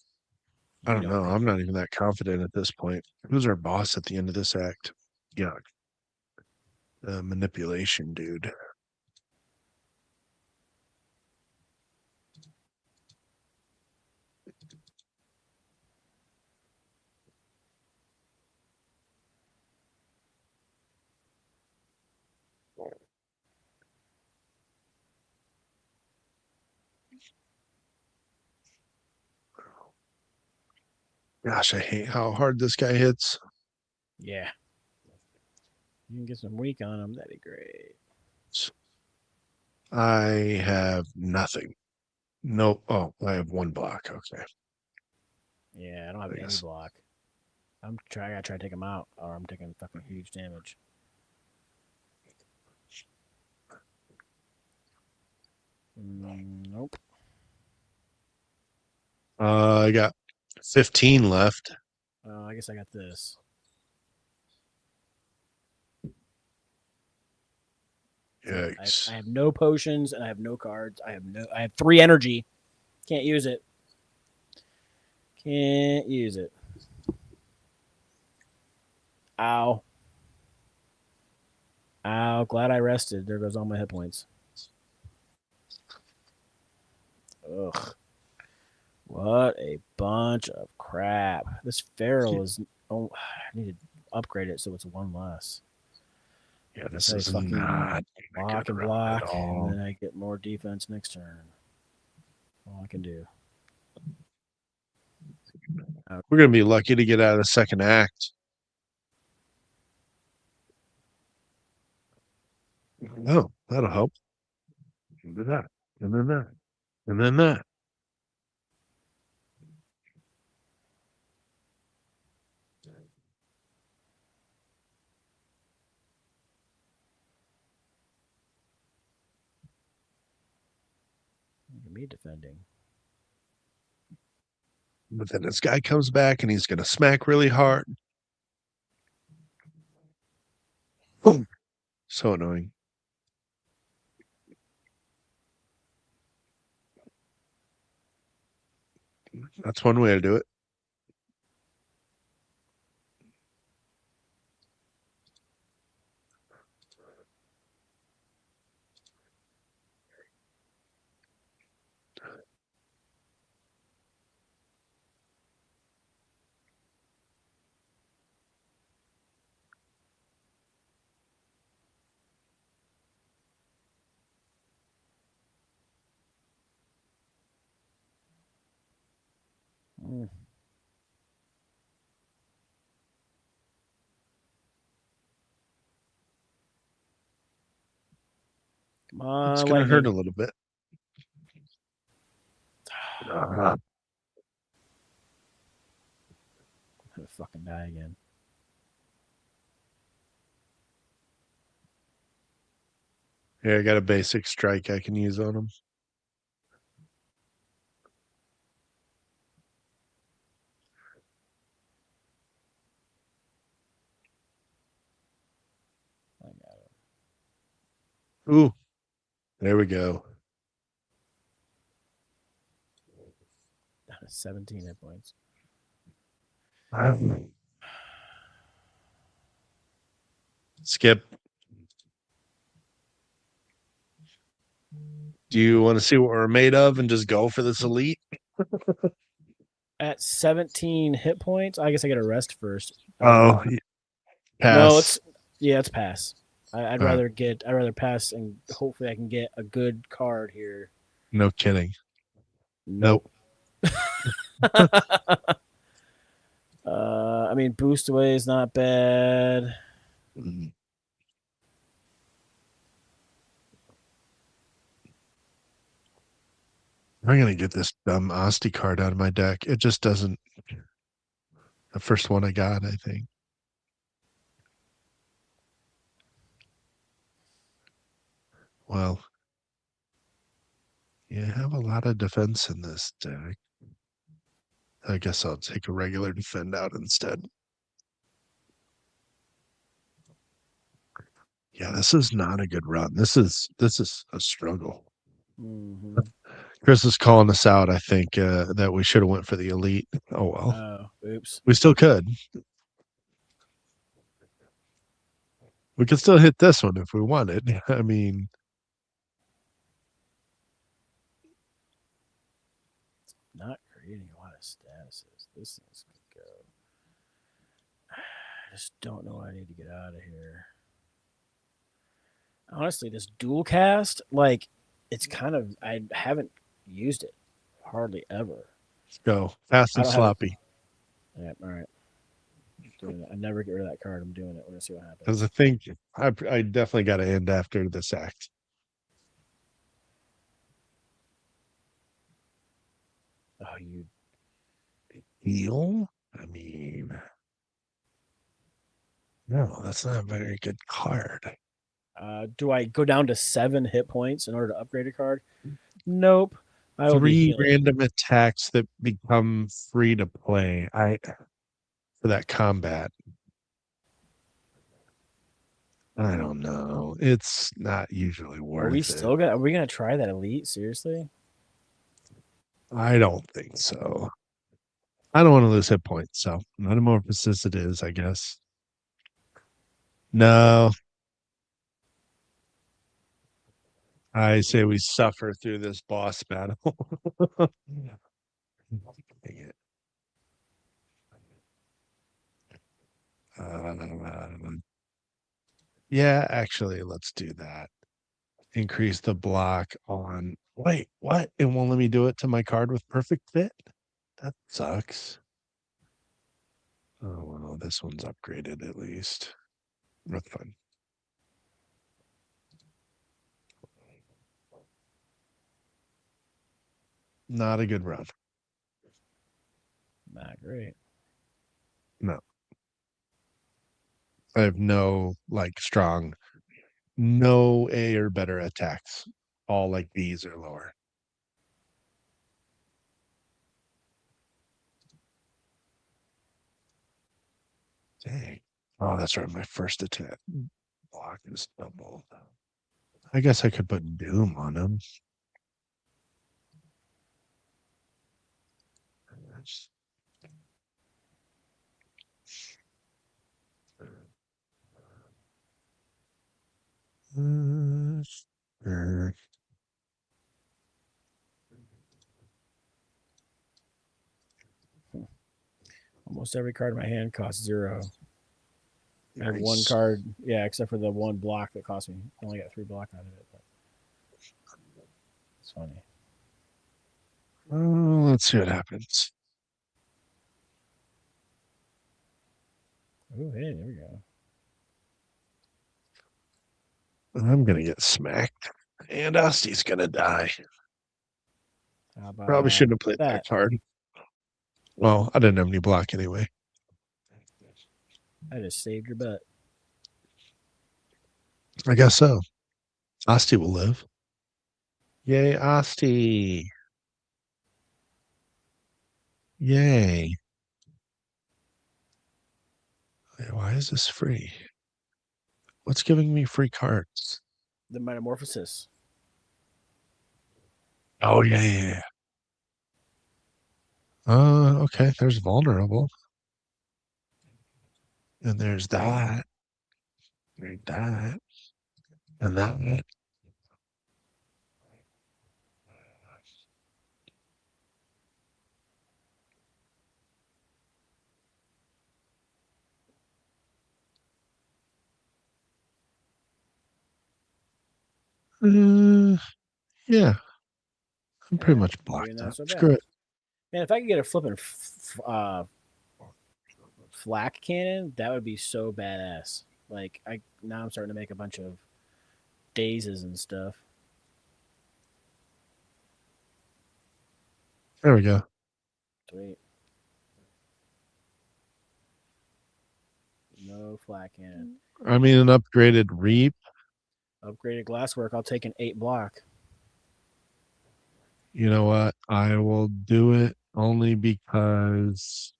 I You don't know. think I'm not even that confident at this point. Who's our boss at the end of this act? Yeah. The manipulation dude. Gosh, I hate how hard this guy hits. Yeah. You can get some weak on him. That'd be great. I have nothing. Nope. Oh, I have one block. Okay. Yeah, I don't have I any guess. block. I gotta try to take him out, or I'm taking fucking huge damage. Nope. I got 15 left. I guess I got this. Yikes. I have no potions and I have no cards. I have 3 energy. Can't use it. Can't use it. Ow. Ow. Glad I rested. There goes all my hit points. Ugh. What a bunch of crap. This Feral is. Oh, I need to upgrade it so it's 1 less. Yeah, this So is fucking not block good and run block, at all. and then I get more defense next turn. All I can do. We're going to be lucky to get out of the second act. Oh, that'll help. Do that. And then that. And then that. Look at me defending. But then this guy comes back and he's going to smack really hard. Boom. So annoying. That's one way to do it. Mm. Come on, It's going to hurt a lightning. little bit. I'm gonna fucking die again. Here, I got a basic strike I can use on him. I got it. Ooh, there we go. 17 hit points. Skip. Do you want to see what we're made of and just go for this elite? At 17 hit points, I guess I get a rest first. Oh, pass. No, it's pass. I'd All right. rather pass and hopefully I can get a good card here. No kidding. Nope. I mean, boost away is not bad. I'm gonna get this dumb Asti card out of my deck. It just doesn't. The first one I got, I think. Well, you have a lot of defense in this deck. I guess I'll take a regular defend out instead. Yeah, this is not a good run. This is a struggle. Mm-hmm. Chris is calling us out. I think that we should have went for the elite. Oh well, Oh, oops. we still could. We could still hit this one if we wanted. I mean, Not creating a lot of statuses. This thing's gonna go. I just don't know what I need to get out of here. Honestly, this dual cast, like, it's kind of I haven't used it hardly ever. let's go fast and I don't have sloppy. Yeah, all right. Doing it. I never get rid of that card. I'm doing it. We're gonna see what happens. Because I think I definitely got to end after this act. Oh, you Heal? I mean, no, that's not a very good card. do I go down to 7 hit points in order to upgrade a card? Nope. I will be 3 healing. random attacks that become free to play. For that combat. I don't know. It's not usually worth Are we it. still gonna? Are we gonna try that elite? Seriously? I don't think so. I don't want to lose hit points, so Metamorphosis it is, I guess. No. I say we suffer through this boss battle. Dang it. Yeah, actually, let's do that. Increase the block on. Wait, what? It won't let me do it to my card with perfect fit? That sucks. Oh, well, this one's upgraded at least. That's fine. Not a good run. Not great. No. I have no strong, no A or better attacks. All like B's or lower. Dang. Oh, that's right. My first attack block is doubled. I guess I could put Doom on him. Sure. Almost every card in my hand costs 0. I have one Nice. card, yeah, except for the one block that cost me. I only got 3 block out of it. But it's funny. Let's see what happens. Oh, hey, there we go. I'm gonna get smacked, and Dusty's gonna die. How about Probably shouldn't have played that that? card. Well, I didn't have any block anyway. I just saved your butt. I guess so. Asti will live. Yay, Asti. Yay. Wait, why is this free? What's giving me free cards? The Metamorphosis. Oh, yeah. Okay. There's vulnerable. And there's that. There's that. And that. Yeah. I'm pretty much Maybe blocked not up. so Screw bad. it. Man, if I could get a flipping flak cannon, that would be so badass. Like now I'm starting to make a bunch of dazes and stuff. There we go. Sweet. No flak cannon. I mean, an upgraded Reap. Upgraded glasswork. I'll take an 8 block. You know what? I will do it only because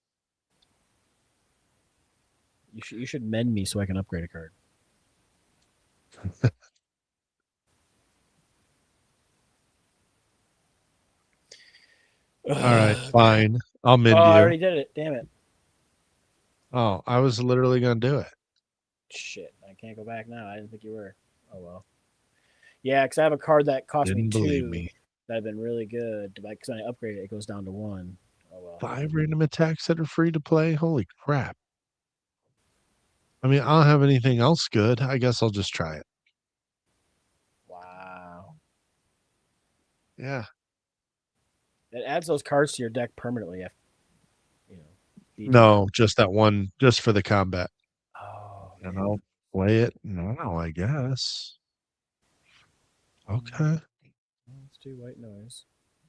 You should mend me so I can upgrade a card. all right, fine. I'll mend Oh, I you. already did it. Damn it. Oh, I was literally gonna do it. Shit. I can't go back now. I didn't think you were. Oh well. Yeah, because I have a card that cost me Didn't 2 believe me. that have been really good. Because when I upgrade it, it goes down to 1. Oh well. 5 random attacks that are free to play. Holy crap. I mean, I don't have anything else good. I guess I'll just try it. Wow. Yeah. It adds those cards to your deck permanently. No, just that one, just for the combat. Oh, And man. I'll play it now, I guess. Okay. Let's do white noise.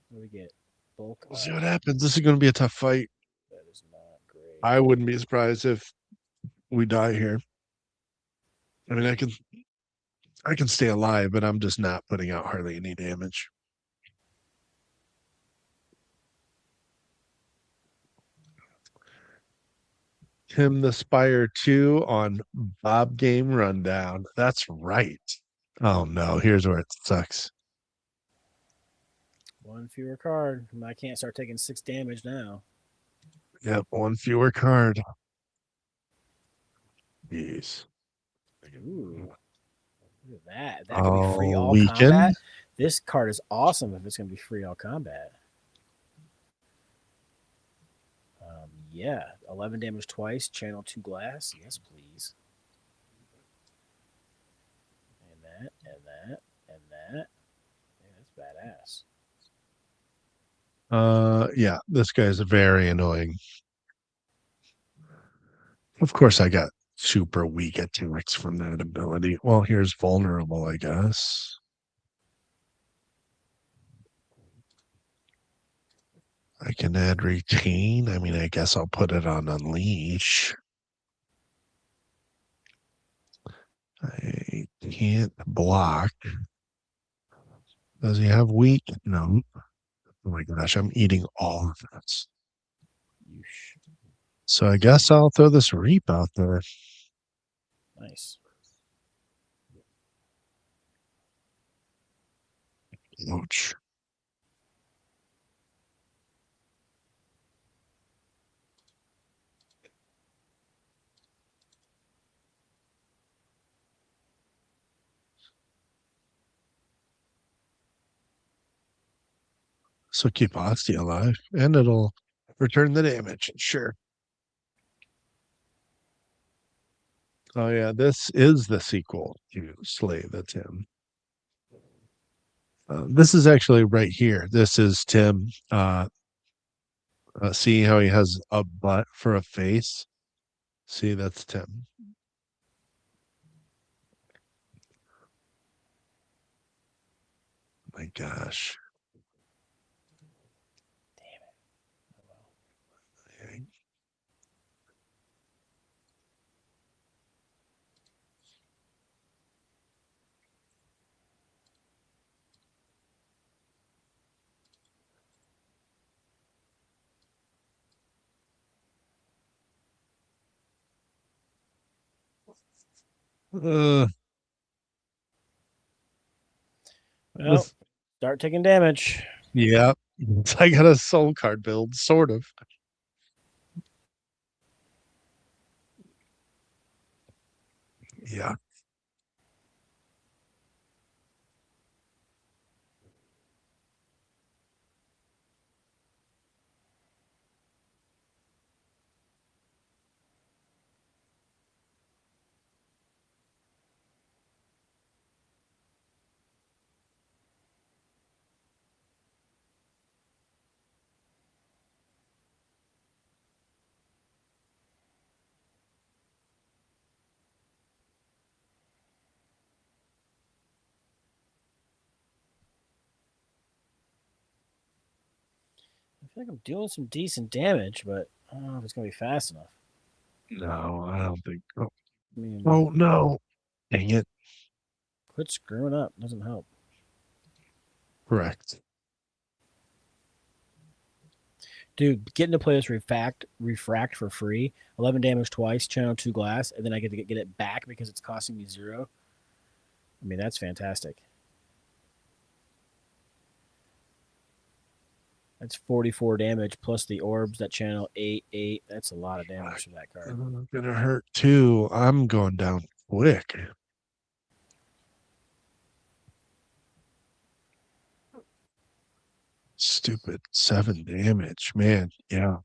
What do we get? Bulk. We'll see what happens. This is going to be a tough fight. That is not great. I wouldn't be surprised if we die here. I mean, I can stay alive, but I'm just not putting out hardly any damage. Tim the Spire 2 on Bob Game Rundown. That's right. Oh no, here's where it sucks. One fewer card. I can't start taking 6 damage now. Yep, one fewer card. Jeez. Ooh. Look at that. That could be free all Weekend. combat. This card is awesome if it's going to be free all combat. Yeah. 11 damage twice. Channel 2 glass. Yes, please. And that, and that, and that. Yeah, that's badass. Yeah, this guy's very annoying. Of course, I got super weak attacks from that ability. Well, here's vulnerable, I guess. I can add retain. I mean, I guess I'll put it on unleash. I can't block. Does he have weak? No. Oh my gosh, I'm eating all of this. So I guess I'll throw this Reap out there. Nice. Ouch. So keep Asti alive, and it'll return the damage. Sure. Oh yeah, this is the sequel to Slay the Tim. This is actually right here. This is Tim. See how he has a butt for a face? See, that's Tim. My gosh. Damn it. Uh, Well, start taking damage. yeah. I got a soul card build, sort of. Yeah. I feel like I'm doing some decent damage, but I don't know if it's going to be fast enough. No, I don't think. Oh, I mean, oh no. Dang it. quit screwing up. Doesn't help. Correct. Dude, getting to play this refract for free, 11 damage twice, channel 2 glass, and then I get to get it back because it's costing me 0. I mean, that's fantastic. That's 44 damage plus the orbs that channel 8. That's a lot of damage for that card. I'm gonna hurt too. I'm going down quick. Stupid 7 damage, man. Yeah.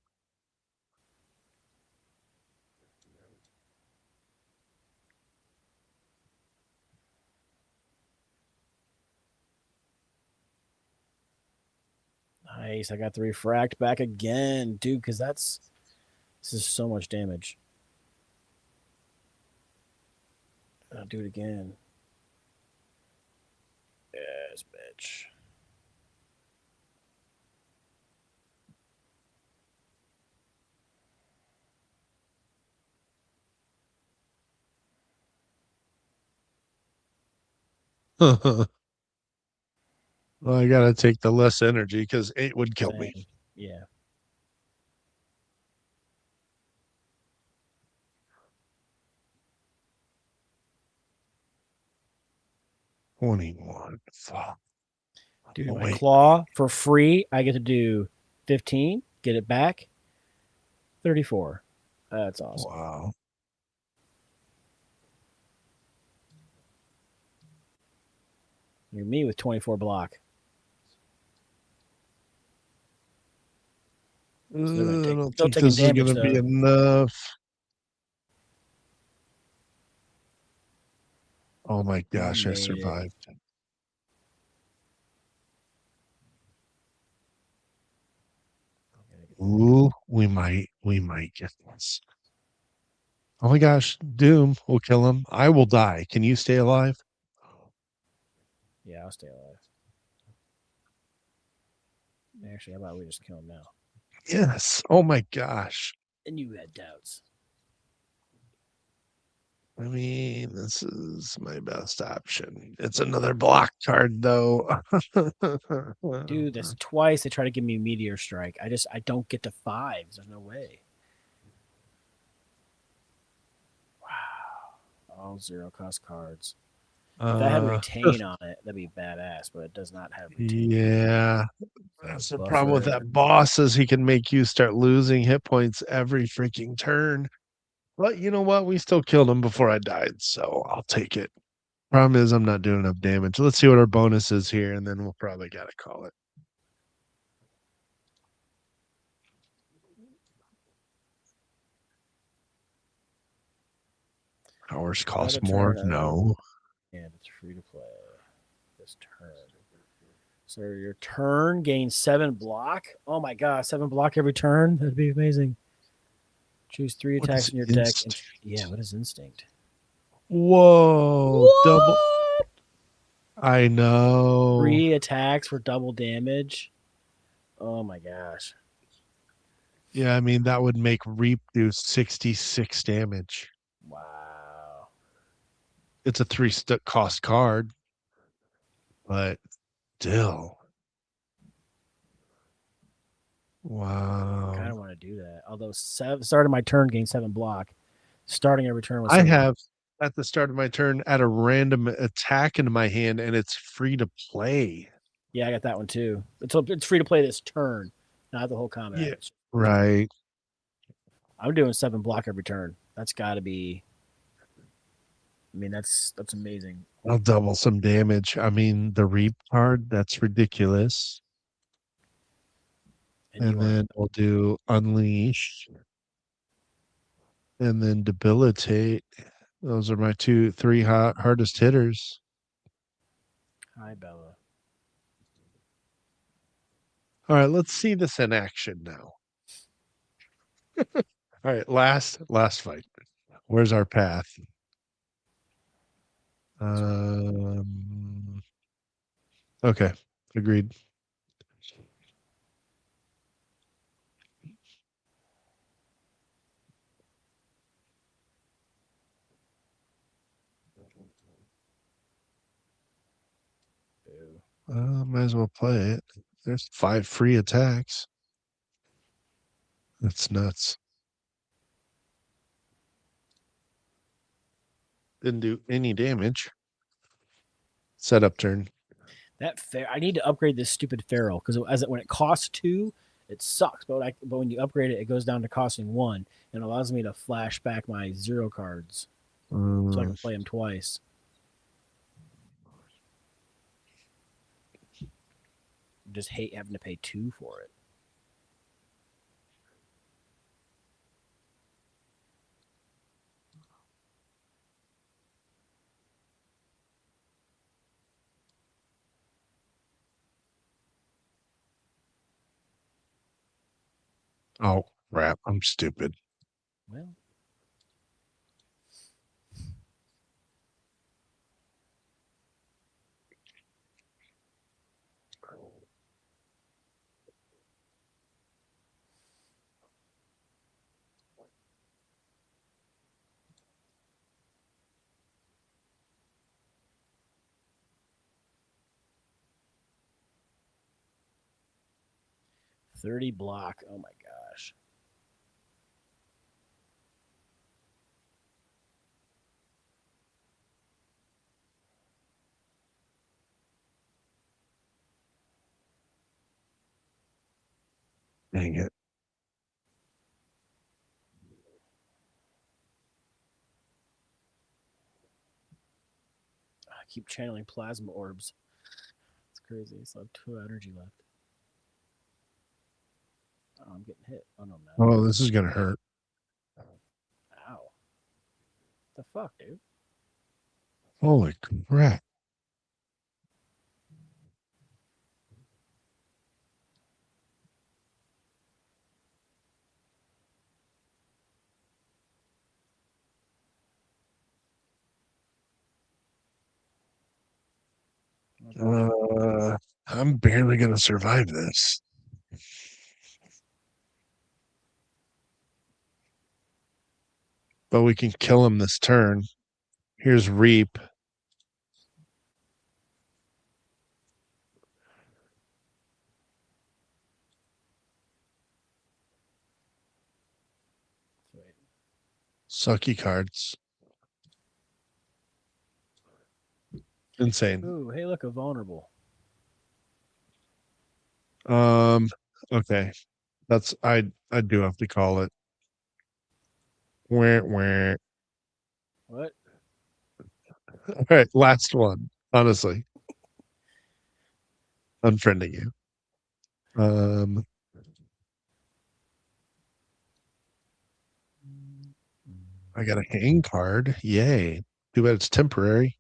Nice. I got the refract back again, dude, because this is so much damage. I'll do it again. Yes, bitch. Well, I gotta take the less energy because 8 would kill me. Same. Yeah. 21. Fuck. Dude, Oh, my wait. claw for free. I get to do 15, get it back. 34. That's awesome. Wow. You're me with 24 block. I don't still think taking this is damage, going to be though. enough. Oh my gosh, I made it. survived. Ooh, we might get this. Oh my gosh, Doom will kill him. I will die. Can you stay alive? Yeah, I'll stay alive. Actually, how about we just kill him now? Yes. Oh my gosh. And you had doubts. I mean, this is my best option. It's another block card, though. Dude, that's twice they try to give me Meteor Strike. I don't get to fives. There's no way. Wow. All zero cost cards. If that had retain on it, that'd be badass, but it does not have retain. Yeah. That's the problem with that boss is he can make you start losing hit points every freaking turn. But you know what? We still killed him before I died, so I'll take it. Problem is I'm not doing enough damage. Let's see what our bonus is here, and then we'll probably gotta call it. Ours cost more? No. And it's free to play this turn. So your turn gains 7 block. Oh my god, 7 block every turn. That'd be amazing. Choose 3 What attacks is in your deck. instinct? Yeah, what is instinct? Whoa. Double. I know. 3 attacks for double damage. Oh my gosh. Yeah, I mean, that would make Reap do 66 damage. Wow. It's a 3-cost card, but still. Wow. I kind of want to do that. Although starting my turn gain 7 block. Starting every turn with I 7 have at the start of my turn add a random attack into my hand, and it's free to play. Yeah, I got that one too. It's free to play this turn, not the whole combat. Yeah, right. I'm doing 7 block every turn. That's got to be. I mean, that's amazing. I'll double some damage. I mean, the Reap card, that's ridiculous. And then we'll do Unleash. And then Debilitate. Those are my 3 hardest hitters. Hi, Bella. All right, let's see this in action now. All right, last fight. Where's our path? Okay, agreed. Might as well play it. There's 5 free attacks. That's nuts. Didn't do any damage. Setup turn. I need to upgrade this stupid feral because when it costs 2, it sucks. But when you upgrade it, it goes down to costing 1 and allows me to flash back my 0 cards, so I can play them twice. Just hate having to pay 2 for it. Oh, crap. I'm stupid. Well, $30 block. Oh my gosh. Dang it. I keep channeling plasma orbs. It's crazy. So I have 2 energy left. Oh, I'm getting hit. Oh, no, I'm not. Oh, this is going to hurt. Ow. The fuck, dude? Holy crap. I'm barely going to survive this. But we can kill him this turn. Here's Reap. Wait. Sucky cards. Insane. Ooh, hey, look, a vulnerable. Okay. That's I do have to call it. Where. What? All right, last one. Honestly. Unfriending you. I got a hang card. Yay. Too bad it's temporary.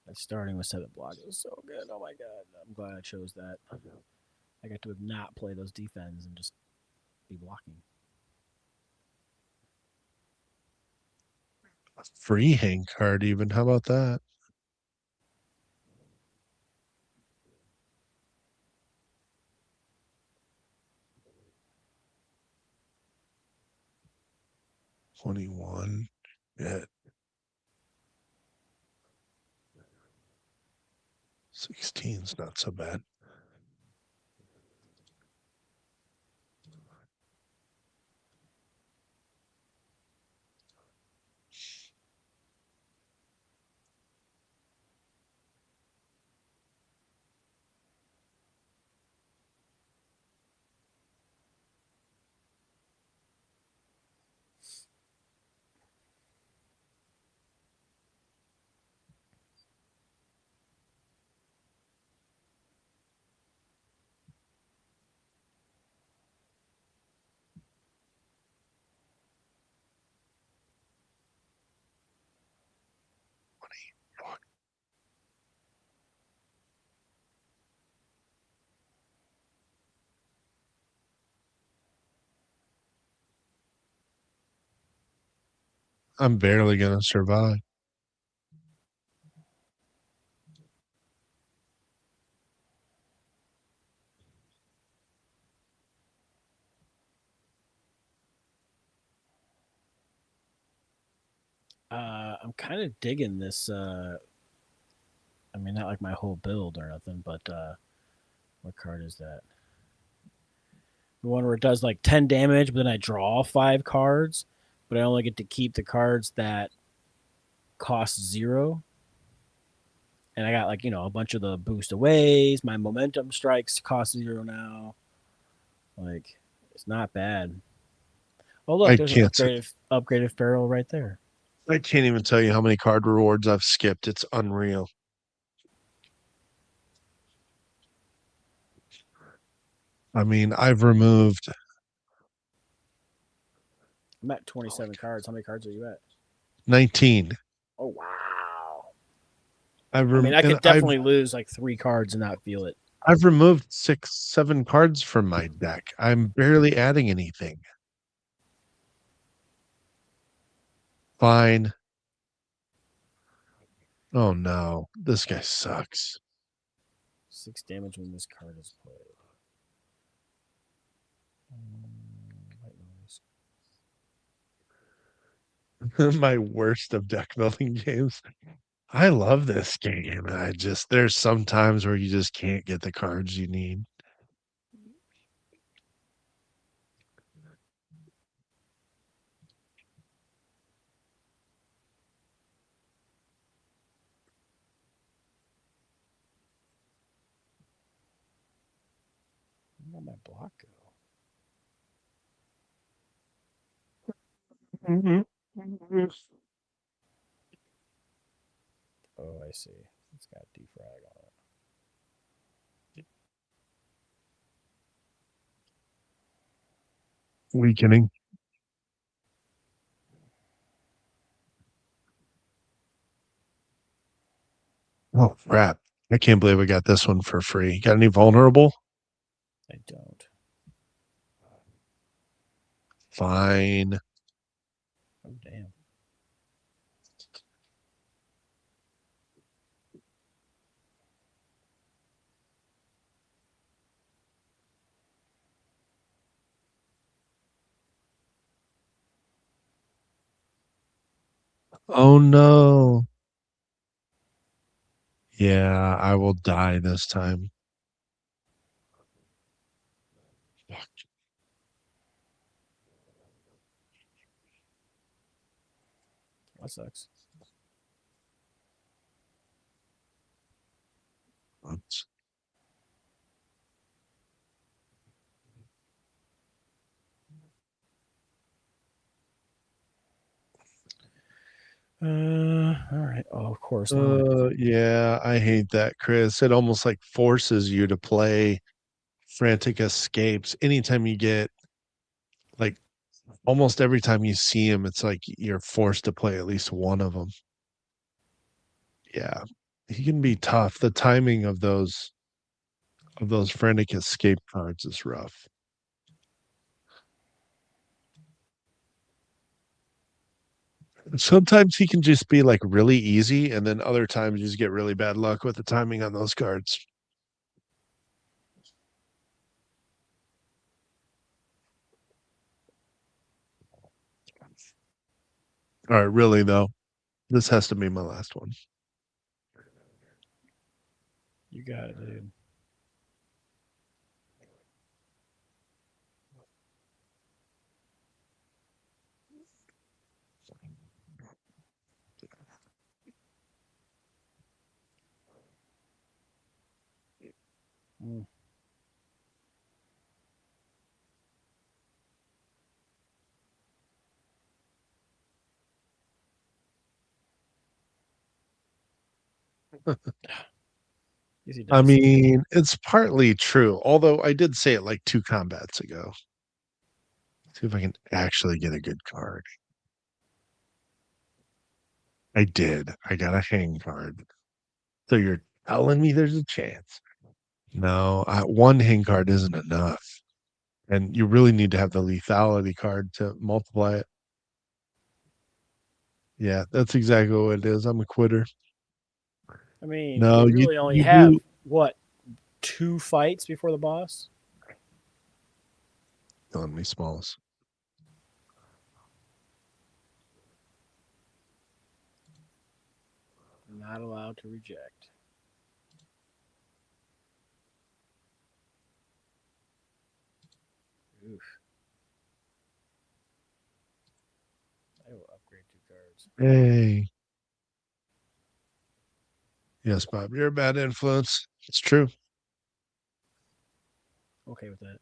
That starting with 7 block. It was so good. Oh my god. I'm glad I chose that. I got to not play those defense and just be blocking. A free hang card, even. How about that? $21. Yeah. 16's not so bad. I'm barely going to survive. I'm kind of digging this. I mean, not like my whole build or nothing, but what card is that? The one where it does like 10 damage, but then I draw 5 cards, but I only get to keep the cards that cost 0. And I got like, a bunch of the boost aways. My momentum strikes cost 0 now. Like, it's not bad. Oh, look, I there's an can't. upgraded Pharaoh right there. I can't even tell you how many card rewards I've skipped. It's unreal. I mean, I've removed I'm at 27 cards. How many cards are you at? 19. Oh, wow. I've I mean, I and could definitely lose like 3 cards and not feel it. I've removed 6, 7 cards from my deck. I'm barely adding anything. Fine. Oh no, this guy sucks. 6 damage when this card is played. My worst of deck building games. I love this game. There's some times where you just can't get the cards you need. my block go? Oh, I see. It's got defrag on it. Weakening. Oh, crap. I can't believe we got this one for free. Got any vulnerable? I don't. Fine. Oh, damn. Oh, no. Yeah, I will die this time. That sucks. Oops. All right. Oh, of course. Yeah, I hate that, Chris. It almost like forces you to play frantic escapes anytime you get like almost every time you see him, it's like you're forced to play at least one of them. Yeah, he can be tough. The timing of those frantic escape cards is rough. Sometimes he can just be like really easy, and then other times you just get really bad luck with the timing on those cards. All right, really though, this has to be my last one. You got it, dude. Mm. Easy I does. mean, it's partly true, although I did say it like 2 combats ago. See if I can actually get a good card. I did. I got a hang card. So you're telling me there's a chance? No, one hang card isn't enough. And you really need to have the lethality card to multiply it. Yeah, that's exactly what it is. I'm a quitter. I mean, we No, really only you have do. what 2 fights before the boss. Killing me, Smalls. Not allowed to reject. Oof. I will upgrade 2 cards. Hey. Yes, Bob, you're a bad influence. It's true. Okay with that.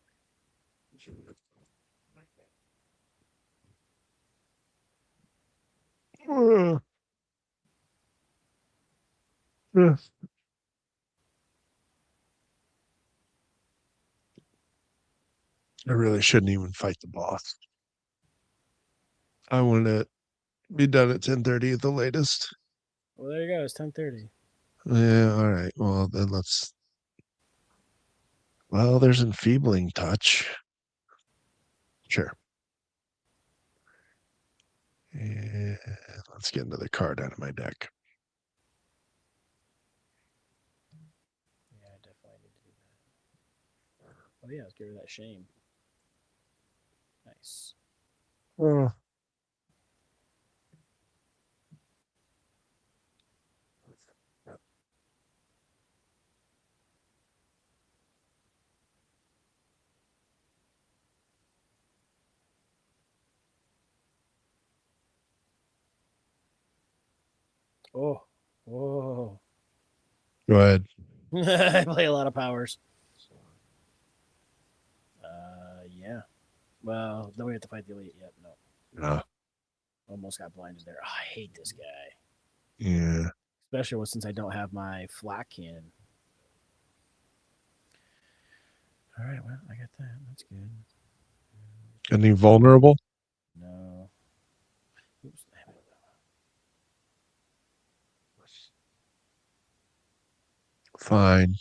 I really shouldn't even fight the boss. I want to be done at 10:30 at the latest. Well, there you go. It's 10:30. Yeah, all right. Well, then let's. Well, there's enfeebling touch. Sure. And let's get another card out of my deck. Yeah, I definitely need to do that. Oh yeah, let's get rid of that shame. Nice. Oh. Oh, whoa. Go ahead. I play a lot of powers. Well, then we have to fight the elite. Yep, no. No. Almost got blinded there. Oh, I hate this guy. Yeah. Especially since I don't have my flak cannon. All right, well, I got that. That's good. Any vulnerable? No. Oops. Fine.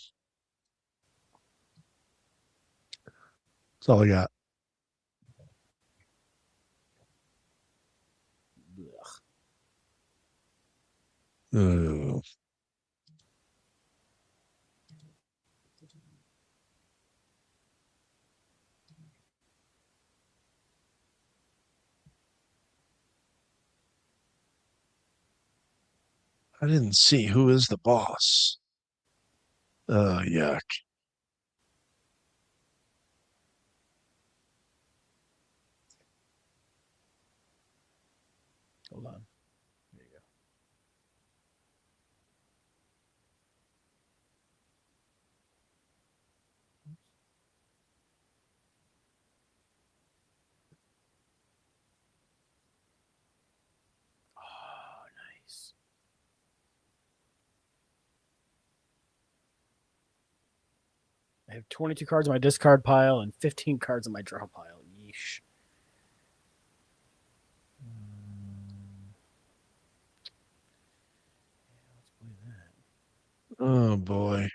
That's all I got. Ugh. Ugh. I didn't see who is the boss. Yuck. Hold on. There you go. Oh, nice. I have 22 cards in my discard pile and 15 cards in my draw pile. Yeesh. Let's play that. Oh boy.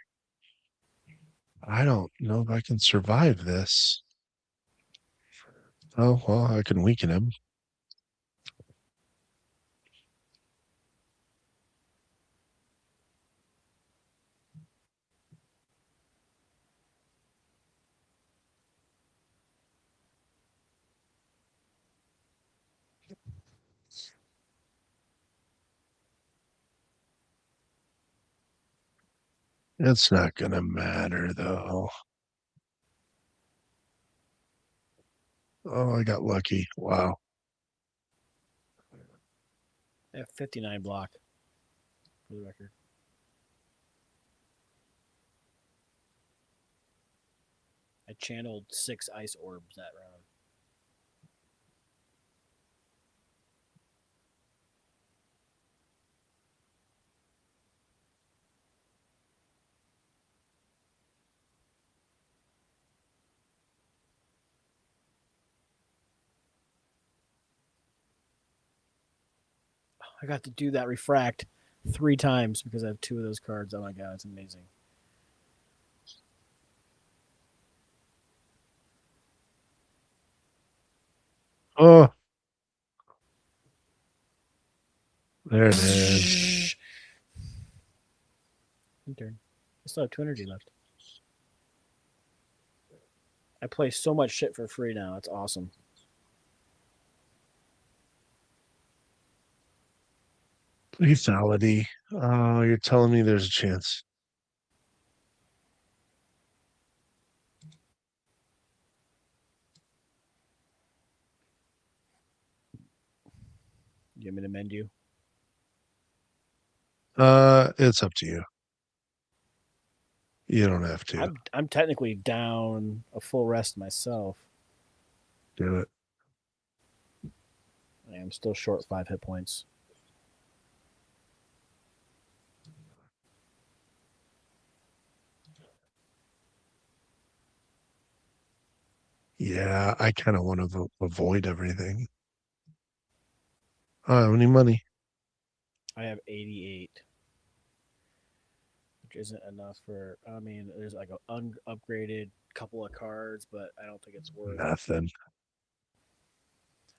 I don't know if I can survive this. Oh, well, I can weaken him. It's not going to matter, though. Oh, I got lucky. Wow. I have 59 block for the record. I channeled 6 ice orbs that round. I got to do that refract 3 times because I have 2 of those cards. Oh my god, it's amazing. Oh. There it is. Turn. I still have 2 energy left. I play so much shit for free now. It's awesome. Lethality. Oh, you're telling me there's a chance. You want me to mend you? It's up to you. You don't have to. I'm technically down a full rest myself. Do it. I am still short 5 hit points. Yeah, I kind of want to avoid everything. I don't have any money. I have 88, which isn't enough for. I mean, there's like an upgraded couple of cards, but I don't think it's worth. Nothing.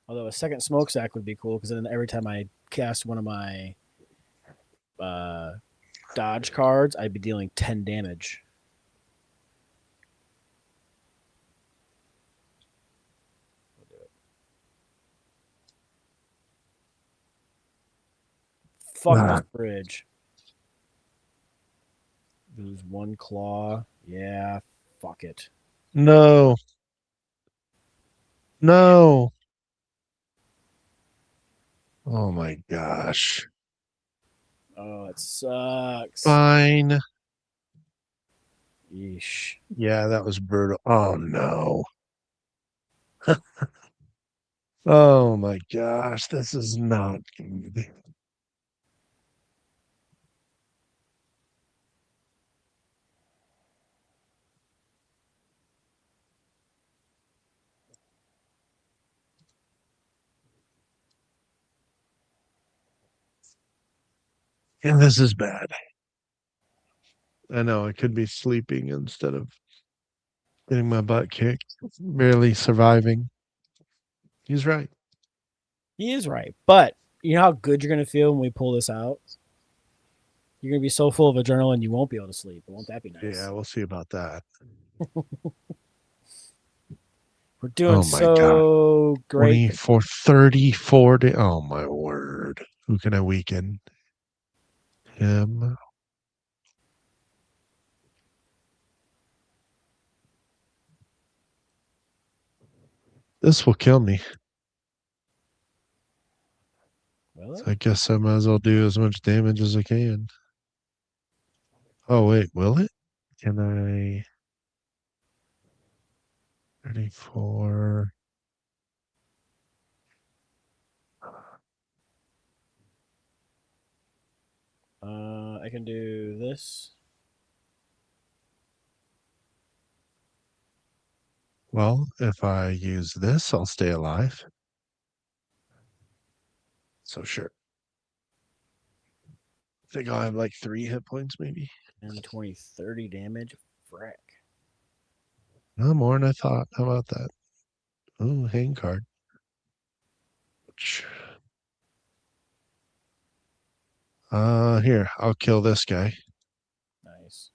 Although a second smokestack would be cool because then every time I cast one of my dodge cards, I'd be dealing 10 damage. We'll do it. Fuck this bridge. Lose 1 claw. Yeah, fuck it. No. No. Oh my gosh. Oh, it sucks. Fine. Yeesh. Yeah, that was brutal. Oh no. Oh my gosh, this is not good. And this is bad. I know I could be sleeping instead of getting my butt kicked, barely surviving. He's right. He is right. But you know how good you're going to feel when we pull this out? You're going to be so full of adrenaline you won't be able to sleep. Won't that be nice? Yeah, we'll see about that. We're doing Oh my God. so great. 24, 34 to, oh my word. Who can I weaken? Him. This will kill me. Will So it? I guess I might as well do as much damage as I can. Oh, wait, will it? Can I? 34. I can do this. Well, if I use this, I'll stay alive. So sure. I think I'll have like 3 hit points, maybe. 10, 20, 30 damage. Frick. No more than I thought. How about that? Oh, hang card. Here, I'll kill this guy. Nice.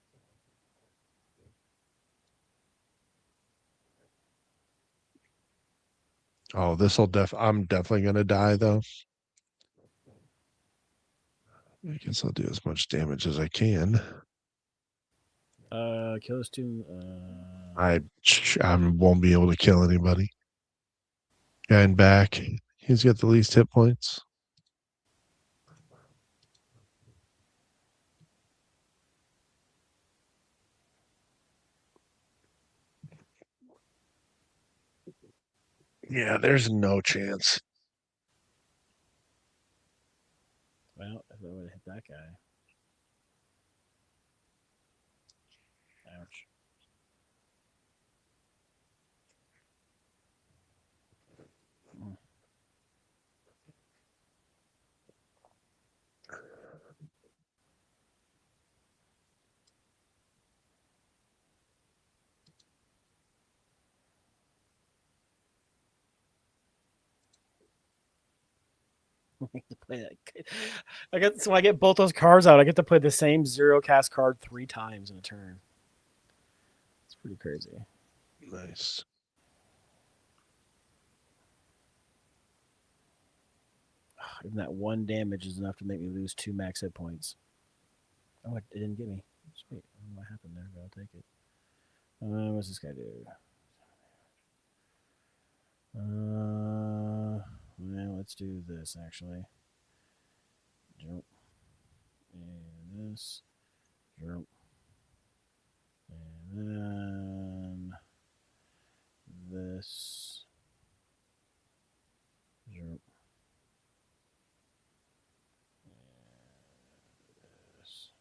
Oh, I'm definitely gonna die though. I guess I'll do as much damage as I can. Kill this two. I won't be able to kill anybody. Guy in back. He's got the least hit points. Yeah, there's no chance. Well, if I would have hit that guy. Ouch. Mm. I get to play that. So I get both those cards out. I get to play the same zero cast card 3 times in a turn. It's pretty crazy. Nice. Even that 1 damage is enough to make me lose 2 max hit points. Oh, it didn't get me. Sweet. I don't know what happened there, but I'll take it. What's this guy do? Well, let's do this actually. Jump. And this. Jump. And then this. Jump. This.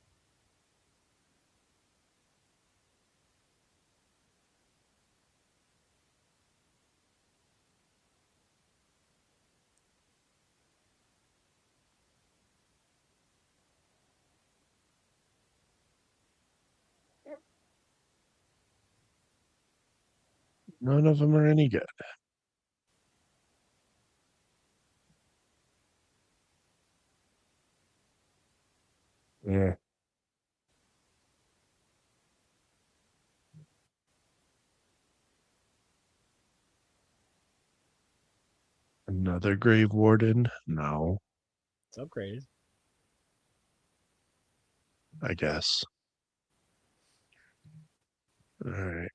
None of them are any good. Yeah. Another Grave Warden? No, It's upgraded. I guess. All right.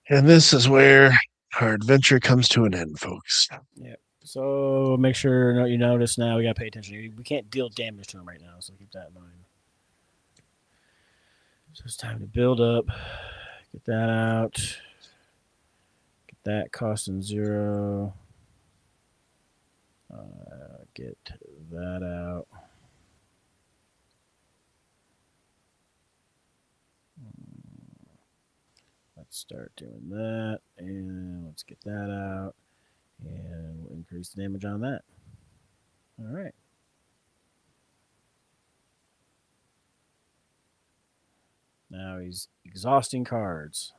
And this is where our adventure comes to an end, folks. Yeah. So make sure you notice now we gotta pay attention. We can't deal damage to him right now, so keep that in mind. So it's time to build up. Get that out. That costing 0. Get that out. Let's start doing that, and let's get that out, and we'll increase the damage on that. All right. Now he's exhausting cards.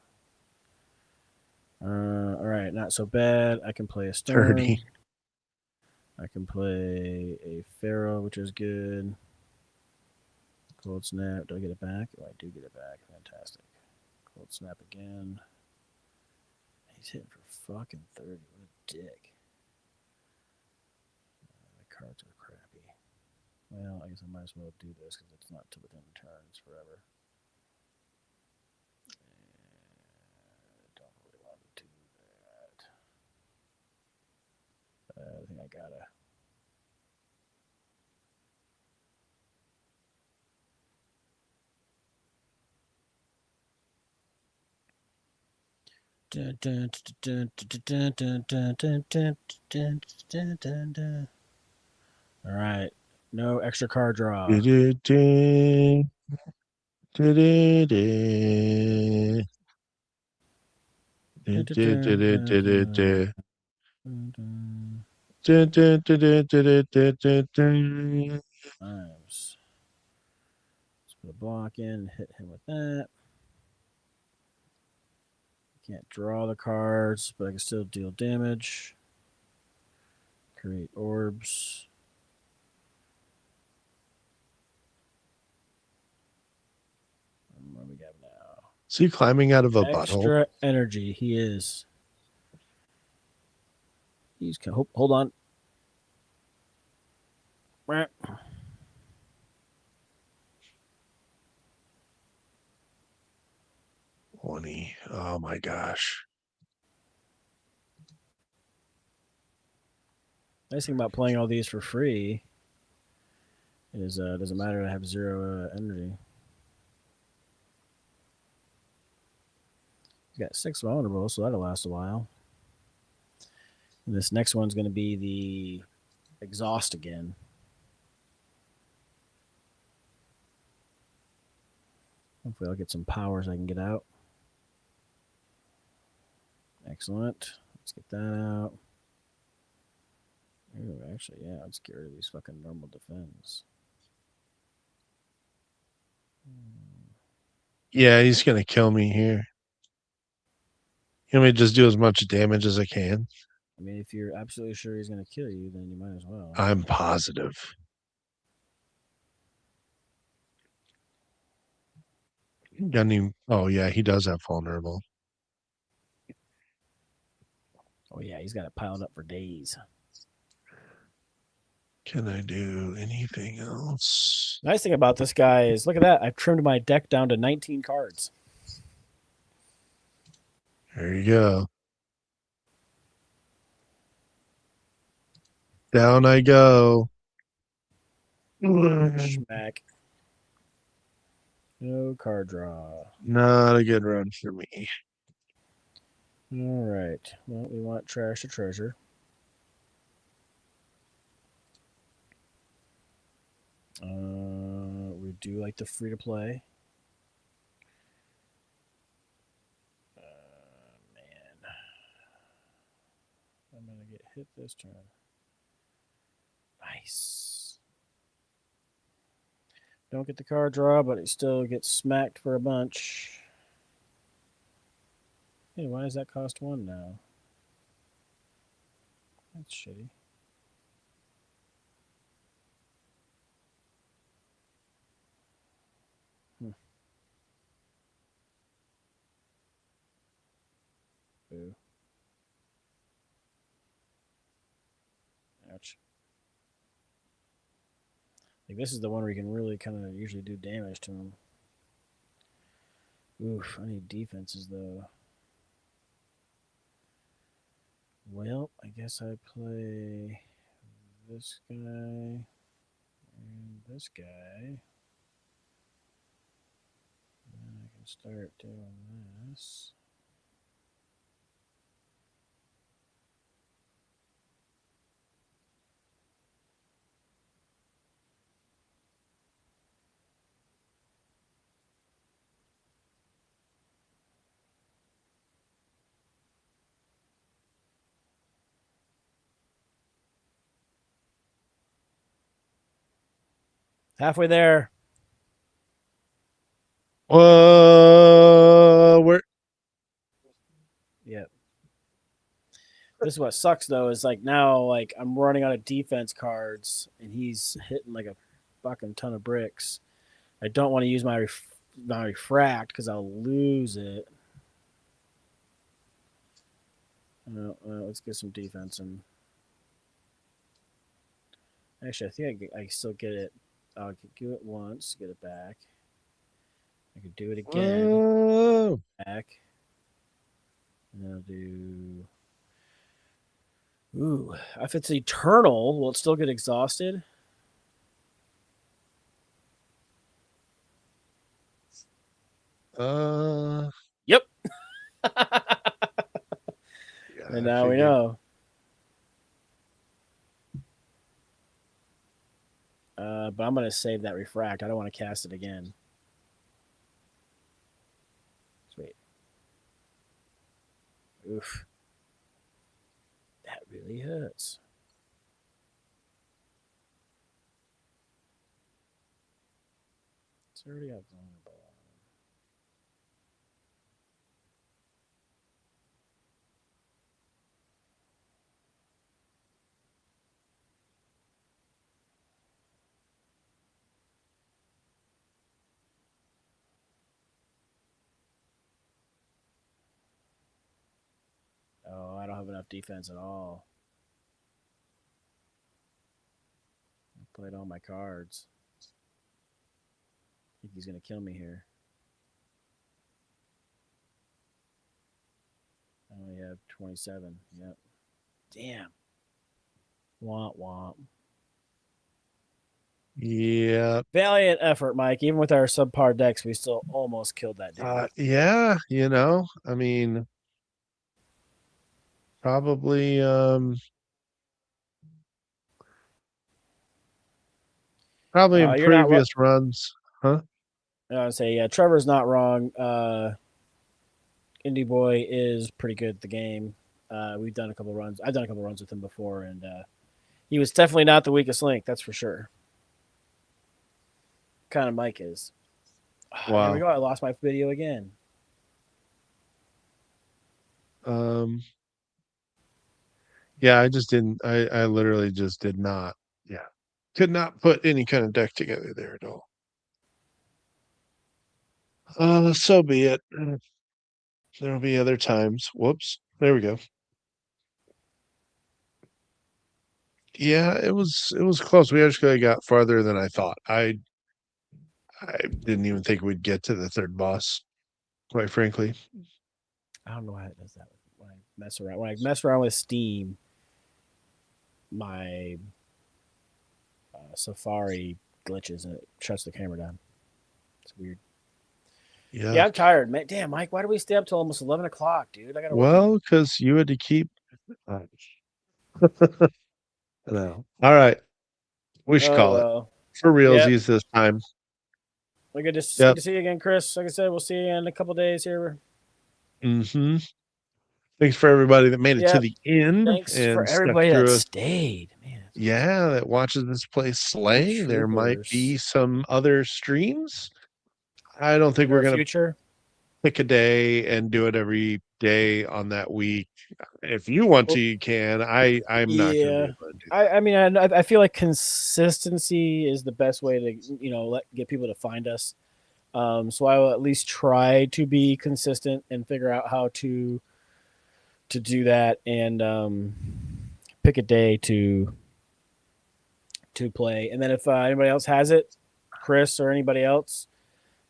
All right, not so bad. I can play a Stern. 30. I can play a Pharaoh, which is good. Cold Snap. Do I get it back? Oh, I do get it back. Fantastic. Cold Snap again. He's hitting for fucking 30. What a dick. The cards are crappy. Well, I guess I might as well do this because it's not to within turns forever. Don't really want to do that. I think I gotta. All right. No extra card draw. Nice. Let's put a block in, hit him with that. Can't draw the cards, but I can still deal damage. Create orbs. And what do we got now? Is he climbing out of a butthole? Extra energy. He is. He's hold on. 20. Oh my gosh. Nice thing about playing all these for free is it doesn't matter to have 0 energy. You got 6 vulnerable, so that'll last a while. And this next one's going to be the exhaust again. Hopefully I'll get some powers I can get out. Excellent. Let's get that out. Ooh, actually, yeah, let's get rid of these fucking normal defense. Yeah, he's going to kill me here. You want me to just do as much damage as I can? I mean, if you're absolutely sure he's going to kill you, then you might as well. I'm positive. Got any? Oh, yeah, he does have vulnerable. Oh, yeah, he's got it piled up for days. Can I do anything else? Nice thing about this guy is, look at that. I've trimmed my deck down to 19 cards. There you go. Down I go. Schmack. No card draw. Not a good run for me. All right. Well, we want trash to treasure. We do like the free to play. Man. I'm going to get hit this turn. Nice. Don't get the card draw, but it still gets smacked for a bunch. Hey, why does that cost 1 now? That's shitty. Boo. Ouch. Like, this is the one where you can really kind of usually do damage to him. Oof, I need defenses, though. Well, I guess I play this guy and this guy. Then I can start doing this. Halfway there. Where? Yep. This is what sucks though, is like now like I'm running out of defense cards and he's hitting like a fucking ton of bricks. I don't want to use my refract because I'll lose it. Let's get some defense and actually I think I still get it. I could do it once, get it back. I could do it again, Oh, back. And I'll do. Ooh, if it's eternal, will it still get exhausted? Yep. yeah, And I now we figured. know. But I'm gonna save that refract. I don't want to cast it again. Sweet. Oof. That really hurts. It's already got vulnerable. Oh, I don't have enough defense at all. I played all my cards. I think he's gonna kill me here. I only have 27. Yep. Damn. Womp womp. Yeah. Valiant effort, Mike. Even with our subpar decks, we still almost killed that dude. Yeah, I mean, probably in You're not. previous runs, huh? I would say, yeah, Trevor's not wrong. Indie Boy is pretty good at the game. We've done a couple runs. I've done a couple runs with him before, and he was definitely not the weakest link. That's for sure. Kind of Mike is. Wow. There we go. I lost my video again. Yeah, I just didn't. I literally just did not. Yeah, could not put any kind of deck together there at all. So be it. There'll be other times. Whoops. There we go. Yeah, it was close. We actually got farther than I thought. I didn't even think we'd get to the third boss, quite frankly. I don't know why it does that when I mess around. When I mess around with Steam, my Safari glitches and it shuts the camera down. It's weird. Yeah. Yeah, I'm tired, man. Damn, Mike, why do we stay up till almost 11 o'clock, dude? I gotta work. Well, because you had to keep. No. All right. We should call it for realsies this time. We good to see you again, Chris. Like I said, we'll see you in a couple days here. Mm-hmm. Thanks for everybody that made it to the end. Thanks and for stuck everybody through that us. stayed, man. Yeah, that watches this place slay. There might be some other streams. I don't think we're gonna future. pick a day and do it every day on that week. If you want to, you can. I'm not gonna be able to do that. I mean, I feel like consistency is the best way to get people to find us. So I will at least try to be consistent and figure out how to do that and pick a day to play. And then if anybody else has it, Chris or anybody else,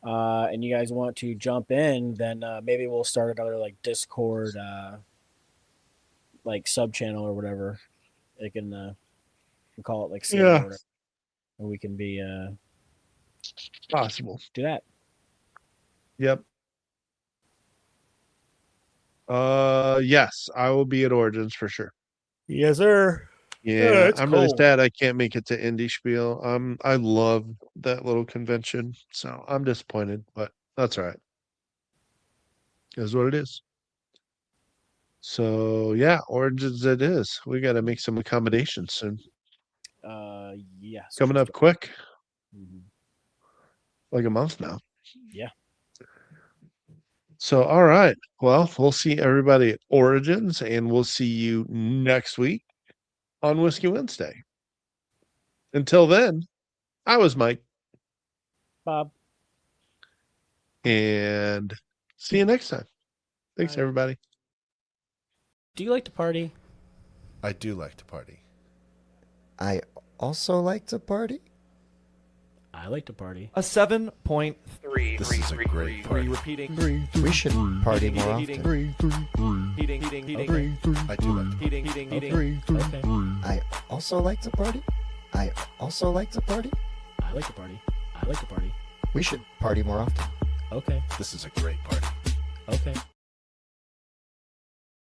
and you guys want to jump in, then maybe we'll start another like Discord like sub channel or whatever. They can call it like or whatever. And we can be possible. Do that. Yep. Yes, I will be at Origins for sure. Yes, sir. Yeah, I'm really sad I can't make it to Indie Spiel. I love that little convention, so I'm disappointed, but that's all right. It is what it is. So yeah, Origins it is. We got to make some accommodations soon. Yes. Coming up quick. Mm-hmm. like a month now. Yeah. So, all right. Well, we'll see everybody at Origins, and we'll see you next week on Whiskey Wednesday. Until then, I was Mike, Bob. and see you next time. Thanks, Bye. everybody. Do you like to party? I do like to party. I also like to party. I like to party. A 7.3. This is a great party. Repeating. We should party more often. Heating. I do like to Heating. Okay. I also like to party. I also like to party. I like to party. I like to party. We should party more often. Okay. This is a great party. Okay.